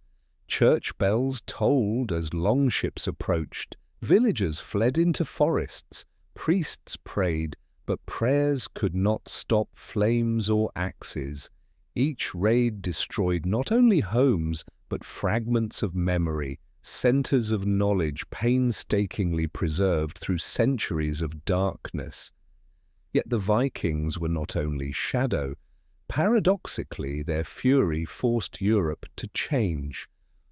S1: Church bells tolled as longships approached, villagers fled into forests, priests prayed, but prayers could not stop flames or axes. Each raid destroyed not only homes, but fragments of memory, centers of knowledge painstakingly preserved through centuries of darkness. Yet the Vikings were not only shadow. Paradoxically, their fury forced Europe to change.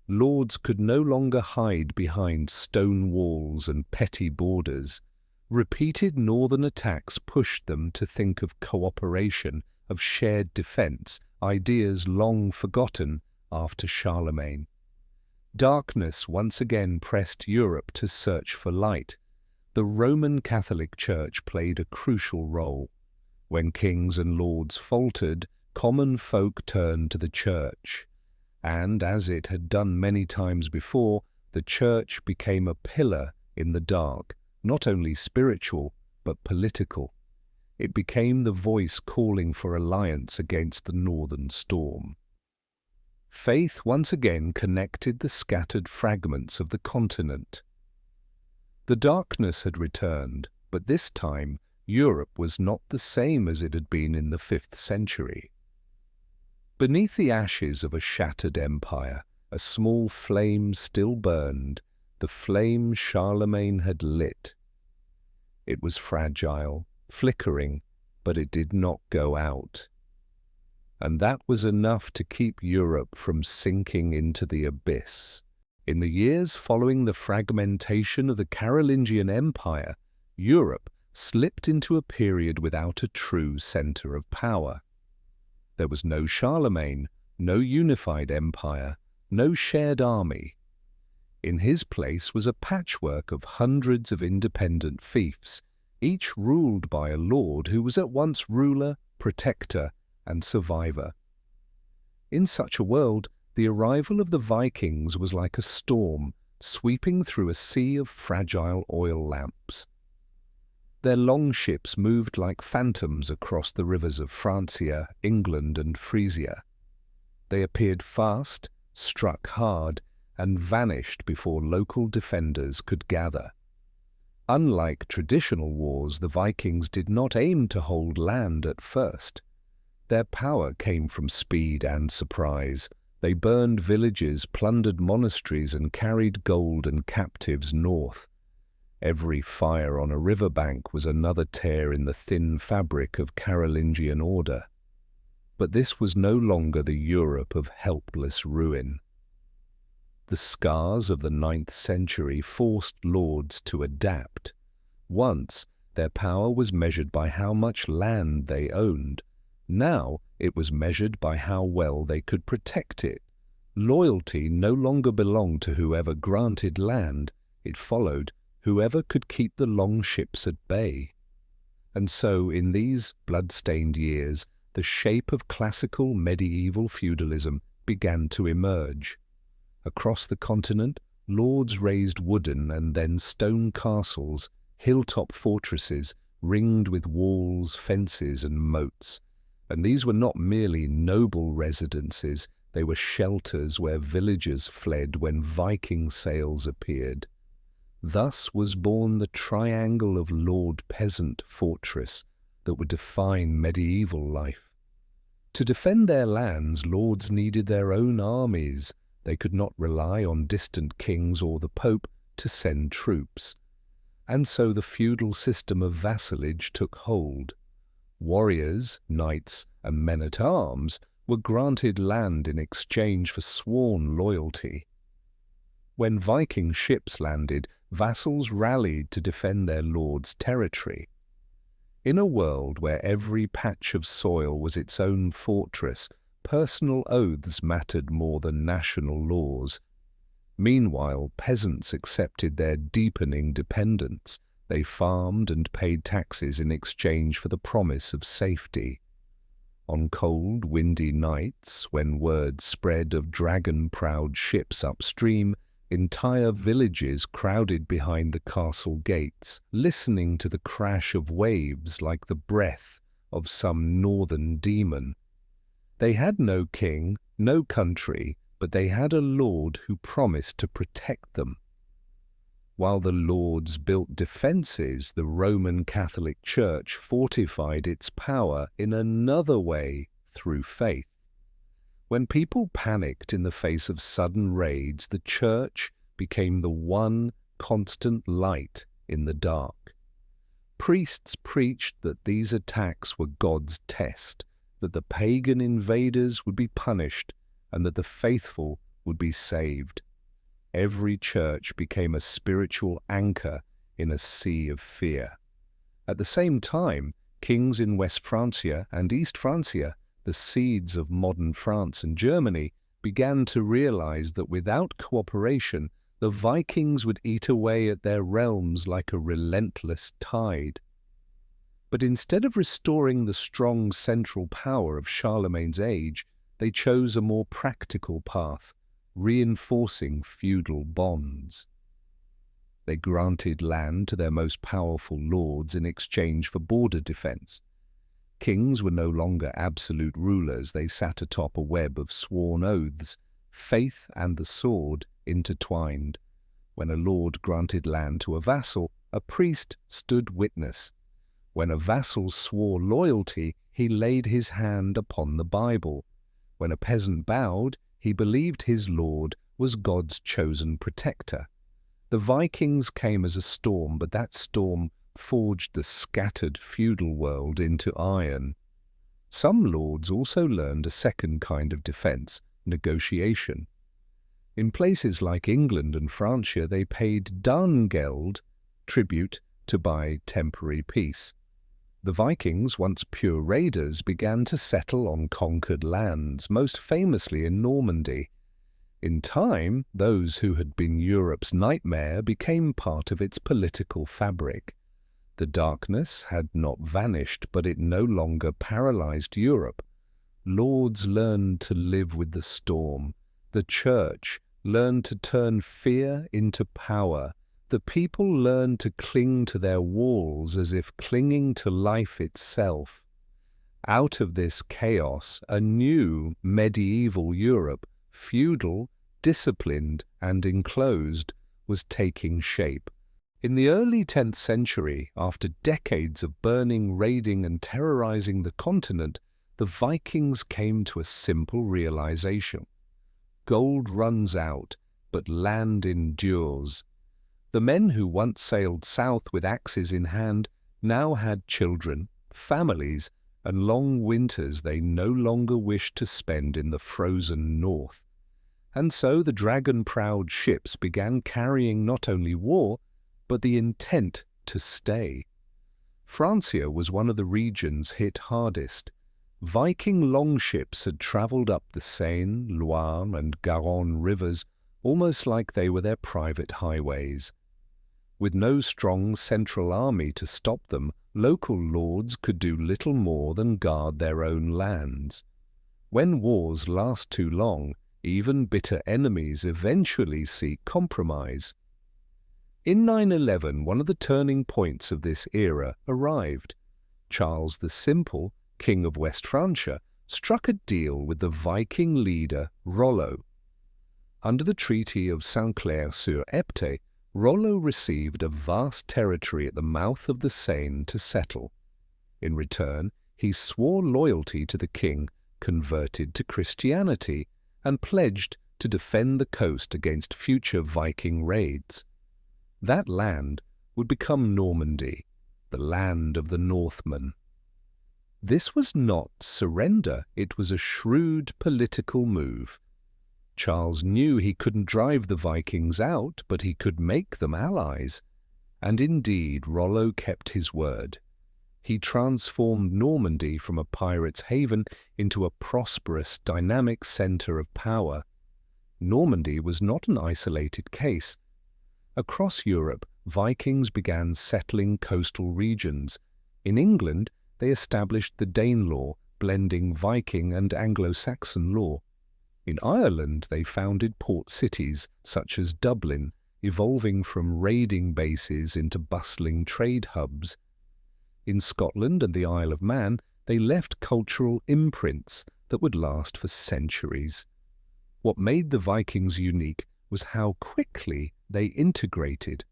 S1: Lords could no longer hide behind stone walls and petty borders. Repeated northern attacks pushed them to think of cooperation, of shared defense, ideas long forgotten after Charlemagne. Darkness once again pressed Europe to search for light. The Roman Catholic Church played a crucial role. When kings and lords faltered, common folk turned to the Church. And, as it had done many times before, the Church became a pillar in the dark, not only spiritual, but political. It became the voice calling for alliance against the northern storm. Faith once again connected the scattered fragments of the continent. The darkness had returned, but this time Europe was not the same as it had been in the 5th century. Beneath the ashes of a shattered empire, a small flame still burned, the flame Charlemagne had lit. It was fragile, flickering, but it did not go out. And that was enough to keep Europe from sinking into the abyss. In the years following the fragmentation of the Carolingian Empire, Europe slipped into a period without a true center of power. There was no Charlemagne, no unified empire, no shared army. In his place was a patchwork of hundreds of independent fiefs, each ruled by a lord who was at once ruler, protector, and survivor. In such a world, the arrival of the Vikings was like a storm sweeping through a sea of fragile oil lamps. Their longships moved like phantoms across the rivers of Francia, England, and Frisia. They appeared fast, struck hard, and vanished before local defenders could gather. Unlike traditional wars, the Vikings did not aim to hold land at first. Their power came from speed and surprise. They burned villages, plundered monasteries, and carried gold and captives north. Every fire on a riverbank was another tear in the thin fabric of Carolingian order. But this was no longer the Europe of helpless ruin. The scars of the 9th century forced lords to adapt. Once, their power was measured by how much land they owned. Now, it was measured by how well they could protect it. Loyalty no longer belonged to whoever granted land. It followed whoever could keep the longships at bay. And so, in these blood-stained years, the shape of classical medieval feudalism began to emerge. Across the continent, lords raised wooden and then stone castles, hilltop fortresses, ringed with walls, fences, and moats. And these were not merely noble residences, they were shelters where villagers fled when Viking sails appeared. Thus was born the triangle of lord-peasant fortress that would define medieval life. To defend their lands, lords needed their own armies. They could not rely on distant kings or the Pope to send troops. And so the feudal system of vassalage took hold. Warriors, knights, and men-at-arms were granted land in exchange for sworn loyalty. When Viking ships landed, vassals rallied to defend their lord's territory. In a world where every patch of soil was its own fortress, personal oaths mattered more than national laws. Meanwhile, peasants accepted their deepening dependence. They farmed and paid taxes in exchange for the promise of safety. On cold, windy nights, when word spread of dragon-prowed ships upstream, entire villages crowded behind the castle gates, listening to the crash of waves like the breath of some northern demon. They had no king, no country, but they had a lord who promised to protect them. While the lords built defences, the Roman Catholic Church fortified its power in another way through faith. When people panicked in the face of sudden raids, the Church became the one constant light in the dark. Priests preached that these attacks were God's test, that the pagan invaders would be punished, and that the faithful would be saved. Every church became a spiritual anchor in a sea of fear. At the same time, kings in West Francia and East Francia, the seeds of modern France and Germany, began to realize that without cooperation, the Vikings would eat away at their realms like a relentless tide. But instead of restoring the strong central power of Charlemagne's age, they chose a more practical path, reinforcing feudal bonds. They granted land to their most powerful lords in exchange for border defense. Kings were no longer absolute rulers. They sat atop a web of sworn oaths, faith and the sword intertwined. When a lord granted land to a vassal, a priest stood witness. When a vassal swore loyalty, he laid his hand upon the Bible. When a peasant bowed, he believed his lord was God's chosen protector. The Vikings came as a storm, but that storm forged the scattered feudal world into iron. Some lords also learned a second kind of defense, negotiation. In places like England and Francia, they paid Darngeld, tribute, to buy temporary peace. The Vikings, once pure raiders, began to settle on conquered lands, most famously in Normandy. In time, those who had been Europe's nightmare became part of its political fabric. The darkness had not vanished, but it no longer paralyzed Europe. Lords learned to live with the storm. The Church learned to turn fear into power. The people learned to cling to their walls as if clinging to life itself. Out of this chaos, a new medieval Europe, feudal, disciplined, and enclosed, was taking shape. In the early 10th century, after decades of burning, raiding, and terrorizing the continent, the Vikings came to a simple realization. Gold runs out, but land endures. The men who once sailed south with axes in hand now had children, families, and long winters they no longer wished to spend in the frozen north. And so the dragon-prowed ships began carrying not only war, but the intent to stay. Francia was one of the regions hit hardest. Viking longships had travelled up the Seine, Loire, and Garonne rivers almost like they were their private highways. With no strong central army to stop them, local lords could do little more than guard their own lands. When wars last too long, even bitter enemies eventually seek compromise. In 911, one of the turning points of this era arrived. Charles the Simple, King of West Francia, struck a deal with the Viking leader Rollo. Under the Treaty of Saint-Clair-sur-Epte, Rollo received a vast territory at the mouth of the Seine to settle. In return, he swore loyalty to the king, converted to Christianity, and pledged to defend the coast against future Viking raids. That land would become Normandy, the land of the Northmen. This was not surrender, it was a shrewd political move. Charles knew he couldn't drive the Vikings out, but he could make them allies. And indeed, Rollo kept his word. He transformed Normandy from a pirate's haven into a prosperous, dynamic centre of power. Normandy was not an isolated case. Across Europe, Vikings began settling coastal regions. In England, they established the Danelaw, blending Viking and Anglo-Saxon law. In Ireland, they founded port cities, such as Dublin, evolving from raiding bases into bustling trade hubs. In Scotland and the Isle of Man, they left cultural imprints that would last for centuries. What made the Vikings unique was how quickly they integrated.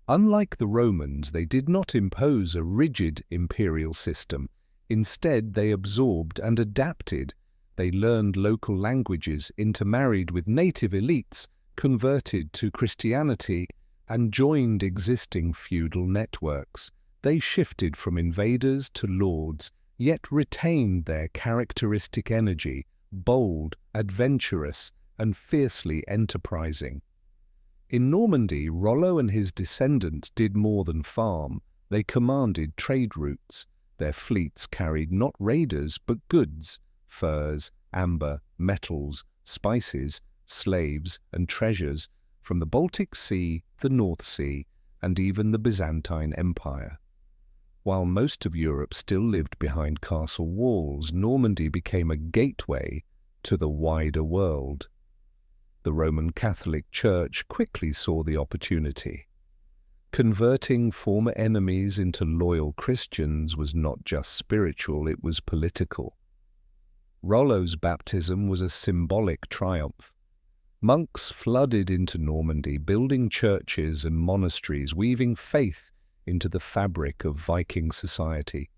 S1: Unlike the Romans, they did not impose a rigid imperial system. Instead, they absorbed and adapted. They learned local languages, intermarried with native elites, converted to Christianity, and joined existing feudal networks. They shifted from invaders to lords, yet retained their characteristic energy, bold, adventurous, and fiercely enterprising. In Normandy, Rollo and his descendants did more than farm. They commanded trade routes. Their fleets carried not raiders but goods, furs, amber, metals, spices, slaves, and treasures from the Baltic Sea, the North Sea, and even the Byzantine Empire. While most of Europe still lived behind castle walls, Normandy became a gateway to the wider world. The Roman Catholic Church quickly saw the opportunity. Converting former enemies into loyal Christians was not just spiritual, it was political. Rollo's baptism was a symbolic triumph. Monks flooded into Normandy, building churches and monasteries, weaving faith into the fabric of Viking society.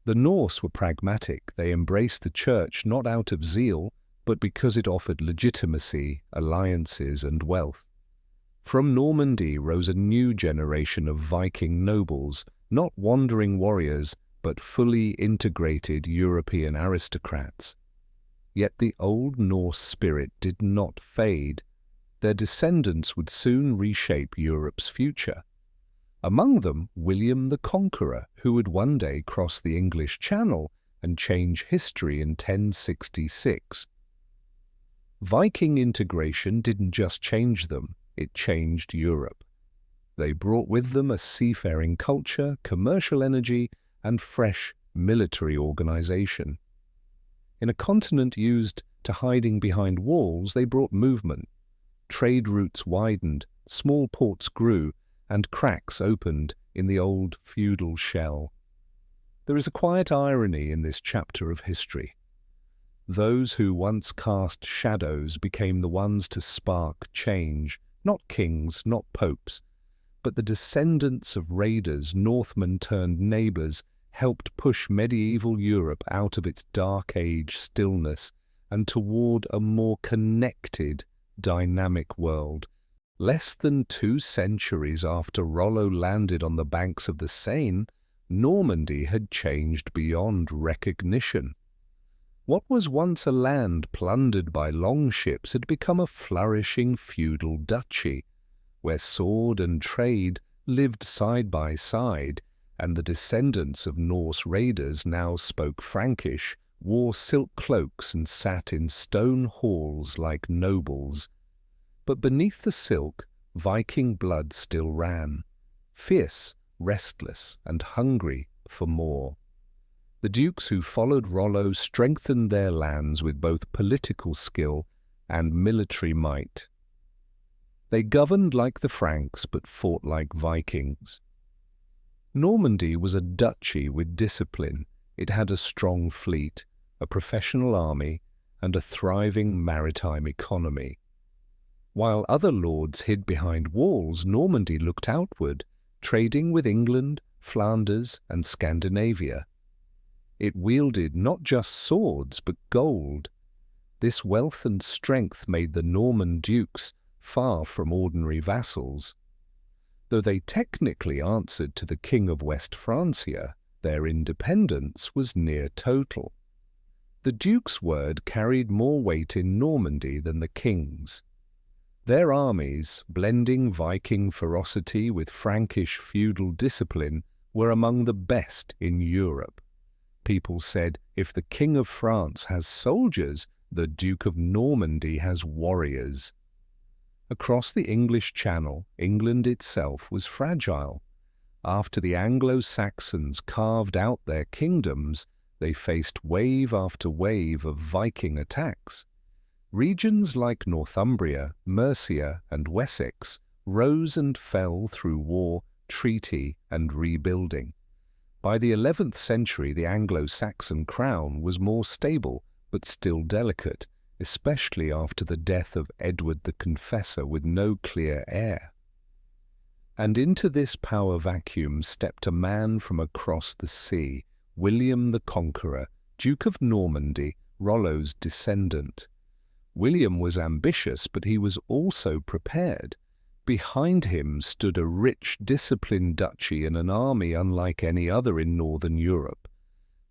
S1: The Norse were pragmatic. They embraced the church not out of zeal, but because it offered legitimacy, alliances, and wealth. From Normandy rose a new generation of Viking nobles, not wandering warriors, but fully integrated European aristocrats. Yet the old Norse spirit did not fade. Their descendants would soon reshape Europe's future. Among them, William the Conqueror, who would one day cross the English Channel and change history in 1066. Viking integration didn't just change them, it changed Europe. They brought with them a seafaring culture, commercial energy, and fresh military organization. In a continent used to hiding behind walls, they brought movement. Trade routes widened, small ports grew, and cracks opened in the old feudal shell. There is a quiet irony in this chapter of history. Those who once cast shadows became the ones to spark change, not kings, not popes, but the descendants of raiders, Northmen turned neighbors, helped push medieval Europe out of its Dark Age stillness and toward a more connected, dynamic world. Less than 2 centuries after Rollo landed on the banks of the Seine, Normandy had changed beyond recognition. What was once a land plundered by longships had become a flourishing feudal duchy, where sword and trade lived side by side, and the descendants of Norse raiders now spoke Frankish, wore silk cloaks and sat in stone halls like nobles. But beneath the silk, Viking blood still ran, fierce, restless, and hungry for more. The dukes who followed Rollo strengthened their lands with both political skill and military might. They governed like the Franks but fought like Vikings. Normandy was a duchy with discipline. It had a strong fleet, a professional army, and a thriving maritime economy. While other lords hid behind walls, Normandy looked outward, trading with England, Flanders, and Scandinavia. It wielded not just swords, but gold. This wealth and strength made the Norman dukes far from ordinary vassals. Though they technically answered to the King of West Francia, their independence was near total. The duke's word carried more weight in Normandy than the king's. Their armies, blending Viking ferocity with Frankish feudal discipline, were among the best in Europe. People said, if the King of France has soldiers, the Duke of Normandy has warriors. Across the English Channel, England itself was fragile. After the Anglo-Saxons carved out their kingdoms, they faced wave after wave of Viking attacks. Regions like Northumbria, Mercia, and Wessex rose and fell through war, treaty, and rebuilding. By the 11th century, the Anglo-Saxon crown was more stable, but still delicate. especially after the death of Edward the Confessor with no clear heir. And into this power vacuum stepped a man from across the sea, William the Conqueror, Duke of Normandy, Rollo's descendant. William was ambitious, but he was also prepared. Behind him stood a rich, disciplined duchy and an army unlike any other in northern Europe.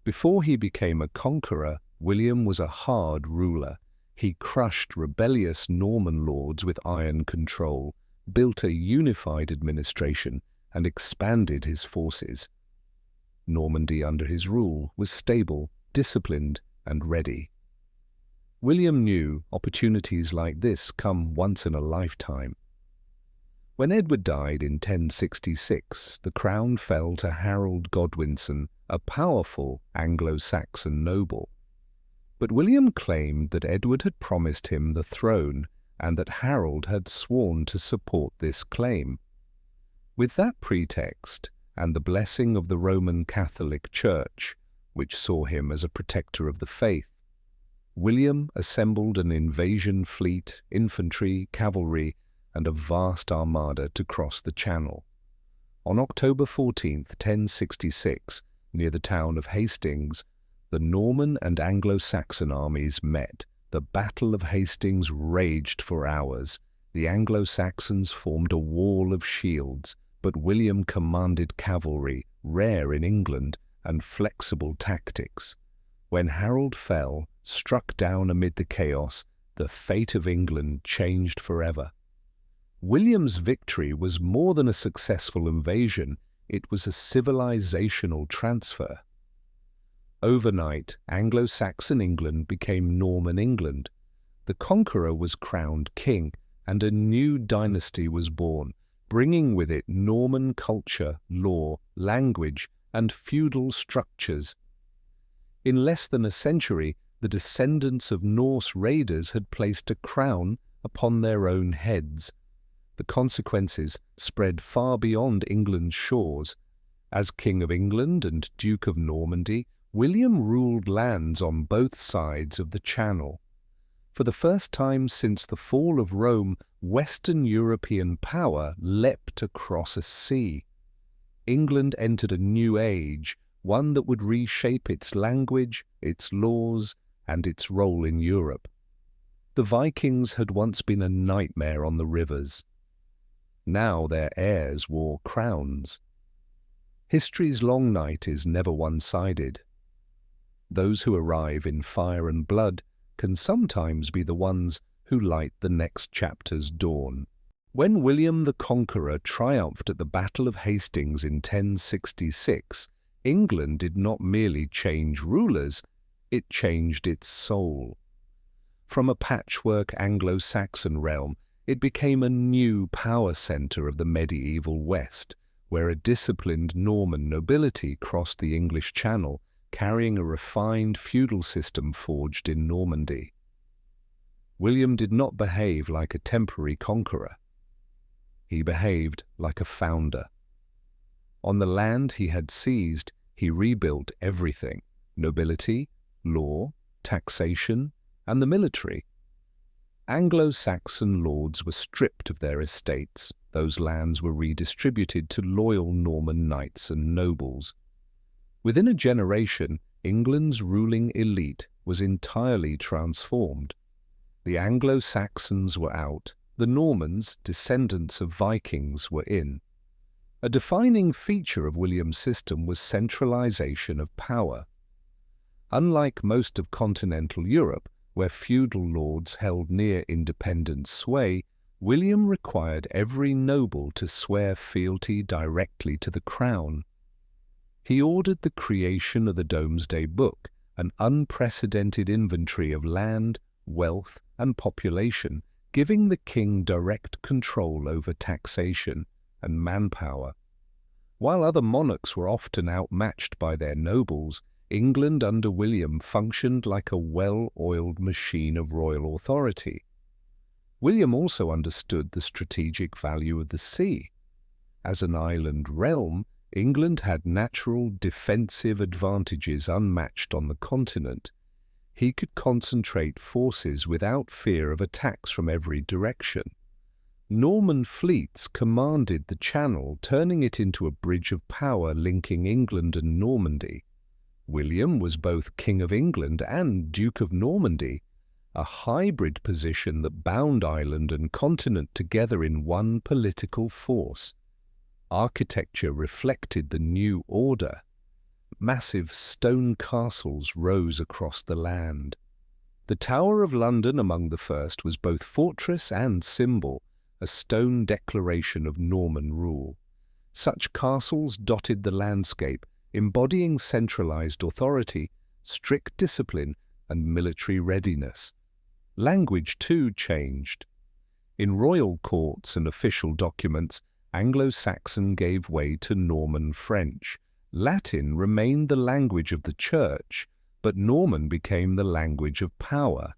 S1: Before he became a conqueror, William was a hard ruler. He crushed rebellious Norman lords with iron control, built a unified administration, and expanded his forces. Normandy under his rule was stable, disciplined, and ready. William knew opportunities like this come once in a lifetime. When Edward died in 1066, the crown fell to Harold Godwinson, a powerful Anglo-Saxon noble. But William claimed that Edward had promised him the throne and that Harold had sworn to support this claim. With that pretext, and the blessing of the Roman Catholic Church, which saw him as a protector of the faith, William assembled an invasion fleet, infantry, cavalry, and a vast armada to cross the Channel. On October 14, 1066, near the town of Hastings, the Norman and Anglo-Saxon armies met. The Battle of Hastings raged for hours. The Anglo-Saxons formed a wall of shields, but William commanded cavalry, rare in England, and flexible tactics. When Harold fell, struck down amid the chaos, the fate of England changed forever. William's victory was more than a successful invasion, it was a civilizational transfer. Overnight, Anglo-Saxon England became Norman England. The conqueror was crowned king, and a new dynasty was born, bringing with it Norman culture, law, language, and feudal structures. In less than a century, the descendants of Norse raiders had placed a crown upon their own heads. The consequences spread far beyond England's shores. As King of England and Duke of Normandy, William ruled lands on both sides of the Channel. For the first time since the fall of Rome, Western European power leapt across a sea. England entered a new age, one that would reshape its language, its laws, and its role in Europe. The Vikings had once been a nightmare on the rivers. Now their heirs wore crowns. History's long night is never one-sided. Those who arrive in fire and blood can sometimes be the ones who light the next chapter's dawn. When William the Conqueror triumphed at the Battle of Hastings in 1066, England did not merely change rulers, it changed its soul. From a patchwork Anglo-Saxon realm, it became a new power centre of the medieval West, where a disciplined Norman nobility crossed the English Channel, carrying a refined feudal system forged in Normandy. William did not behave like a temporary conqueror. He behaved like a founder. On the land he had seized, he rebuilt everything: nobility, law, taxation, and the military. Anglo-Saxon lords were stripped of their estates. Those lands were redistributed to loyal Norman knights and nobles. Within a generation, England's ruling elite was entirely transformed. The Anglo-Saxons were out, the Normans, descendants of Vikings, were in. A defining feature of William's system was centralization of power. Unlike most of continental Europe, where feudal lords held near independent sway, William required every noble to swear fealty directly to the crown. He ordered the creation of the Domesday Book, an unprecedented inventory of land, wealth, and population, giving the king direct control over taxation and manpower. While other monarchs were often outmatched by their nobles, England under William functioned like a well-oiled machine of royal authority. William also understood the strategic value of the sea. As an island realm, England had natural defensive advantages unmatched on the continent. he could concentrate forces without fear of attacks from every direction. Norman fleets commanded the Channel, turning it into a bridge of power linking England and Normandy. William was both King of England and Duke of Normandy, a hybrid position that bound island and continent together in one political force. Architecture reflected the new order. Massive stone castles rose across the land. The Tower of London, among the first, was both fortress and symbol, a stone declaration of Norman rule. Such castles dotted the landscape, embodying centralized authority, strict discipline, and military readiness. Language, too, changed. In royal courts and official documents, Anglo-Saxon gave way to Norman French. Latin remained the language of the Church, but Norman became the language of power.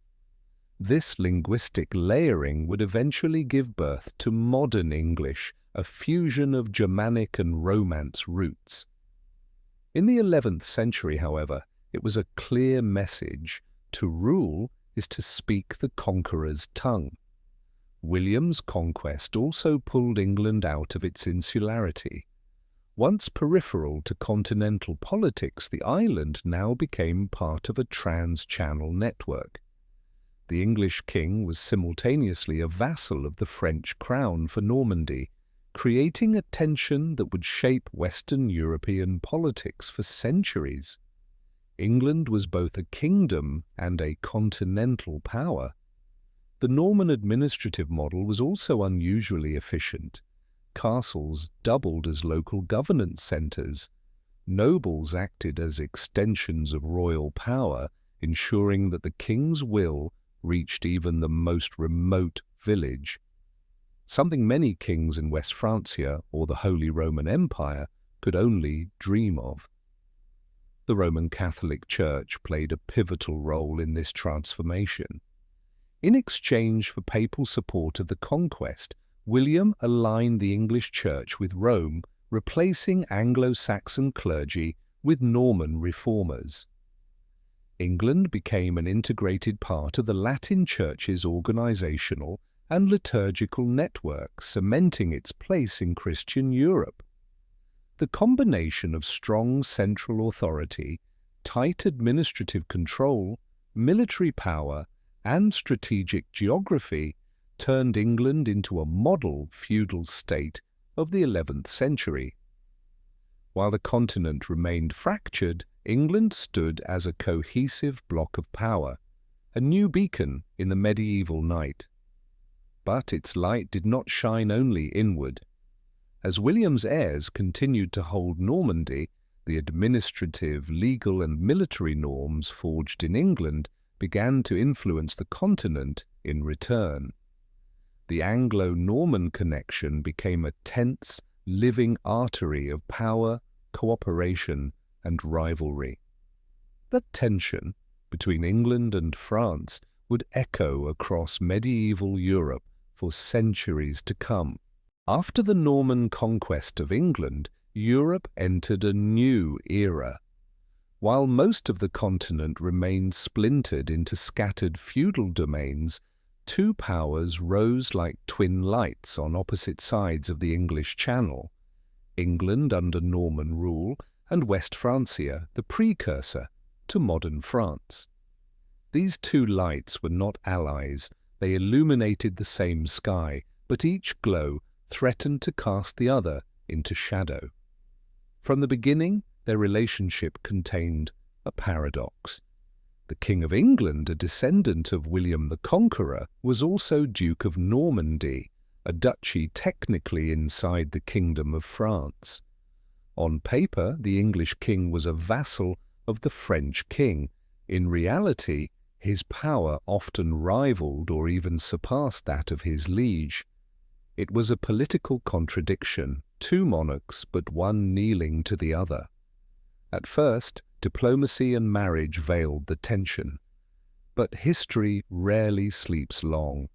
S1: This linguistic layering would eventually give birth to modern English, a fusion of Germanic and Romance roots. In the 11th century, however, it was a clear message: to rule is to speak the conqueror's tongue. William's conquest also pulled England out of its insularity. Once peripheral to continental politics, the island now became part of a trans-channel network. The English king was simultaneously a vassal of the French crown for Normandy, creating a tension that would shape Western European politics for centuries. England was both a kingdom and a continental power. The Norman administrative model was also unusually efficient. Castles doubled as local governance centres. Nobles acted as extensions of royal power, ensuring that the king's will reached even the most remote village, something many kings in West Francia or the Holy Roman Empire could only dream of. The Roman Catholic Church played a pivotal role in this transformation. In exchange for papal support of the conquest, William aligned the English Church with Rome, replacing Anglo-Saxon clergy with Norman reformers. England became an integrated part of the Latin Church's organizational and liturgical network, cementing its place in Christian Europe. The combination of strong central authority, tight administrative control, military power, and strategic geography turned England into a model feudal state of the 11th century. While the continent remained fractured, England stood as a cohesive block of power, a new beacon in the medieval night. But its light did not shine only inward. As William's heirs continued to hold Normandy, the administrative, legal and military norms forged in England began to influence the continent in return. The Anglo-Norman connection became a tense, living artery of power, cooperation and rivalry. That tension between England and France would echo across medieval Europe for centuries to come. After the Norman conquest of England, Europe entered a new era. While most of the continent remained splintered into scattered feudal domains, two powers rose like twin lights on opposite sides of the English Channel: England under Norman rule and West Francia, the precursor to modern France. These two lights were not allies. They illuminated the same sky, but each glow threatened to cast the other into shadow. From the beginning, their relationship contained a paradox. The King of England, a descendant of William the Conqueror, was also Duke of Normandy, a duchy technically inside the Kingdom of France. On paper, the English king was a vassal of the French king. In reality, his power often rivaled or even surpassed that of his liege. It was a political contradiction, two monarchs but one kneeling to the other. At first, diplomacy and marriage veiled the tension. But history rarely sleeps long.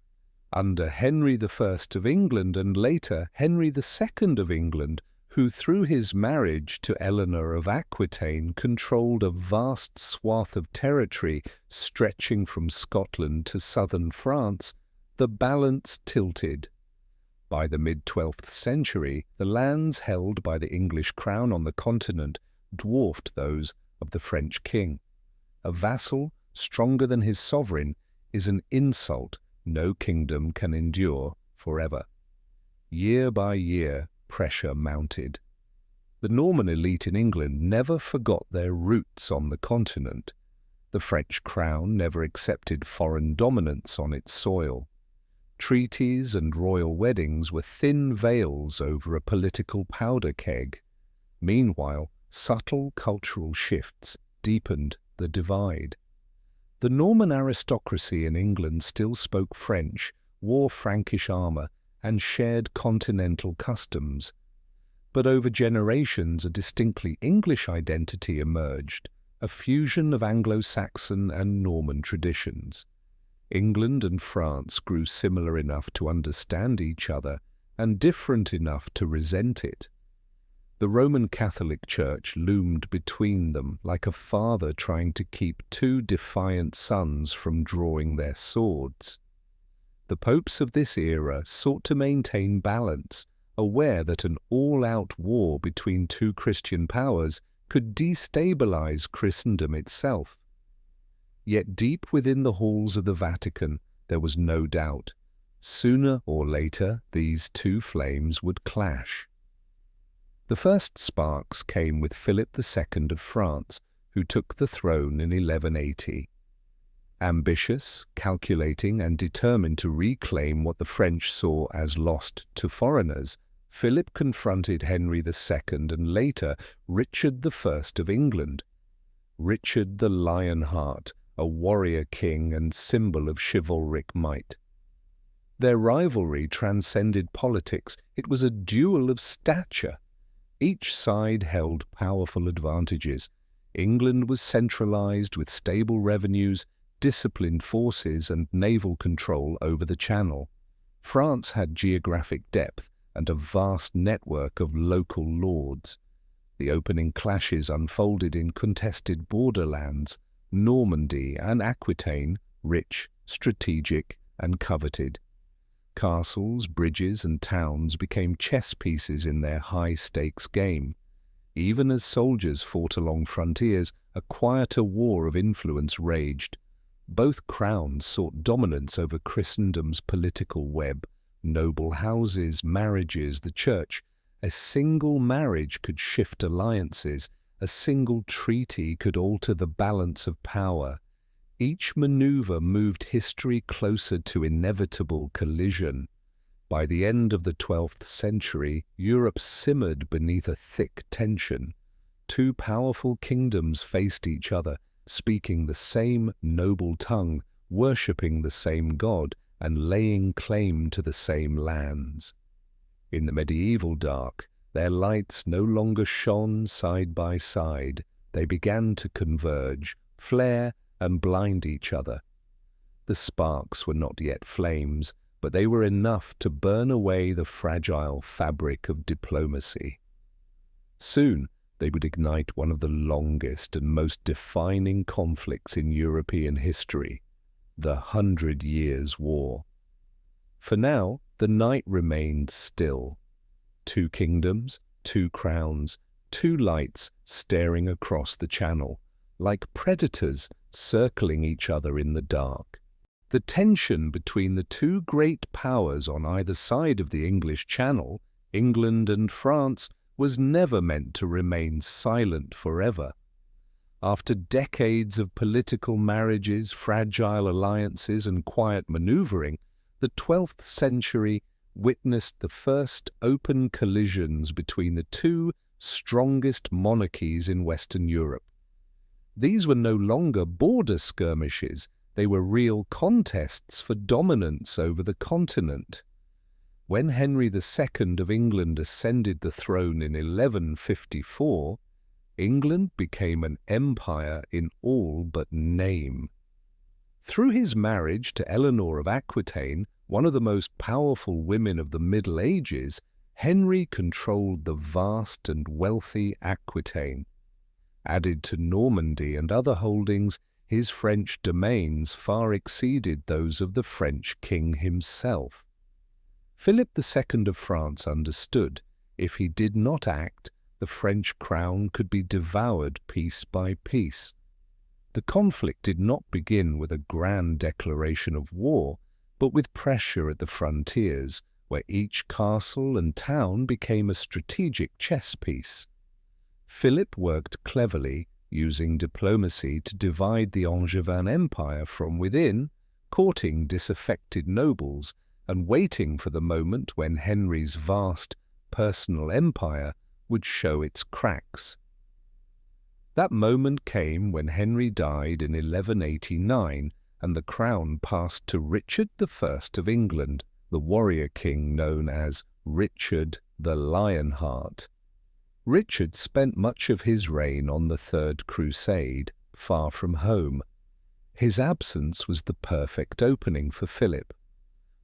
S1: Under Henry I of England and later Henry II of England, who through his marriage to Eleanor of Aquitaine controlled a vast swath of territory stretching from Scotland to southern France, the balance tilted. By the mid-12th century, the lands held by the English crown on the continent dwarfed those of the French king. A vassal, stronger than his sovereign, is an insult no kingdom can endure forever. Year by year, pressure mounted. The Norman elite in England never forgot their roots on the continent. The French crown never accepted foreign dominance on its soil. Treaties and royal weddings were thin veils over a political powder keg. Meanwhile, subtle cultural shifts deepened the divide. The Norman aristocracy in England still spoke French, wore Frankish armour, and shared continental customs. But over generations a distinctly English identity emerged, a fusion of Anglo-Saxon and Norman traditions. England and France grew similar enough to understand each other and different enough to resent it. The Roman Catholic Church loomed between them like a father trying to keep two defiant sons from drawing their swords. The popes of this era sought to maintain balance, aware that an all-out war between two Christian powers could destabilize Christendom itself. Yet deep within the halls of the Vatican there was no doubt. Sooner or later these two flames would clash. The first sparks came with Philip II of France, who took the throne in 1180. Ambitious, calculating, and determined to reclaim what the French saw as lost to foreigners, Philip confronted Henry II and later Richard I of England. Richard the Lionheart, a warrior king and symbol of chivalric might. Their rivalry transcended politics. It was a duel of stature. Each side held powerful advantages. England was centralized with stable revenues, disciplined forces, and naval control over the Channel. France had geographic depth and a vast network of local lords. The opening clashes unfolded in contested borderlands, Normandy and Aquitaine, rich, strategic, and coveted. Castles, bridges, and towns became chess pieces in their high-stakes game. Even as soldiers fought along frontiers, a quieter war of influence raged. Both crowns sought dominance over Christendom's political web. Noble houses, marriages, the church. A single marriage could shift alliances. A single treaty could alter the balance of power. Each maneuver moved history closer to inevitable collision. By the end of the 12th century, Europe simmered beneath a thick tension. Two powerful kingdoms faced each other, speaking the same noble tongue, worshipping the same God, and laying claim to the same lands. In the medieval dark, their lights no longer shone side by side. They began to converge, flare, and blind each other. The sparks were not yet flames, but they were enough to burn away the fragile fabric of diplomacy. Soon they would ignite one of the longest and most defining conflicts in European history, the 100 Years' War. For now, the night remained still. Two kingdoms, two crowns, two lights staring across the Channel, like predators circling each other in the dark. The tension between the two great powers on either side of the English Channel, England and France, was never meant to remain silent forever. After decades of political marriages, fragile alliances, and quiet maneuvering, the 12th century witnessed the first open collisions between the two strongest monarchies in Western Europe. These were no longer border skirmishes, they were real contests for dominance over the continent. When Henry II of England ascended the throne in 1154, England became an empire in all but name. Through his marriage to Eleanor of Aquitaine, one of the most powerful women of the Middle Ages, Henry controlled the vast and wealthy Aquitaine. Added to Normandy and other holdings, his French domains far exceeded those of the French king himself. Philip II of France understood, if he did not act, the French crown could be devoured piece by piece. The conflict did not begin with a grand declaration of war, but with pressure at the frontiers, where each castle and town became a strategic chess piece. Philip worked cleverly, using diplomacy to divide the Angevin Empire from within, courting disaffected nobles and waiting for the moment when Henry's vast personal empire would show its cracks. That moment came when Henry died in 1189 and the crown passed to Richard I of England, the warrior king known as Richard the Lionheart. Richard spent much of his reign on the Third Crusade, far from home. His absence was the perfect opening for Philip.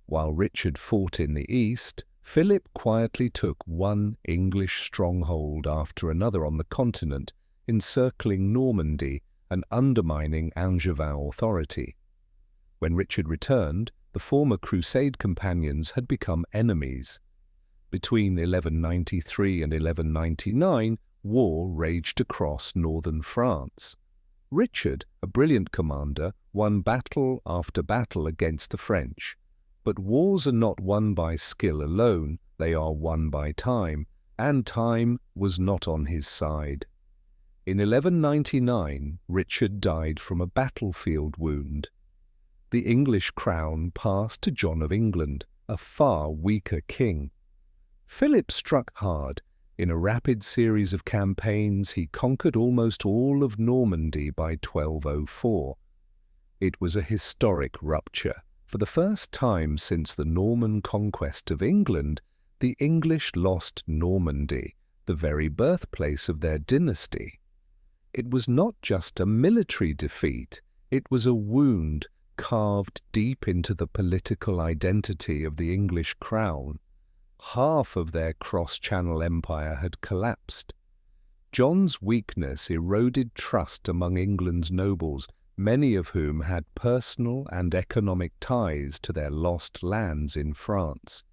S1: While Richard fought in the east, Philip quietly took one English stronghold after another on the continent, encircling Normandy and undermining Angevin authority. When Richard returned, the former Crusade companions had become enemies. Between 1193 and 1199, war raged across northern France. Richard, a brilliant commander, won battle after battle against the French. But wars are not won by skill alone, they are won by time, and time was not on his side. In 1199, Richard died from a battlefield wound. The English crown passed to John of England, a far weaker king. Philip struck hard. In a rapid series of campaigns, he conquered almost all of Normandy by 1204. It was a historic rupture. For the first time since the Norman conquest of England, the English lost Normandy, the very birthplace of their dynasty. It was not just a military defeat, it was a wound carved deep into the political identity of the English crown. Half of their cross-channel empire had collapsed. John's weakness eroded trust among England's nobles, many of whom had personal and economic ties to their lost lands in France.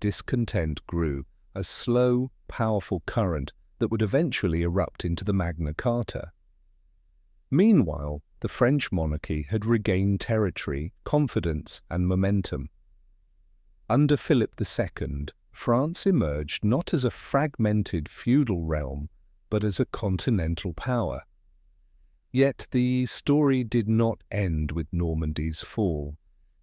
S1: Discontent grew, a slow, powerful current that would eventually erupt into the Magna Carta. Meanwhile, the French monarchy had regained territory, confidence, and momentum. Under Philip II, France emerged not as a fragmented feudal realm, but as a continental power. Yet the story did not end with Normandy's fall.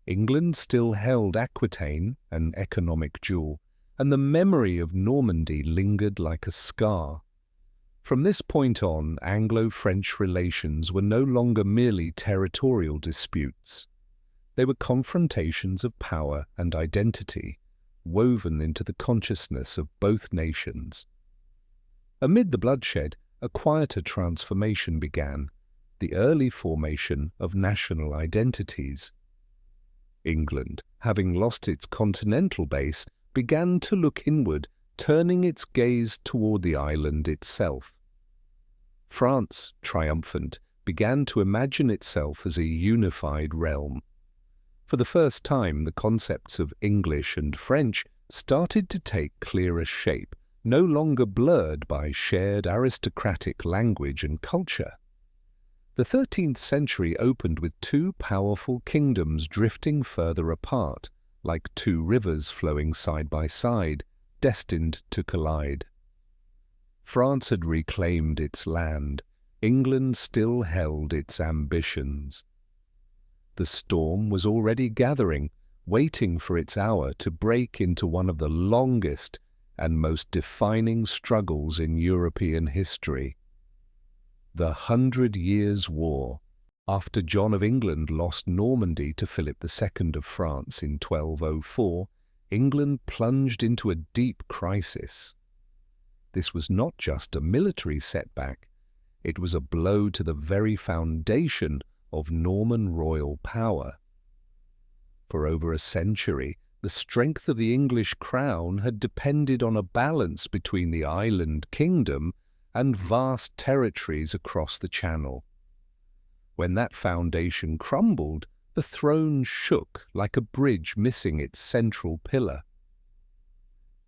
S1: England still held Aquitaine, an economic jewel, and the memory of Normandy lingered like a scar. From this point on, Anglo-French relations were no longer merely territorial disputes. They were confrontations of power and identity, woven into the consciousness of both nations. Amid the bloodshed, a quieter transformation began, the early formation of national identities. England, having lost its continental base, began to look inward, turning its gaze toward the island itself. France, triumphant, began to imagine itself as a unified realm. For the first time, the concepts of English and French started to take clearer shape, no longer blurred by shared aristocratic language and culture. The 13th century opened with two powerful kingdoms drifting further apart, like two rivers flowing side by side, destined to collide. France had reclaimed its land. England still held its ambitions. The storm was already gathering, waiting for its hour to break into one of the longest and most defining struggles in European history. The 100 Years' War. After John of England lost Normandy to Philip II of France in 1204, England plunged into a deep crisis. This was not just a military setback, it was a blow to the very foundation of Norman royal power. For over a century, The strength of the English crown had depended on a balance between the island kingdom and vast territories across the Channel. When that foundation crumbled, the throne shook like a bridge missing its central pillar.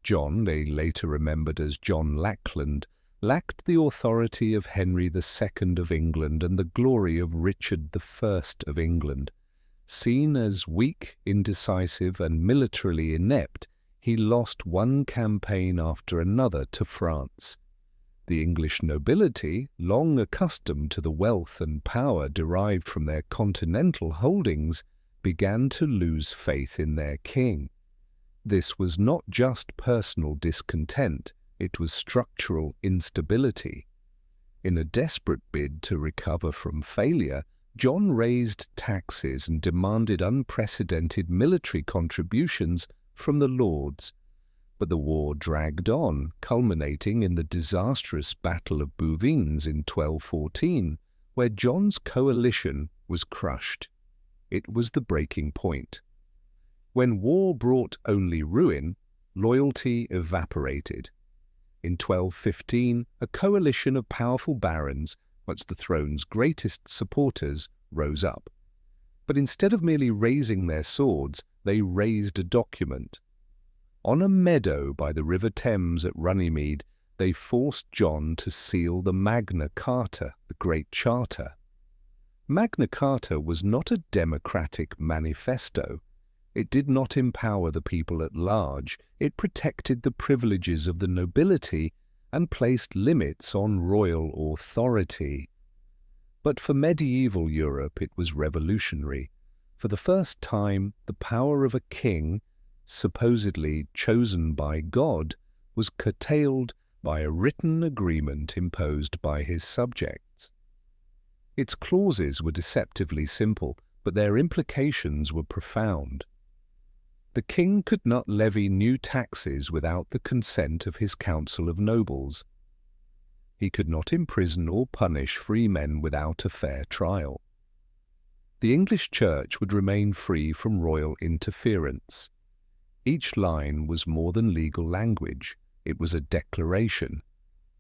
S1: John, they later remembered as John Lackland, lacked the authority of Henry II of England and the glory of Richard I of England. Seen as weak, indecisive, and militarily inept, he lost one campaign after another to France. The English nobility, long accustomed to the wealth and power derived from their continental holdings, began to lose faith in their king. This was not just personal discontent, it was structural instability. In a desperate bid to recover from failure, John raised taxes and demanded unprecedented military contributions from the lords. But the war dragged on, culminating in the disastrous Battle of Bouvines in 1214, where John's coalition was crushed. It was the breaking point. When war brought only ruin, loyalty evaporated. In 1215, a coalition of powerful barons, much the throne's greatest supporters, rose up. But instead of merely raising their swords, they raised a document. On a meadow by the River Thames at Runnymede, they forced John to seal the Magna Carta, the Great Charter. Magna Carta was not a democratic manifesto. It did not empower the people at large. It protected the privileges of the nobility and placed limits on royal authority. But for medieval Europe it was revolutionary. For the first time, the power of a king, supposedly chosen by God, was curtailed by a written agreement imposed by his subjects. Its clauses were deceptively simple, but their implications were profound. The king could not levy new taxes without the consent of his council of nobles. He could not imprison or punish free men without a fair trial. The English Church would remain free from royal interference. Each line was more than legal language. It was a declaration.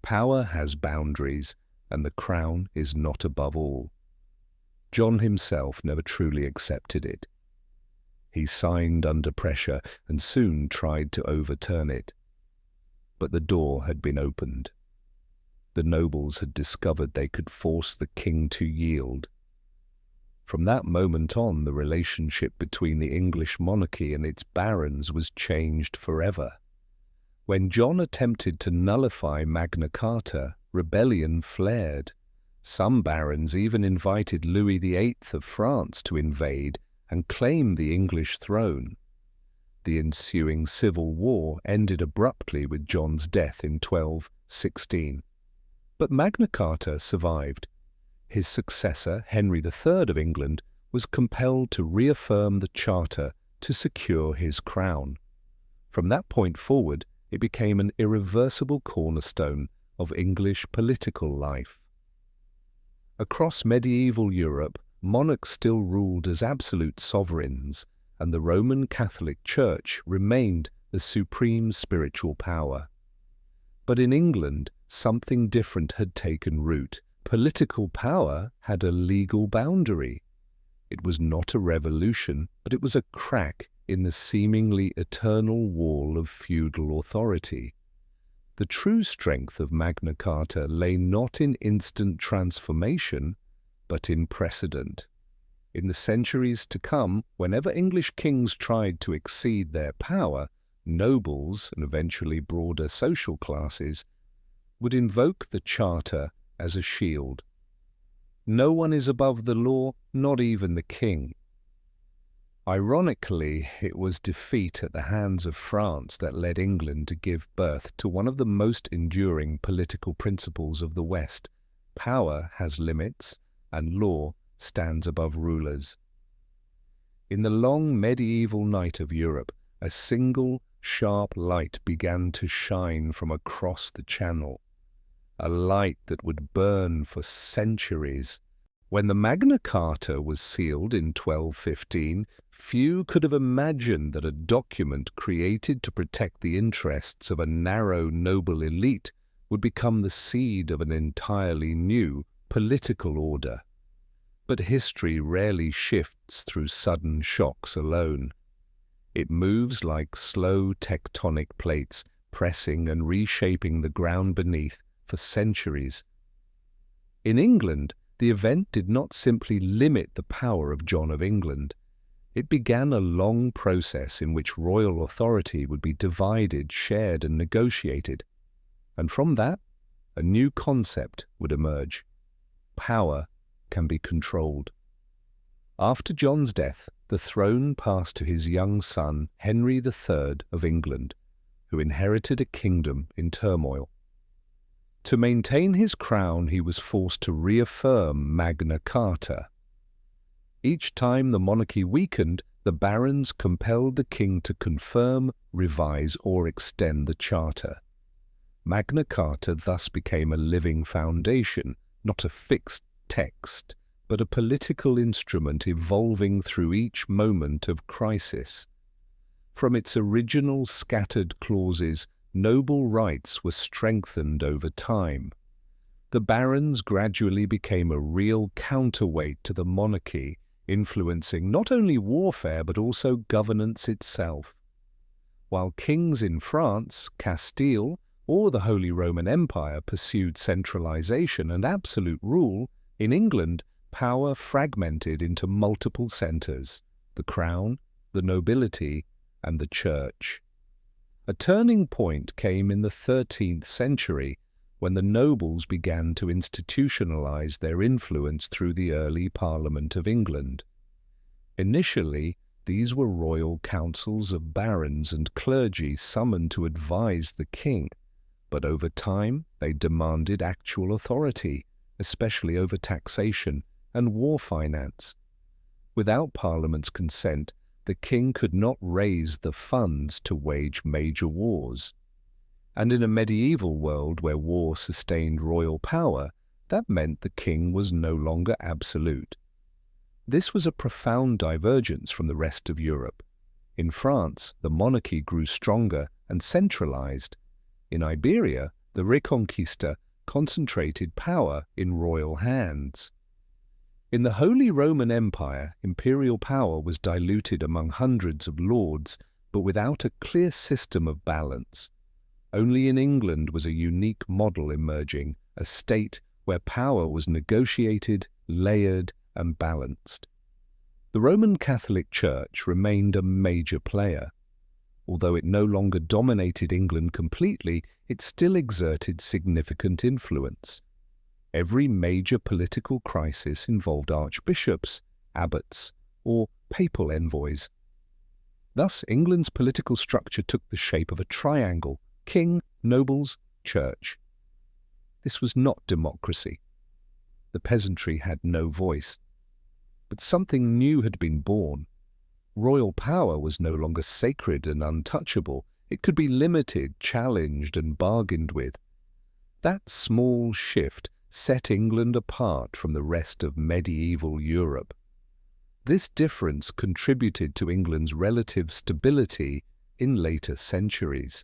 S1: Power has boundaries, and the crown is not above all. John himself never truly accepted it. He signed under pressure and soon tried to overturn it. But the door had been opened. The nobles had discovered they could force the king to yield. From that moment on, the relationship between the English monarchy and its barons was changed forever. When John attempted to nullify Magna Carta, rebellion flared. Some barons even invited Louis VIII of France to invade and claim the English throne. The ensuing civil war ended abruptly with John's death in 1216. But Magna Carta survived. His successor, Henry III of England, was compelled to reaffirm the charter to secure his crown. From that point forward, it became an irreversible cornerstone of English political life. Across medieval Europe, monarchs still ruled as absolute sovereigns, and the Roman Catholic Church remained the supreme spiritual power. But in England, something different had taken root. Political power had a legal boundary. It was not a revolution, but it was a crack in the seemingly eternal wall of feudal authority. The true strength of Magna Carta lay not in instant transformation, but in precedent. In the centuries to come, whenever English kings tried to exceed their power, nobles, and eventually broader social classes, would invoke the Charter as a shield. No one is above the law, not even the king. Ironically, it was defeat at the hands of France that led England to give birth to one of the most enduring political principles of the West. Power has limits, and law stands above rulers. In the long medieval night of Europe, a single, sharp light began to shine from across the Channel, a light that would burn for centuries. When the Magna Carta was sealed in 1215, few could have imagined that a document created to protect the interests of a narrow noble elite would become the seed of an entirely new political order. But history rarely shifts through sudden shocks alone. It moves like slow tectonic plates, pressing and reshaping the ground beneath for centuries. In England, the event did not simply limit the power of John of England. It began a long process in which royal authority would be divided, shared, and negotiated. And from that, a new concept would emerge. Power can be controlled. After John's death, the throne passed to his young son, Henry III of England, who inherited a kingdom in turmoil. To maintain his crown, he was forced to reaffirm Magna Carta. Each time the monarchy weakened, the barons compelled the king to confirm, revise, or extend the charter. Magna Carta thus became a living foundation, not a fixed text, but a political instrument evolving through each moment of crisis. From its original scattered clauses, noble rights were strengthened over time. The barons gradually became a real counterweight to the monarchy, influencing not only warfare but also governance itself. While kings in France, Castile, or the Holy Roman Empire pursued centralization and absolute rule, in England, power fragmented into multiple centers: the crown, the nobility, and the church. A turning point came in the 13th century when the nobles began to institutionalize their influence through the early Parliament of England. Initially, these were royal councils of barons and clergy summoned to advise the king, but over time they demanded actual authority, especially over taxation and war finance. Without Parliament's consent, the king could not raise the funds to wage major wars. And in a medieval world where war sustained royal power, that meant the king was no longer absolute. This was a profound divergence from the rest of Europe. In France, the monarchy grew stronger and centralized. In Iberia, the Reconquista concentrated power in royal hands. In the Holy Roman Empire, imperial power was diluted among hundreds of lords, but without a clear system of balance. Only in England was a unique model emerging, a state where power was negotiated, layered, and balanced. The Roman Catholic Church remained a major player. Although it no longer dominated England completely, it still exerted significant influence. Every major political crisis involved archbishops, abbots, or papal envoys. Thus, England's political structure took the shape of a triangle: king, nobles, church. This was not democracy. The peasantry had no voice. But something new had been born. Royal power was no longer sacred and untouchable. It could be limited, challenged, and bargained with. That small shift set England apart from the rest of medieval Europe. This difference contributed to England's relative stability in later centuries.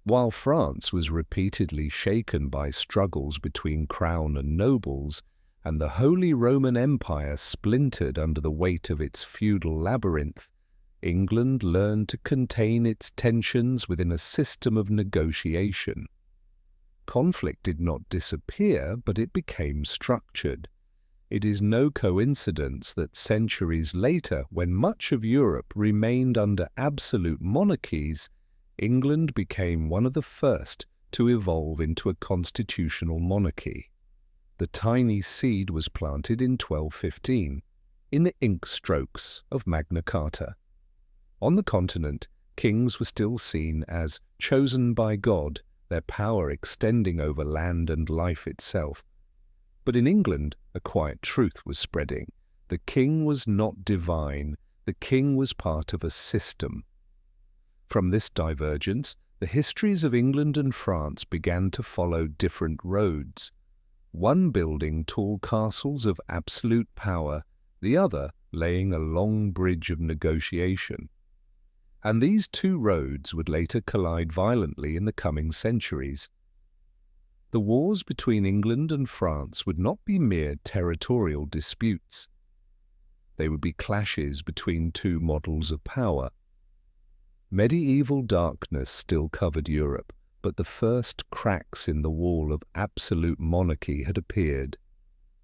S1: While France was repeatedly shaken by struggles between crown and nobles, and the Holy Roman Empire splintered under the weight of its feudal labyrinth, England learned to contain its tensions within a system of negotiation. Conflict did not disappear, but it became structured. It is no coincidence that centuries later, when much of Europe remained under absolute monarchies, England became one of the first to evolve into a constitutional monarchy. The tiny seed was planted in 1215, in the ink strokes of Magna Carta. On the continent, kings were still seen as chosen by God, their power extending over land and life itself. But in England, a quiet truth was spreading. The king was not divine. The king was part of a system. From this divergence, the histories of England and France began to follow different roads. one building tall castles of absolute power, the other laying a long bridge of negotiation. And these two roads would later collide violently in the coming centuries. The wars between England and France would not be mere territorial disputes. They would be clashes between two models of power. Medieval darkness still covered Europe, but the first cracks in the wall of absolute monarchy had appeared,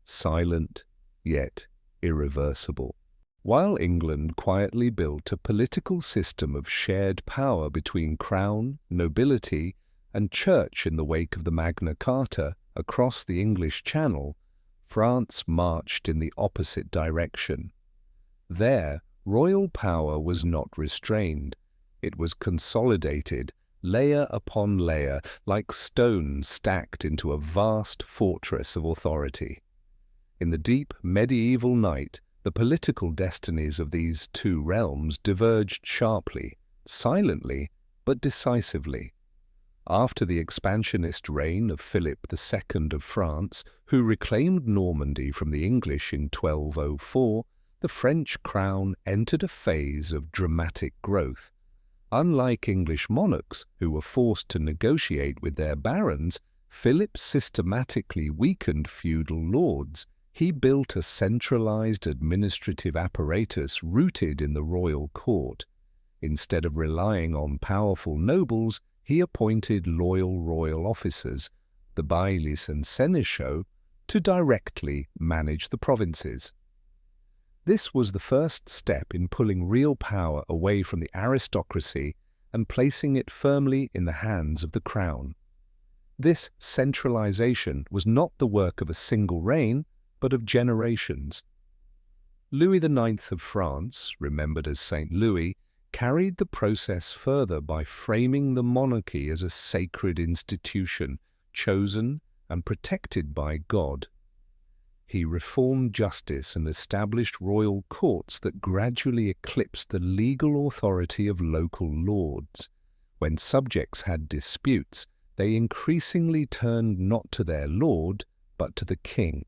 S1: silent yet irreversible. While England quietly built a political system of shared power between crown, nobility, and church in the wake of the Magna Carta across the English Channel, France marched in the opposite direction. There, royal power was not restrained. It was consolidated, layer upon layer, like stones stacked into a vast fortress of authority. In the deep medieval night, the political destinies of these two realms diverged sharply, silently, but decisively. After the expansionist reign of Philip II of France, who reclaimed Normandy from the English in 1204, the French crown entered a phase of dramatic growth. Unlike English monarchs, who were forced to negotiate with their barons, Philip systematically weakened feudal lords. He built a centralized administrative apparatus rooted in the royal court. Instead of relying on powerful nobles, he appointed loyal royal officers, the baillis and seneschaux, to directly manage the provinces. This was the first step in pulling real power away from the aristocracy and placing it firmly in the hands of the crown. This centralization was not the work of a single reign, but of generations. Louis IX of France, remembered as Saint Louis, carried the process further by framing the monarchy as a sacred institution, chosen and protected by God. He reformed justice and established royal courts that gradually eclipsed the legal authority of local lords. When subjects had disputes, they increasingly turned not to their lord, but to the king.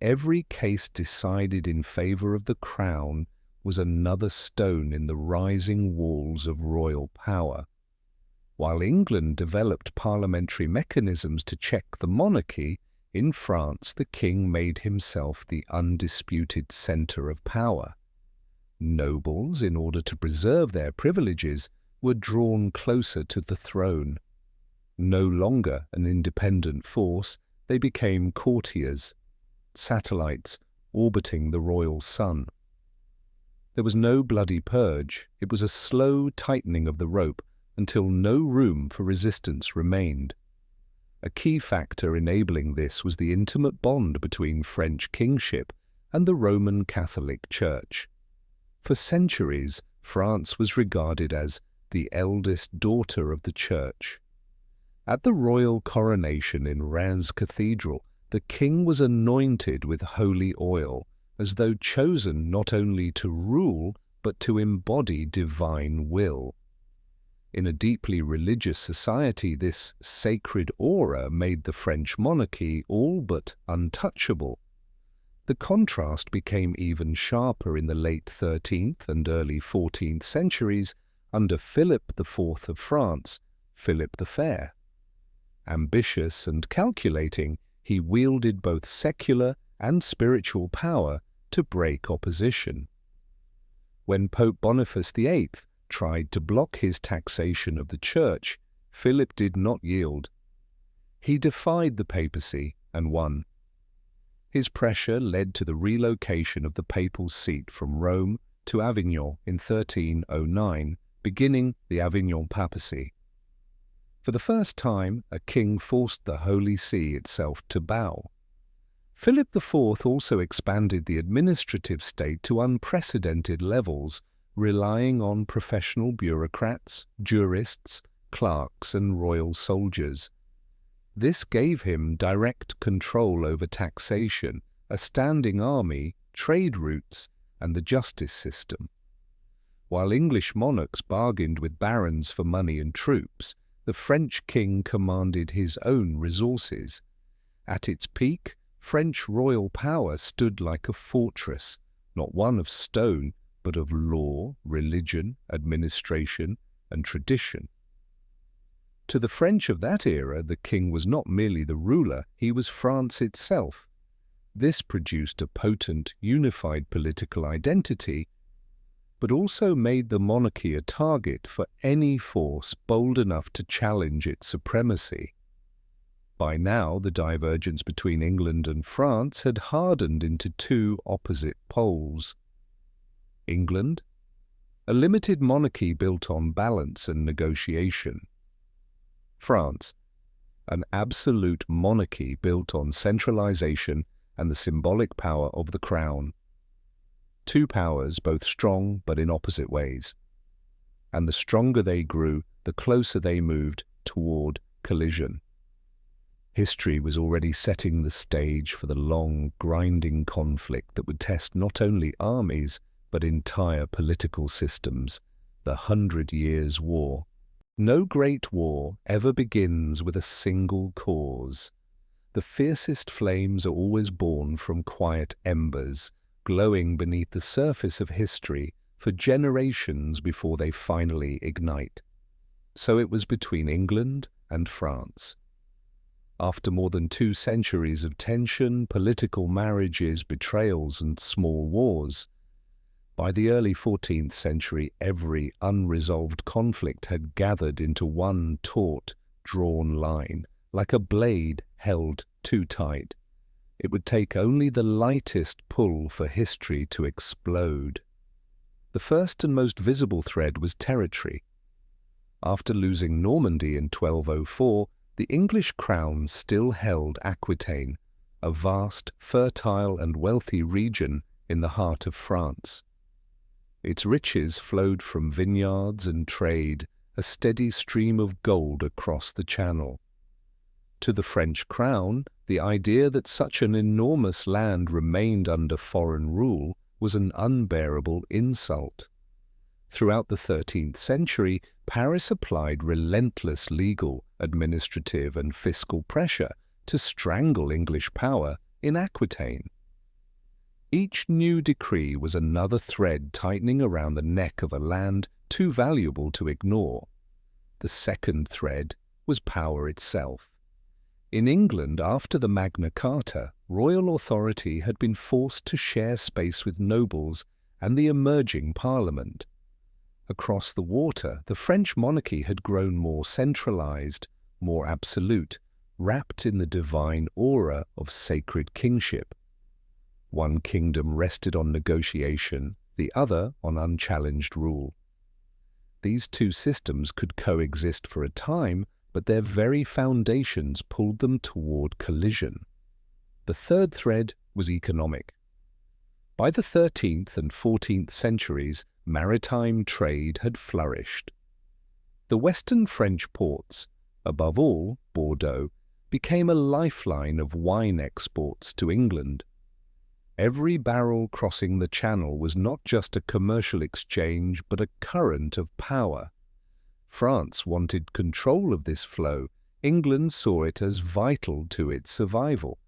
S1: Every case decided in favor of the crown was another stone in the rising walls of royal power. While England developed parliamentary mechanisms to check the monarchy, in France the king made himself the undisputed center of power. Nobles, in order to preserve their privileges, were drawn closer to the throne. No longer an independent force, they became courtiers, satellites orbiting the royal sun. There was no bloody purge. It was a slow tightening of the rope until no room for resistance remained. A key factor enabling this was the intimate bond between French kingship and the Roman Catholic Church. For centuries, France was regarded as the eldest daughter of the Church. At the royal coronation in Reims Cathedral, the king was anointed with holy oil, as though chosen not only to rule, but to embody divine will. In a deeply religious society, this sacred aura made the French monarchy all but untouchable. The contrast became even sharper in the late 13th and early 14th centuries under Philip IV of France, Philip the Fair. Ambitious and calculating, he wielded both secular and spiritual power to break opposition. When Pope Boniface VIII tried to block his taxation of the Church, Philip did not yield. He defied the papacy and won. His pressure led to the relocation of the papal seat from Rome to Avignon in 1309, beginning the Avignon papacy. For the first time, a king forced the Holy See itself to bow. Philip IV also expanded the administrative state to unprecedented levels, relying on professional bureaucrats, jurists, clerks, and royal soldiers. This gave him direct control over taxation, a standing army, trade routes, and the justice system. While English monarchs bargained with barons for money and troops, the French king commanded his own resources. At its peak, French royal power stood like a fortress, not one of stone, but of law, religion, administration, and tradition. To the French of that era, the king was not merely the ruler, he was France itself. This produced a potent, unified political identity, but also made the monarchy a target for any force bold enough to challenge its supremacy. By now, the divergence between England and France had hardened into two opposite poles. England, a limited monarchy built on balance and negotiation. France, an absolute monarchy built on centralization and the symbolic power of the crown. Two powers, both strong but in opposite ways. And the stronger they grew, the closer they moved toward collision. History was already setting the stage for the long, grinding conflict that would test not only armies, but entire political systems, the 100 Years' War. No great war ever begins with a single cause. The fiercest flames are always born from quiet embers, glowing beneath the surface of history for generations before they finally ignite. So it was between England and France. After more than 2 centuries of tension, political marriages, betrayals, and small wars, by the early 14th century, every unresolved conflict had gathered into one taut, drawn line, like a blade held too tight. It would take only the lightest pull for history to explode. The first and most visible thread was territory. After losing Normandy in 1204, the English crown still held Aquitaine, a vast, fertile and wealthy region in the heart of France. Its riches flowed from vineyards and trade, a steady stream of gold across the Channel. To the French crown, the idea that such an enormous land remained under foreign rule was an unbearable insult. Throughout the 13th century, Paris applied relentless legal, administrative and fiscal pressure to strangle English power in Aquitaine. Each new decree was another thread tightening around the neck of a land too valuable to ignore. The second thread was power itself. In England, after the Magna Carta, royal authority had been forced to share space with nobles and the emerging parliament. Across the water, the French monarchy had grown more centralized, more absolute, wrapped in the divine aura of sacred kingship. One kingdom rested on negotiation, the other on unchallenged rule. These two systems could coexist for a time, but their very foundations pulled them toward collision. The third thread was economic. By the 13th and 14th centuries, maritime trade had flourished. The western French ports, above all Bordeaux, became a lifeline of wine exports to England. Every barrel crossing the Channel was not just a commercial exchange, but a current of power. France wanted control of this flow. England saw it as vital to its survival.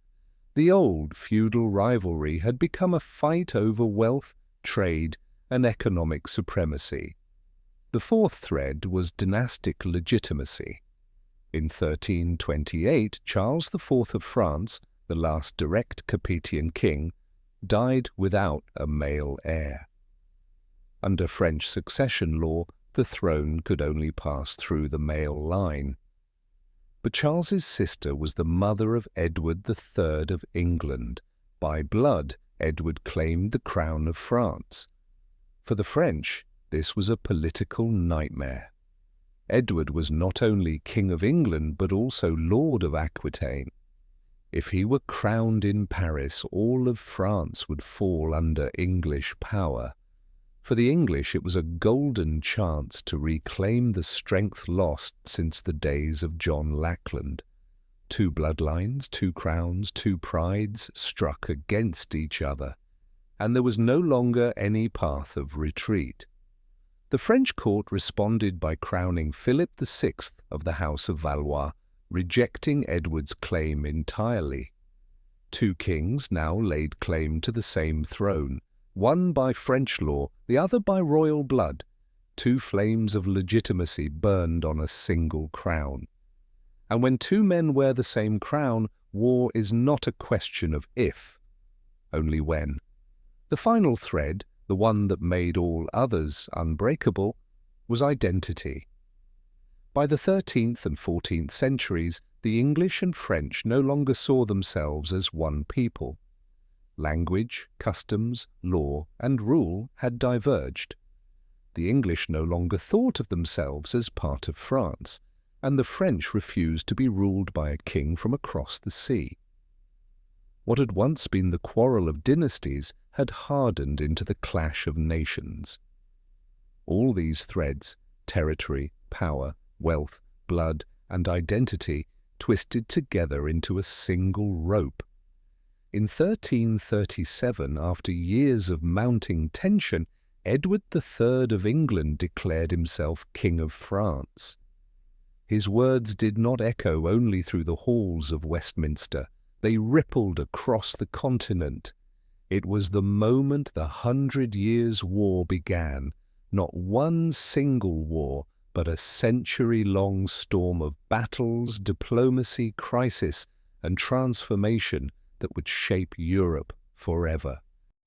S1: The old feudal rivalry had become a fight over wealth, trade, and economic supremacy. The fourth thread was dynastic legitimacy. In 1328, Charles IV of France, the last direct Capetian king, died without a male heir. Under French succession law, the throne could only pass through the male line. But Charles's sister was the mother of Edward III of England. By blood, Edward claimed the crown of France. For the French, this was a political nightmare. Edward was not only King of England, but also Lord of Aquitaine. If he were crowned in Paris, all of France would fall under English power. For the English, it was a golden chance to reclaim the strength lost since the days of John Lackland. Two bloodlines, two crowns, two prides struck against each other, and there was no longer any path of retreat. The French court responded by crowning Philip VI of the House of Valois, rejecting Edward's claim entirely. Two kings now laid claim to the same throne, one by French law, the other by royal blood. Two flames of legitimacy burned on a single crown. And when two men wear the same crown, war is not a question of if, only when. The final thread, the one that made all others unbreakable, was identity. By the 13th and 14th centuries, the English and French no longer saw themselves as one people. Language, customs, law, and rule had diverged. The English no longer thought of themselves as part of France, and the French refused to be ruled by a king from across the sea. What had once been the quarrel of dynasties had hardened into the clash of nations. All these threads, territory, power, wealth, blood, and identity, twisted together into a single rope. In 1337, after years of mounting tension, Edward III of England declared himself King of France. His words did not echo only through the halls of Westminster. They rippled across the continent. It was the moment the 100 Years' War began, not one single war, but a century-long storm of battles, diplomacy, crisis, and transformation that would shape Europe forever.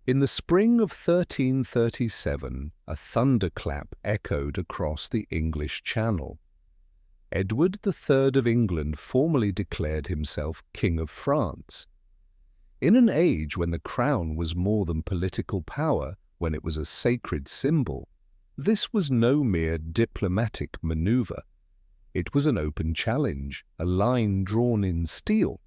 S1: In the spring of 1337, a thunderclap echoed across the English Channel. Edward III of England formally declared himself King of France. In an age when the crown was more than political power, when it was a sacred symbol, this was no mere diplomatic maneuver. It was an open challenge, a line drawn in steel.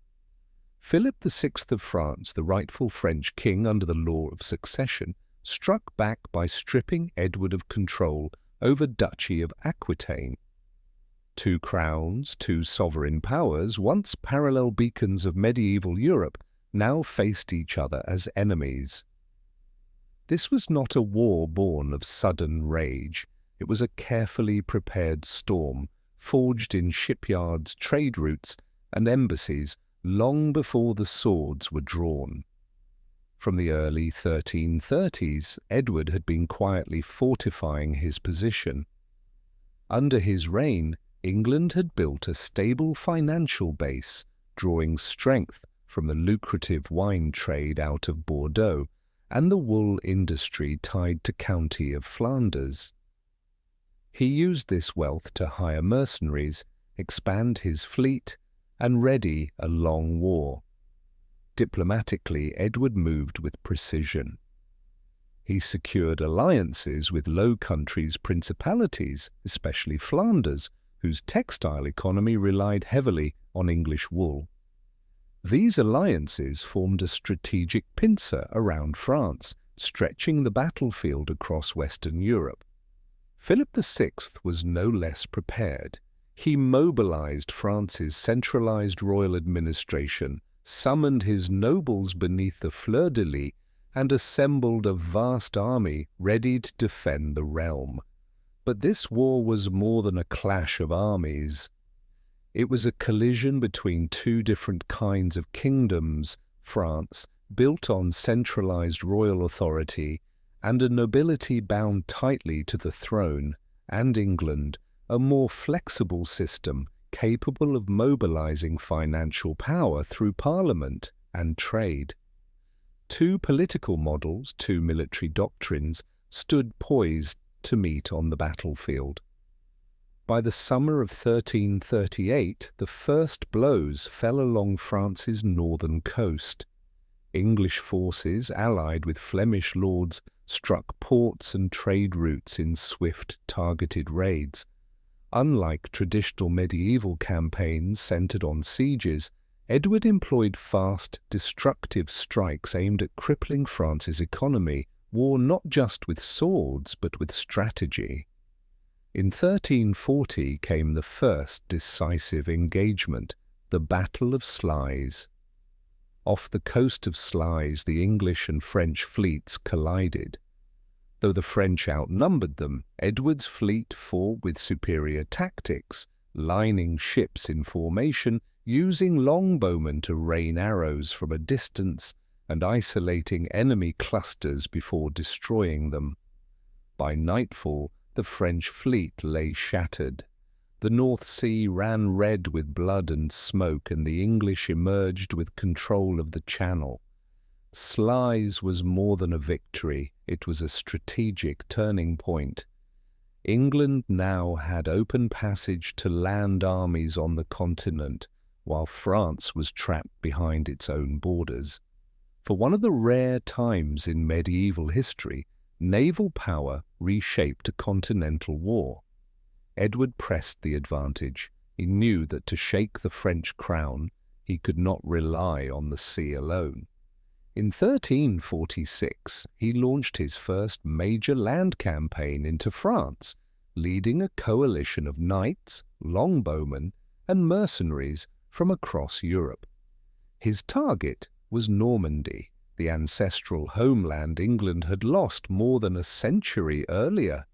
S1: Philip VI of France, the rightful French king under the law of succession, struck back by stripping Edward of control over Duchy of Aquitaine. Two crowns, two sovereign powers, once parallel beacons of medieval Europe, now faced each other as enemies. This was not a war born of sudden rage. It was a carefully prepared storm, forged in shipyards, trade routes, and embassies long before the swords were drawn. From the early 1330s, Edward had been quietly fortifying his position. Under his reign, England had built a stable financial base, drawing strength from the lucrative wine trade out of Bordeaux and the wool industry tied to County of Flanders. He used this wealth to hire mercenaries, expand his fleet, and ready a long war. Diplomatically, Edward moved with precision. He secured alliances with Low Countries principalities, especially Flanders, whose textile economy relied heavily on English wool. These alliances formed a strategic pincer around France, stretching the battlefield across Western Europe. Philip VI was no less prepared. He mobilized France's centralized royal administration, summoned his nobles beneath the fleur-de-lis, and assembled a vast army ready to defend the realm. But this war was more than a clash of armies. It was a collision between two different kinds of kingdoms: France, built on centralized royal authority, and a nobility bound tightly to the throne, and England, a more flexible system capable of mobilizing financial power through parliament and trade. Two political models, two military doctrines, stood poised to meet on the battlefield. By the summer of 1338, the first blows fell along France's northern coast. English forces, allied with Flemish lords, struck ports and trade routes in swift, targeted raids. Unlike traditional medieval campaigns centered on sieges, Edward employed fast, destructive strikes aimed at crippling France's economy, war not just with swords but with strategy. In 1340 came the first decisive engagement, the Battle of Sluys. Off the coast of Sluys, the English and French fleets collided. Though the French outnumbered them, Edward's fleet fought with superior tactics, lining ships in formation, using longbowmen to rain arrows from a distance and isolating enemy clusters before destroying them. By nightfall, the French fleet lay shattered. The North Sea ran red with blood and smoke, and the English emerged with control of the Channel. Sluys was more than a victory, it was a strategic turning point. England now had open passage to land armies on the continent, while France was trapped behind its own borders. For one of the rare times in medieval history, naval power reshaped a continental war. Edward pressed the advantage. He knew that to shake the French crown, he could not rely on the sea alone. In 1346, he launched his first major land campaign into France, leading a coalition of knights, longbowmen, and mercenaries from across Europe. His target was Normandy, the ancestral homeland England had lost more than a century earlier.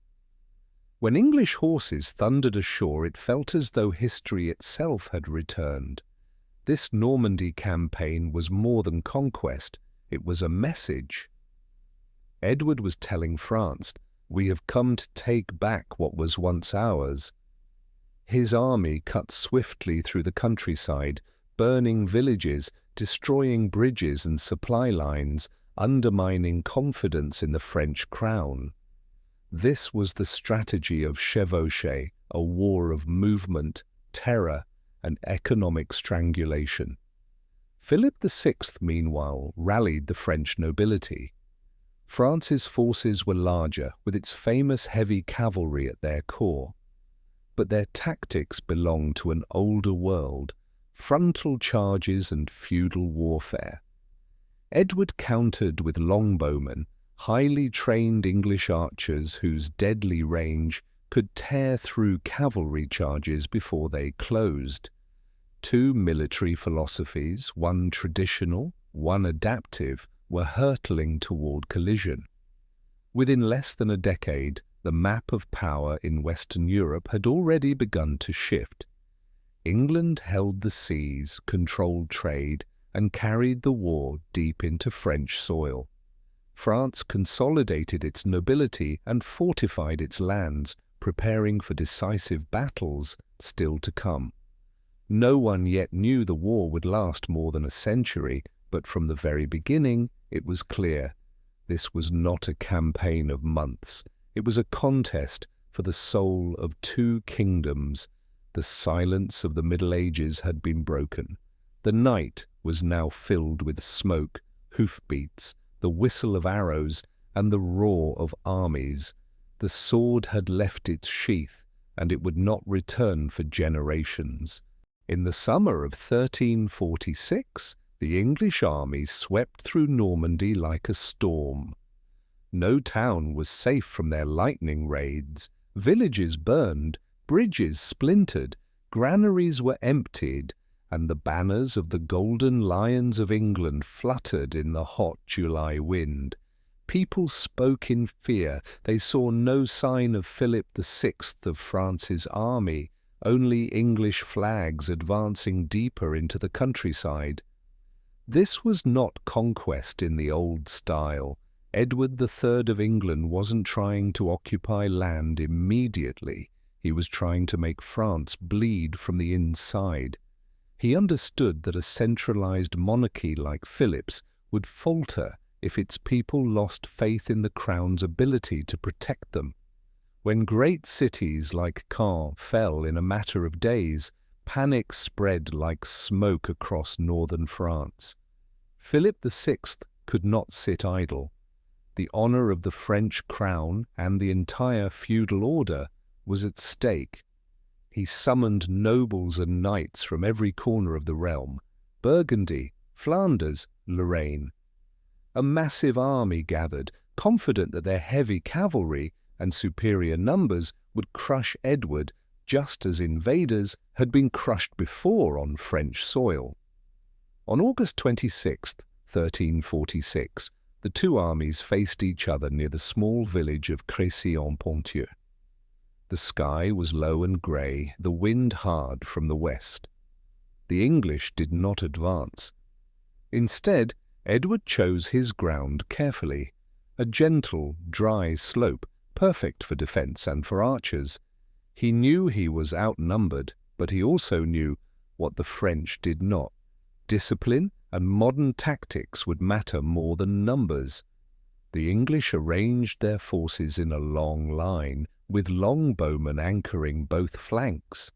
S1: When English horses thundered ashore, it felt as though history itself had returned. This Normandy campaign was more than conquest, it was a message. Edward was telling France, "We have come to take back what was once ours." His army cut swiftly through the countryside, burning villages, destroying bridges and supply lines, undermining confidence in the French crown. This was the strategy of chevauchée, a war of movement, terror, and economic strangulation. Philip VI, meanwhile, rallied the French nobility. France's forces were larger, with its famous heavy cavalry at their core. But their tactics belonged to an older world, frontal charges and feudal warfare. Edward countered with longbowmen, highly trained English archers whose deadly range could tear through cavalry charges before they closed. Two military philosophies, one traditional, one adaptive, were hurtling toward collision. Within less than a decade, the map of power in Western Europe had already begun to shift. England held the seas, controlled trade, and carried the war deep into French soil. France consolidated its nobility and fortified its lands, preparing for decisive battles still to come. No one yet knew the war would last more than a century, but from the very beginning it was clear. This was not a campaign of months. It was a contest for the soul of two kingdoms. The silence of the Middle Ages had been broken. The night was now filled with smoke, hoofbeats, the whistle of arrows, and the roar of armies. The sword had left its sheath, and it would not return for generations. In the summer of 1346, the English army swept through Normandy like a storm. No town was safe from their lightning raids. Villages burned, bridges splintered, granaries were emptied, and the banners of the Golden Lions of England fluttered in the hot July wind. People spoke in fear. They saw no sign of Philip VI of France's army, only English flags advancing deeper into the countryside. This was not conquest in the old style. Edward III of England wasn't trying to occupy land immediately. He was trying to make France bleed from the inside. He understood that a centralized monarchy like Philip's would falter if its people lost faith in the crown's ability to protect them. When great cities like Caen fell in a matter of days, panic spread like smoke across northern France. Philip VI could not sit idle. The honor of the French crown and the entire feudal order was at stake. He summoned nobles and knights from every corner of the realm, Burgundy, Flanders, Lorraine. A massive army gathered, confident that their heavy cavalry and superior numbers would crush Edward just as invaders had been crushed before on French soil. On August 26, 1346, the two armies faced each other near the small village of Crécy-en-Ponthieu. The sky was low and grey, the wind hard from the west. the English did not advance. Instead, Edward chose his ground carefully, a gentle, dry slope, perfect for defence and for archers. He knew he was outnumbered, but he also knew what the French did not. Discipline and modern tactics would matter more than numbers. The English arranged their forces in a long line, with longbowmen anchoring both flanks.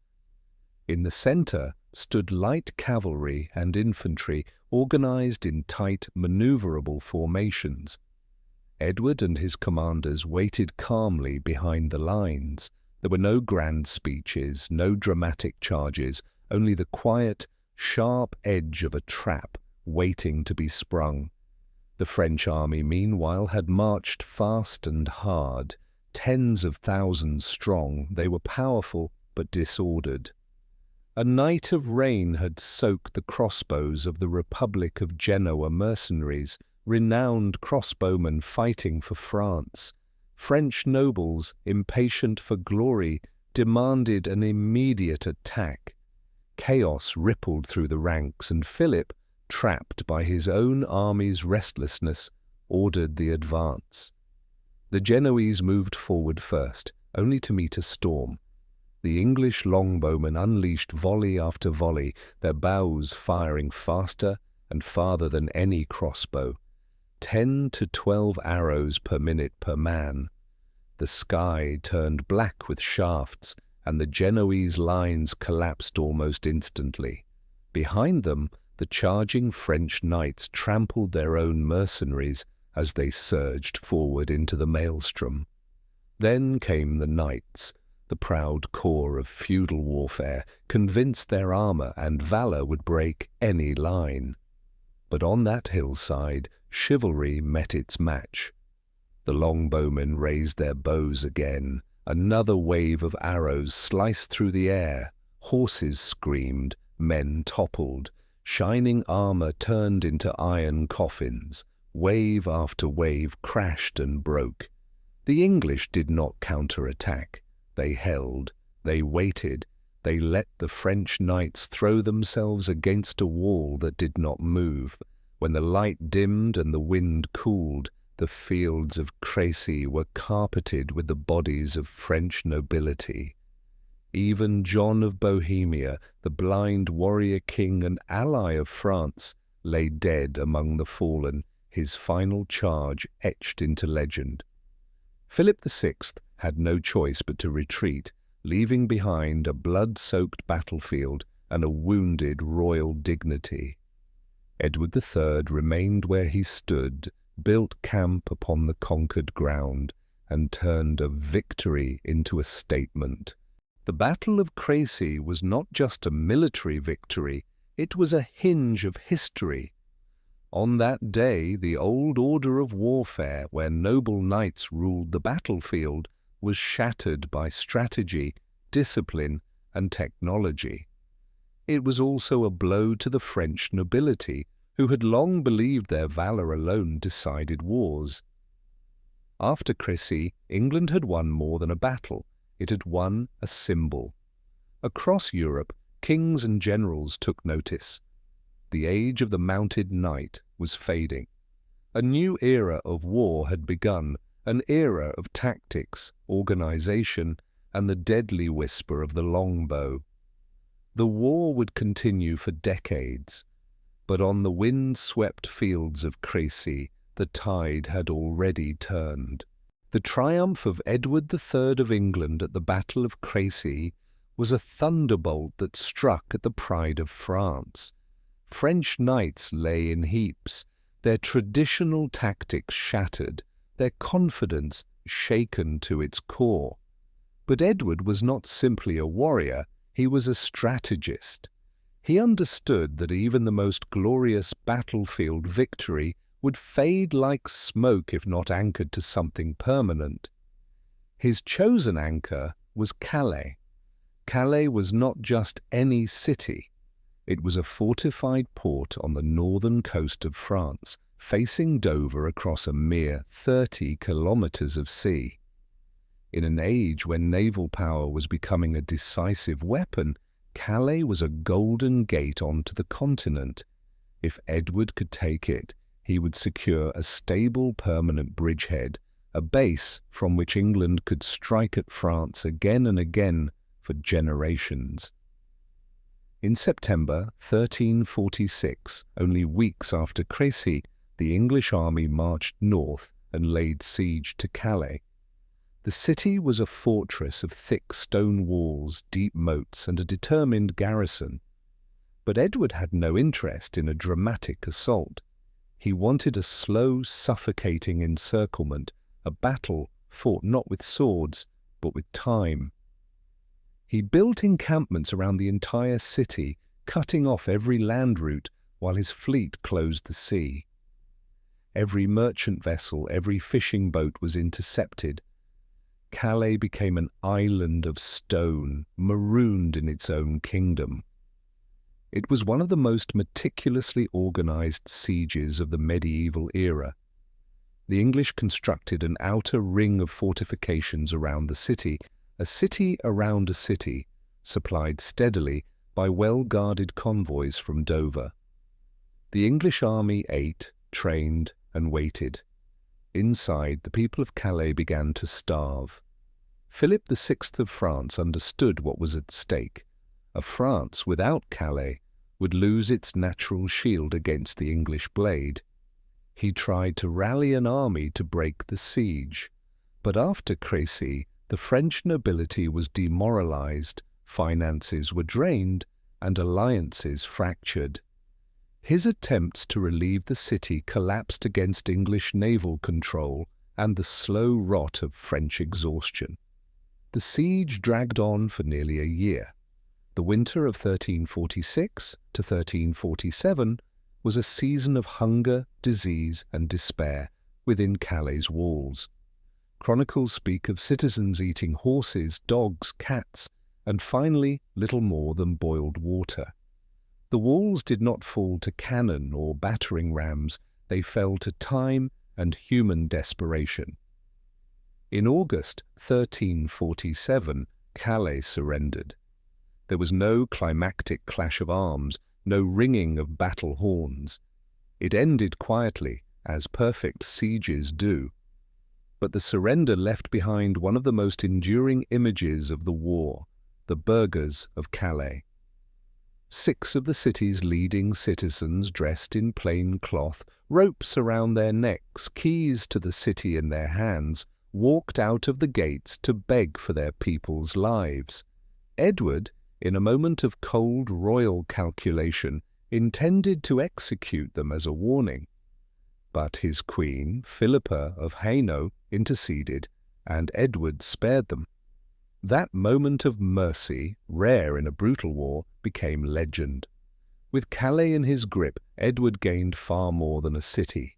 S1: In the centre stood light cavalry and infantry organized in tight, maneuverable formations. Edward and his commanders waited calmly behind the lines. There were no grand speeches, no dramatic charges, only the quiet, sharp edge of a trap waiting to be sprung. The French army, meanwhile, had marched fast and hard. Tens of thousands strong, they were powerful but disordered. A night of rain had soaked the crossbows of the Republic of Genoa mercenaries, renowned crossbowmen fighting for France. French nobles, impatient for glory, demanded an immediate attack. Chaos rippled through the ranks, and Philip, trapped by his own army's restlessness, ordered the advance. The Genoese moved forward first, only to meet a storm. The English longbowmen unleashed volley after volley, their bows firing faster and farther than any crossbow. 10 to 12 arrows per minute per man. The sky turned black with shafts, and the Genoese lines collapsed almost instantly. Behind them, the charging French knights trampled their own mercenaries as they surged forward into the maelstrom. Then came the knights, the proud core of feudal warfare, convinced their armour and valour would break any line. But on that hillside, chivalry met its match. The longbowmen raised their bows again. Another wave of arrows sliced through the air. Horses screamed, men toppled. Shining armour turned into iron coffins. Wave after wave crashed and broke. The English did not counterattack. They held, they waited, they let the French knights throw themselves against a wall that did not move. When the light dimmed and the wind cooled, the fields of Crécy were carpeted with the bodies of French nobility. Even John of Bohemia, the blind warrior king and ally of France, lay dead among the fallen, his final charge etched into legend. Philip VI had no choice but to retreat, leaving behind a blood-soaked battlefield and a wounded royal dignity. Edward III remained where he stood, built camp upon the conquered ground, and turned a victory into a statement. The Battle of Crécy was not just a military victory, it was a hinge of history. On that day, the old order of warfare, where noble knights ruled the battlefield, was shattered by strategy, discipline, and technology. It was also a blow to the French nobility, who had long believed their valour alone decided wars. After Crécy, England had won more than a battle. It had won a symbol. Across Europe, kings and generals took notice. The age of the mounted knight was fading. A new era of war had begun, an era of tactics, organization, and the deadly whisper of the longbow. The war would continue for decades, but on the wind-swept fields of Crécy, the tide had already turned. The triumph of Edward III of England at the Battle of Crécy was a thunderbolt that struck at the pride of France. French knights lay in heaps, their traditional tactics shattered, their confidence shaken to its core. But Edward was not simply a warrior, he was a strategist. He understood that even the most glorious battlefield victory would fade like smoke if not anchored to something permanent. His chosen anchor was Calais. Calais was not just any city. It was a fortified port on the northern coast of France, facing Dover across a mere 30 kilometers of sea. In an age when naval power was becoming a decisive weapon, Calais was a golden gate onto the continent. If Edward could take it, he would secure a stable permanent bridgehead, a base from which England could strike at France again and again for generations. In September 1346, only weeks after Crécy, the English army marched north and laid siege to Calais. The city was a fortress of thick stone walls, deep moats, and a determined garrison. But Edward had no interest in a dramatic assault. He wanted a slow, suffocating encirclement, a battle fought not with swords, but with time. He built encampments around the entire city, cutting off every land route while his fleet closed the sea. Every merchant vessel, every fishing boat was intercepted. Calais became an island of stone, marooned in its own kingdom. It was one of the most meticulously organized sieges of the medieval era. The English constructed an outer ring of fortifications around the city, a city around a city, supplied steadily by well-guarded convoys from Dover. The English army ate, trained, and waited. Inside, the people of Calais began to starve. Philip VI of France understood what was at stake. A France without Calais would lose its natural shield against the English blade. He tried to rally an army to break the siege. But after Crécy, the French nobility was demoralized, finances were drained, and alliances fractured. His attempts to relieve the city collapsed against English naval control and the slow rot of French exhaustion. The siege dragged on for nearly a year. The winter of 1346 to 1347 was a season of hunger, disease, and despair within Calais' walls. Chronicles speak of citizens eating horses, dogs, cats, and finally little more than boiled water. The walls did not fall to cannon or battering rams, they fell to time and human desperation. In August 1347, Calais surrendered. There was no climactic clash of arms, no ringing of battle horns. It ended quietly, as perfect sieges do. But the surrender left behind one of the most enduring images of the war, the burghers of Calais. 6 of the city's leading citizens, dressed in plain cloth, ropes around their necks, keys to the city in their hands, walked out of the gates to beg for their people's lives. Edward, in a moment of cold royal calculation, intended to execute them as a warning. But his queen, Philippa of Hainaut, interceded, and Edward spared them. That moment of mercy, rare in a brutal war, became legend. With Calais in his grip, Edward gained far more than a city.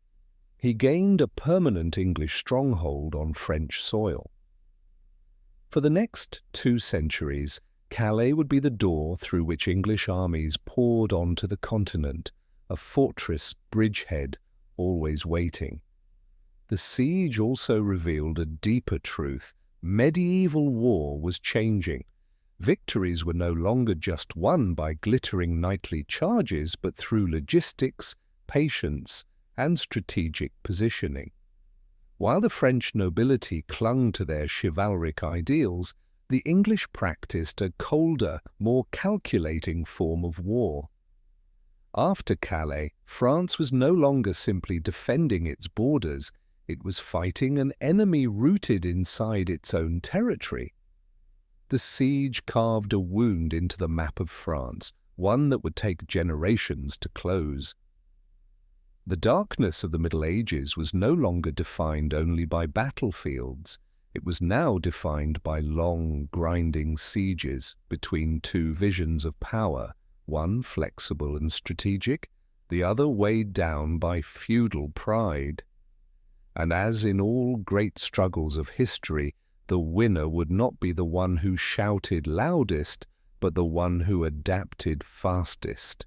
S1: He gained a permanent English stronghold on French soil. For the next 2 centuries, Calais would be the door through which English armies poured onto the continent, a fortress bridgehead always waiting. The siege also revealed a deeper truth. Medieval war was changing. Victories were no longer just won by glittering knightly charges, but through logistics, patience, and strategic positioning. While the French nobility clung to their chivalric ideals, the English practiced a colder, more calculating form of war. After Calais, France was no longer simply defending its borders, it was fighting an enemy rooted inside its own territory. The siege carved a wound into the map of France, one that would take generations to close. The darkness of the Middle Ages was no longer defined only by battlefields. It was now defined by long, grinding sieges between 2 visions of power, one flexible and strategic, the other weighed down by feudal pride. And as in all great struggles of history, the winner would not be the one who shouted loudest, but the one who adapted fastest.